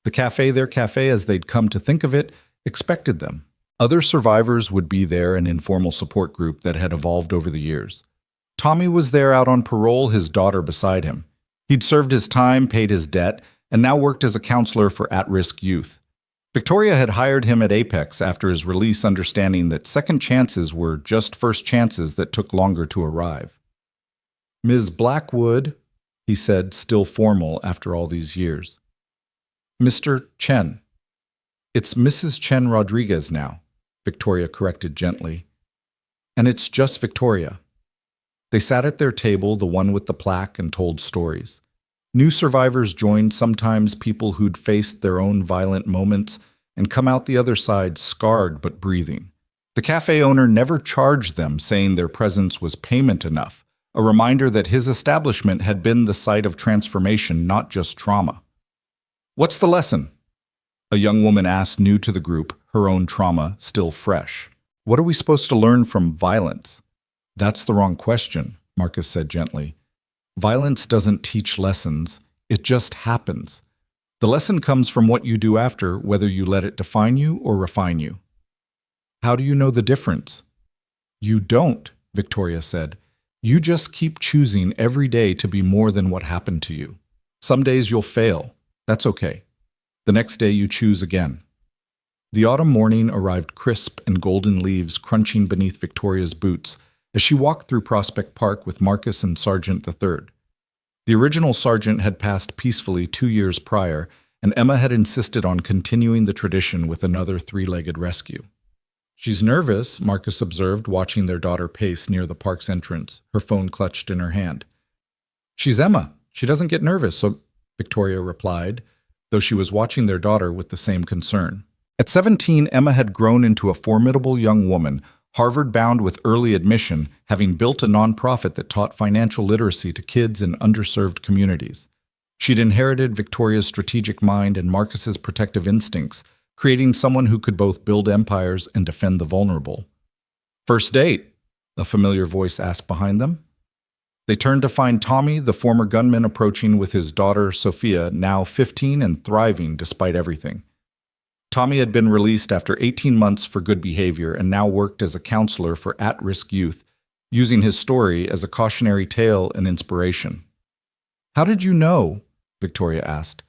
The cafe, their cafe as they'd come to think of it, expected them. Other survivors would be there, an informal support group that had evolved over the years. Tommy was there out on parole, his daughter beside him. He'd served his time, paid his debt, and now worked as a counselor for at-risk youth. Victoria had hired him at Apex after his release, understanding that second chances were just first chances that took longer to arrive. "Ms. Blackwood," he said, still formal after all these years. "Mr. Chen." "It's Mrs. Chen Rodriguez now," Victoria corrected gently. "And it's just Victoria." They sat at their table, the one with the plaque, and told stories. New survivors joined, sometimes people who'd faced their own violent moments and come out the other side scarred but breathing. The cafe owner never charged them, saying their presence was payment enough, a reminder that his establishment had been the site of transformation, not just trauma. "What's the lesson?" a young woman asked, new to the group, her own trauma still fresh. "What are we supposed to learn from violence?" "That's the wrong question," Marcus said gently. "Violence doesn't teach lessons, it just happens. The lesson comes from what you do after, whether you let it define you or refine you." "How do you know the difference?" "You don't," Victoria said. "You just keep choosing every day to be more than what happened to you. Some days you'll fail. That's okay. The next day you choose again." The autumn morning arrived, crisp and golden leaves crunching beneath Victoria's boots as she walked through Prospect Park with Marcus and Sargent III. The original Sargent had passed peacefully 2 years prior, and Emma had insisted on continuing the tradition with another three-legged rescue. "She's nervous," Marcus observed, watching their daughter pace near the park's entrance, her phone clutched in her hand. "She's Emma. She doesn't get nervous," so Victoria replied, though she was watching their daughter with the same concern. At 17, Emma had grown into a formidable young woman, Harvard-bound with early admission, having built a nonprofit that taught financial literacy to kids in underserved communities. She'd inherited Victoria's strategic mind and Marcus's protective instincts, creating someone who could both build empires and defend the vulnerable. "First date?" a familiar voice asked behind them. They turned to find Tommy, the former gunman, approaching with his daughter, Sophia, now 15 and thriving despite everything. Tommy had been released after 18 months for good behavior and now worked as a counselor for at-risk youth, using his story as a cautionary tale and inspiration. "How did you know?" Victoria asked.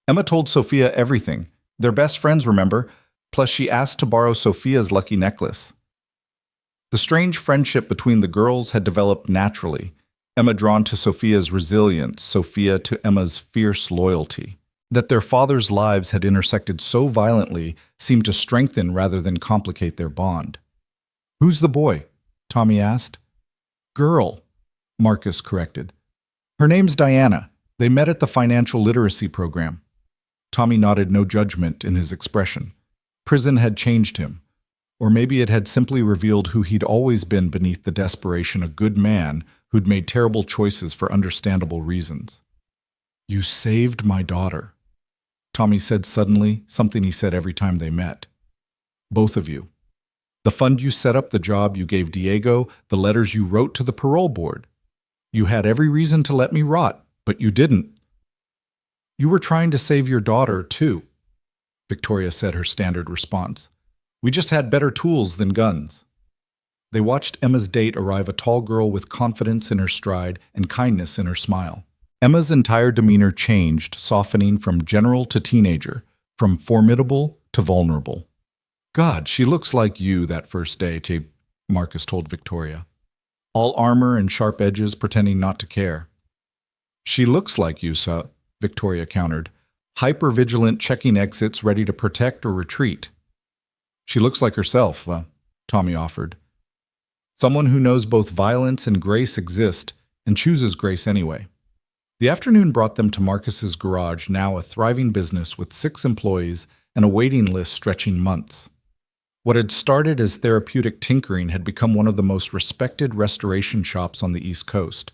"Emma told Sophia everything. They're best friends, remember? Plus she asked to borrow Sophia's lucky necklace." The strange friendship between the girls had developed naturally, Emma drawn to Sophia's resilience, Sophia to Emma's fierce loyalty. That their fathers' lives had intersected so violently seemed to strengthen rather than complicate their bond. "Who's the boy?" Tommy asked. "Girl," Marcus corrected. "Her name's Diana. They met at the financial literacy program." Tommy nodded, no judgment in his expression. Prison had changed him. Or maybe it had simply revealed who he'd always been beneath the desperation, a good man who'd made terrible choices for understandable reasons. "You saved my daughter," Tommy said suddenly, something he said every time they met. "Both of you. The fund you set up, the job you gave Diego, the letters you wrote to the parole board. You had every reason to let me rot, but you didn't. You were trying to save your daughter, too," Victoria said, her standard response. "We just had better tools than guns." They watched Emma's date arrive, a tall girl with confidence in her stride and kindness in her smile. Emma's entire demeanor changed, softening from general to teenager, from formidable to vulnerable. "God, she looks like you that first day," Marcus told Victoria. "All armor and sharp edges, pretending not to care." "She looks like you, sir," Victoria countered. "Hyper-vigilant, checking exits, ready to protect or retreat." "She looks like herself," Tommy offered. "Someone who knows both violence and grace exist, and chooses grace anyway." The afternoon brought them to Marcus's garage, now a thriving business with 6 employees and a waiting list stretching months. What had started as therapeutic tinkering had become one of the most respected restoration shops on the East Coast.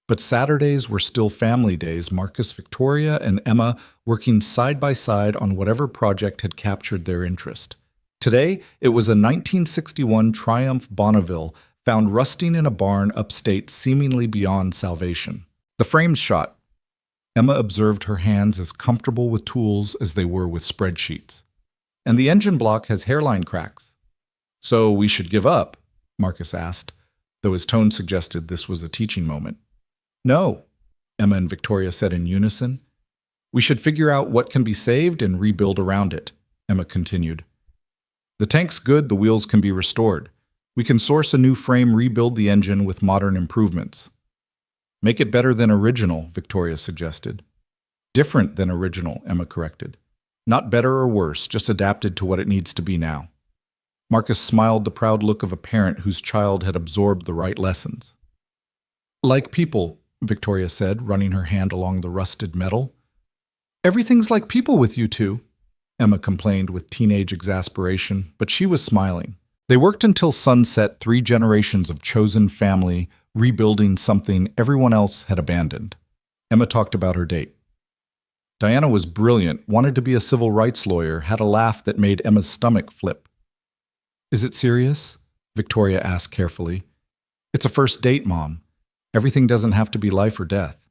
But Saturdays were still family days, Marcus, Victoria, and Emma working side by side on whatever project had captured their interest. Today, it was a 1961 Triumph Bonneville found rusting in a barn upstate, seemingly beyond salvation. The frame's shot. Emma observed her hands as comfortable with tools as they were with spreadsheets. "And the engine block has hairline cracks." "So we should give up?" Marcus asked, though his tone suggested this was a teaching moment. "No," Emma and Victoria said in unison. "We should figure out what can be saved and rebuild around it," Emma continued. "The tank's good, the wheels can be restored. We can source a new frame, rebuild the engine with modern improvements." "Make it better than original," Victoria suggested. "Different than original," Emma corrected. "Not better or worse, just adapted to what it needs to be now." Marcus smiled, the proud look of a parent whose child had absorbed the right lessons. "Like people," Victoria said, running her hand along the rusted metal. "Everything's like people with you two," Emma complained with teenage exasperation, but she was smiling. They worked until sunset, 3 generations of chosen family, rebuilding something everyone else had abandoned. Emma talked about her date. Diana was brilliant, wanted to be a civil rights lawyer, had a laugh that made Emma's stomach flip. "Is it serious?" Victoria asked carefully. "It's a first date, Mom. Everything doesn't have to be life or death."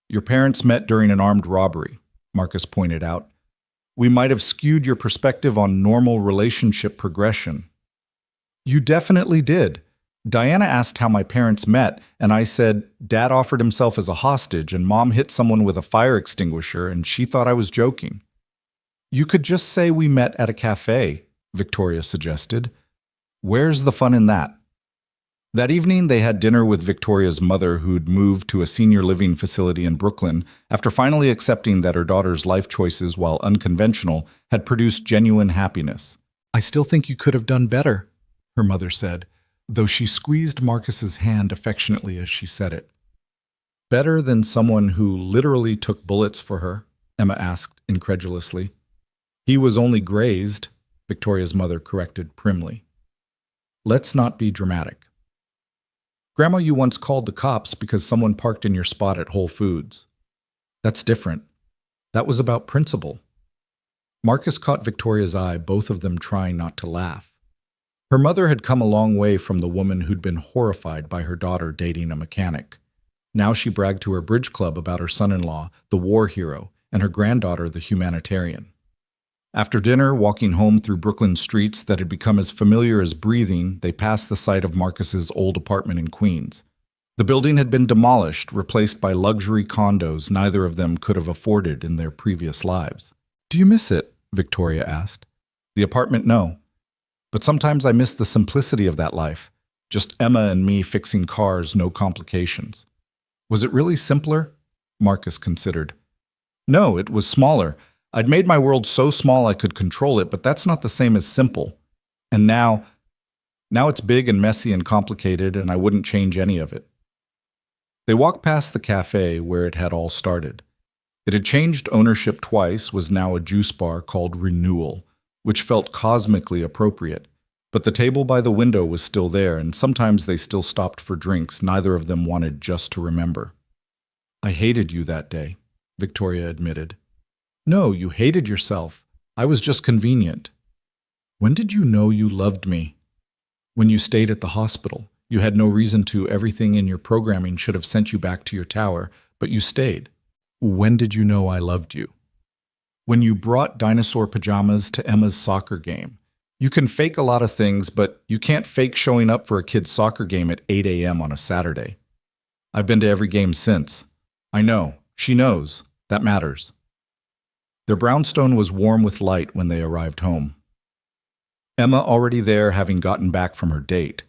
"Your parents met during an armed robbery," Marcus pointed out. "We might have skewed your perspective on normal relationship progression." "You definitely did. Diana asked how my parents met, and I said, Dad offered himself as a hostage and Mom hit someone with a fire extinguisher, and she thought I was joking." "You could just say we met at a cafe," Victoria suggested. "Where's the fun in that?" That evening, they had dinner with Victoria's mother, who'd moved to a senior living facility in Brooklyn after finally accepting that her daughter's life choices, while unconventional, had produced genuine happiness. "I still think you could have done better," her mother said, though she squeezed Marcus's hand affectionately as she said it. "Better than someone who literally took bullets for her," Emma asked incredulously. He was only grazed, Victoria's mother corrected primly. Let's not be dramatic. Grandma, you once called the cops because someone parked in your spot at Whole Foods. That's different. That was about principle. Marcus caught Victoria's eye, both of them trying not to laugh. Her mother had come a long way from the woman who'd been horrified by her daughter dating a mechanic. Now she bragged to her bridge club about her son-in-law, the war hero, and her granddaughter, the humanitarian. After dinner, walking home through Brooklyn streets that had become as familiar as breathing, they passed the site of Marcus's old apartment in Queens. The building had been demolished, replaced by luxury condos neither of them could have afforded in their previous lives. Do you miss it? Victoria asked. The apartment, no. But sometimes I miss the simplicity of that life. Just Emma and me fixing cars, no complications. Was it really simpler? Marcus considered. No, it was smaller. I'd made my world so small I could control it, but that's not the same as simple. And now it's big and messy and complicated, and I wouldn't change any of it. They walked past the cafe where it had all started. It had changed ownership twice, was now a juice bar called Renewal, which felt cosmically appropriate. But the table by the window was still there, and sometimes they still stopped for drinks neither of them wanted just to remember. I hated you that day, Victoria admitted. No, you hated yourself. I was just convenient. When did you know you loved me? When you stayed at the hospital. You had no reason to. Everything in your programming should have sent you back to your tower, but you stayed. When did you know I loved you? When you brought dinosaur pajamas to Emma's soccer game. You can fake a lot of things, but you can't fake showing up for a kid's soccer game at 8 a.m. on a Saturday. I've been to every game since. I know. She knows. That matters. Their brownstone was warm with light when they arrived home. Emma already there, having gotten back from her date.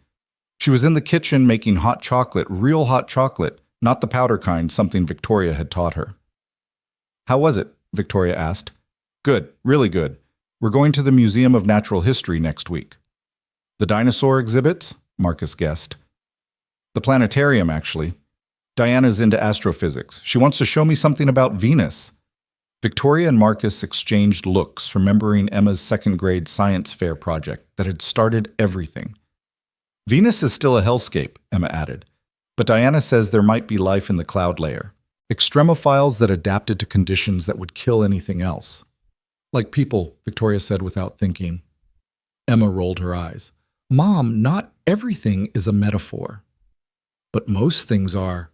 She was in the kitchen making hot chocolate, real hot chocolate, not the powder kind, something Victoria had taught her. How was it? Victoria asked. Good, really good. We're going to the Museum of Natural History next week. The dinosaur exhibits? Marcus guessed. The planetarium, actually. Diana's into astrophysics. She wants to show me something about Venus. Victoria and Marcus exchanged looks, remembering Emma's second-grade science fair project that had started everything. Venus is still a hellscape, Emma added, but Diana says there might be life in the cloud layer. Extremophiles that adapted to conditions that would kill anything else. Like people, Victoria said without thinking. Emma rolled her eyes. Mom, not everything is a metaphor. But most things are,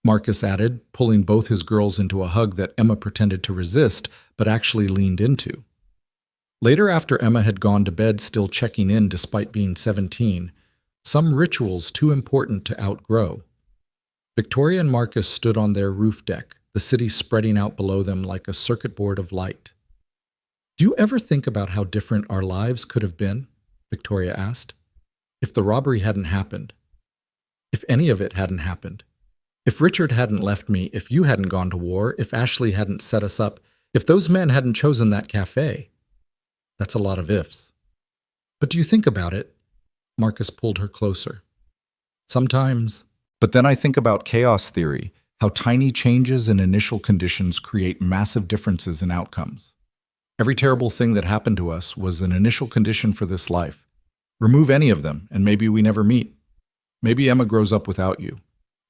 Marcus added, pulling both his girls into a hug that Emma pretended to resist, but actually leaned into. Later, after Emma had gone to bed still checking in despite being 17, some rituals too important to outgrow. Victoria and Marcus stood on their roof deck, the city spreading out below them like a circuit board of light. Do you ever think about how different our lives could have been? Victoria asked. If the robbery hadn't happened. If any of it hadn't happened. If Richard hadn't left me, if you hadn't gone to war, if Ashley hadn't set us up, if those men hadn't chosen that cafe. That's a lot of ifs. But do you think about it? Marcus pulled her closer. Sometimes. But then I think about chaos theory, how tiny changes in initial conditions create massive differences in outcomes. Every terrible thing that happened to us was an initial condition for this life. Remove any of them, and maybe we never meet. Maybe Emma grows up without you.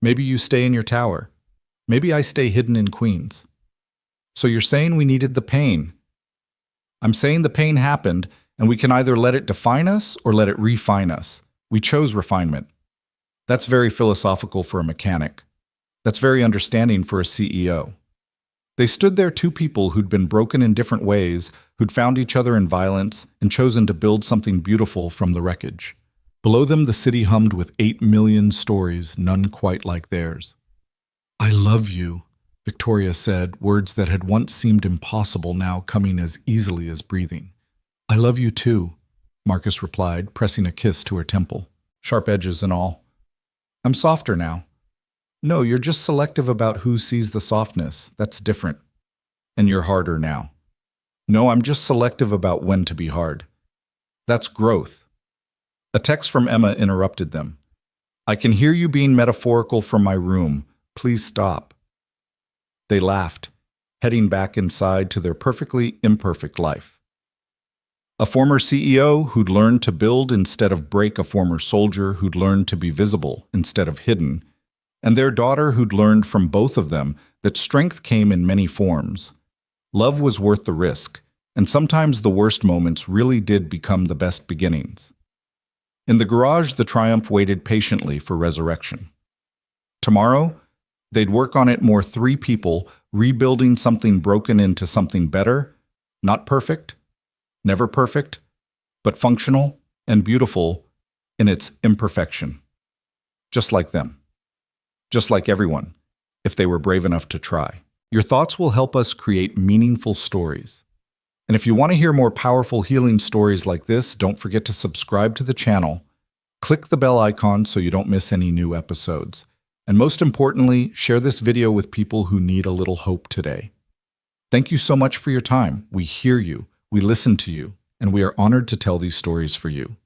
Maybe you stay in your tower. Maybe I stay hidden in Queens. So you're saying we needed the pain. I'm saying the pain happened, and we can either let it define us or let it refine us. We chose refinement. That's very philosophical for a mechanic. That's very understanding for a CEO. They stood there, two people who'd been broken in different ways, who'd found each other in violence and chosen to build something beautiful from the wreckage. Below them, the city hummed with 8 million stories, none quite like theirs. I love you, Victoria said, words that had once seemed impossible now coming as easily as breathing. I love you too, Marcus replied, pressing a kiss to her temple, sharp edges and all. I'm softer now. No, you're just selective about who sees the softness. That's different. And you're harder now. No, I'm just selective about when to be hard. That's growth. A text from Emma interrupted them. I can hear you being metaphorical from my room. Please stop. They laughed. heading back inside to their perfectly imperfect life. A former CEO who'd learned to build instead of break, a former soldier who'd learned to be visible instead of hidden, and their daughter who'd learned from both of them that strength came in many forms. Love was worth the risk, and sometimes the worst moments really did become the best beginnings. In the garage, the Triumph waited patiently for resurrection. Tomorrow, they'd work on it more, three people rebuilding something broken into something better, not perfect, never perfect, but functional and beautiful in its imperfection. Just like them. Just like everyone, if they were brave enough to try. Your thoughts will help us create meaningful stories. And if you want to hear more powerful healing stories like this, don't forget to subscribe to the channel. Click the bell icon so you don't miss any new episodes. And most importantly, share this video with people who need a little hope today. Thank you so much for your time. We hear you, we listen to you, and we are honored to tell these stories for you.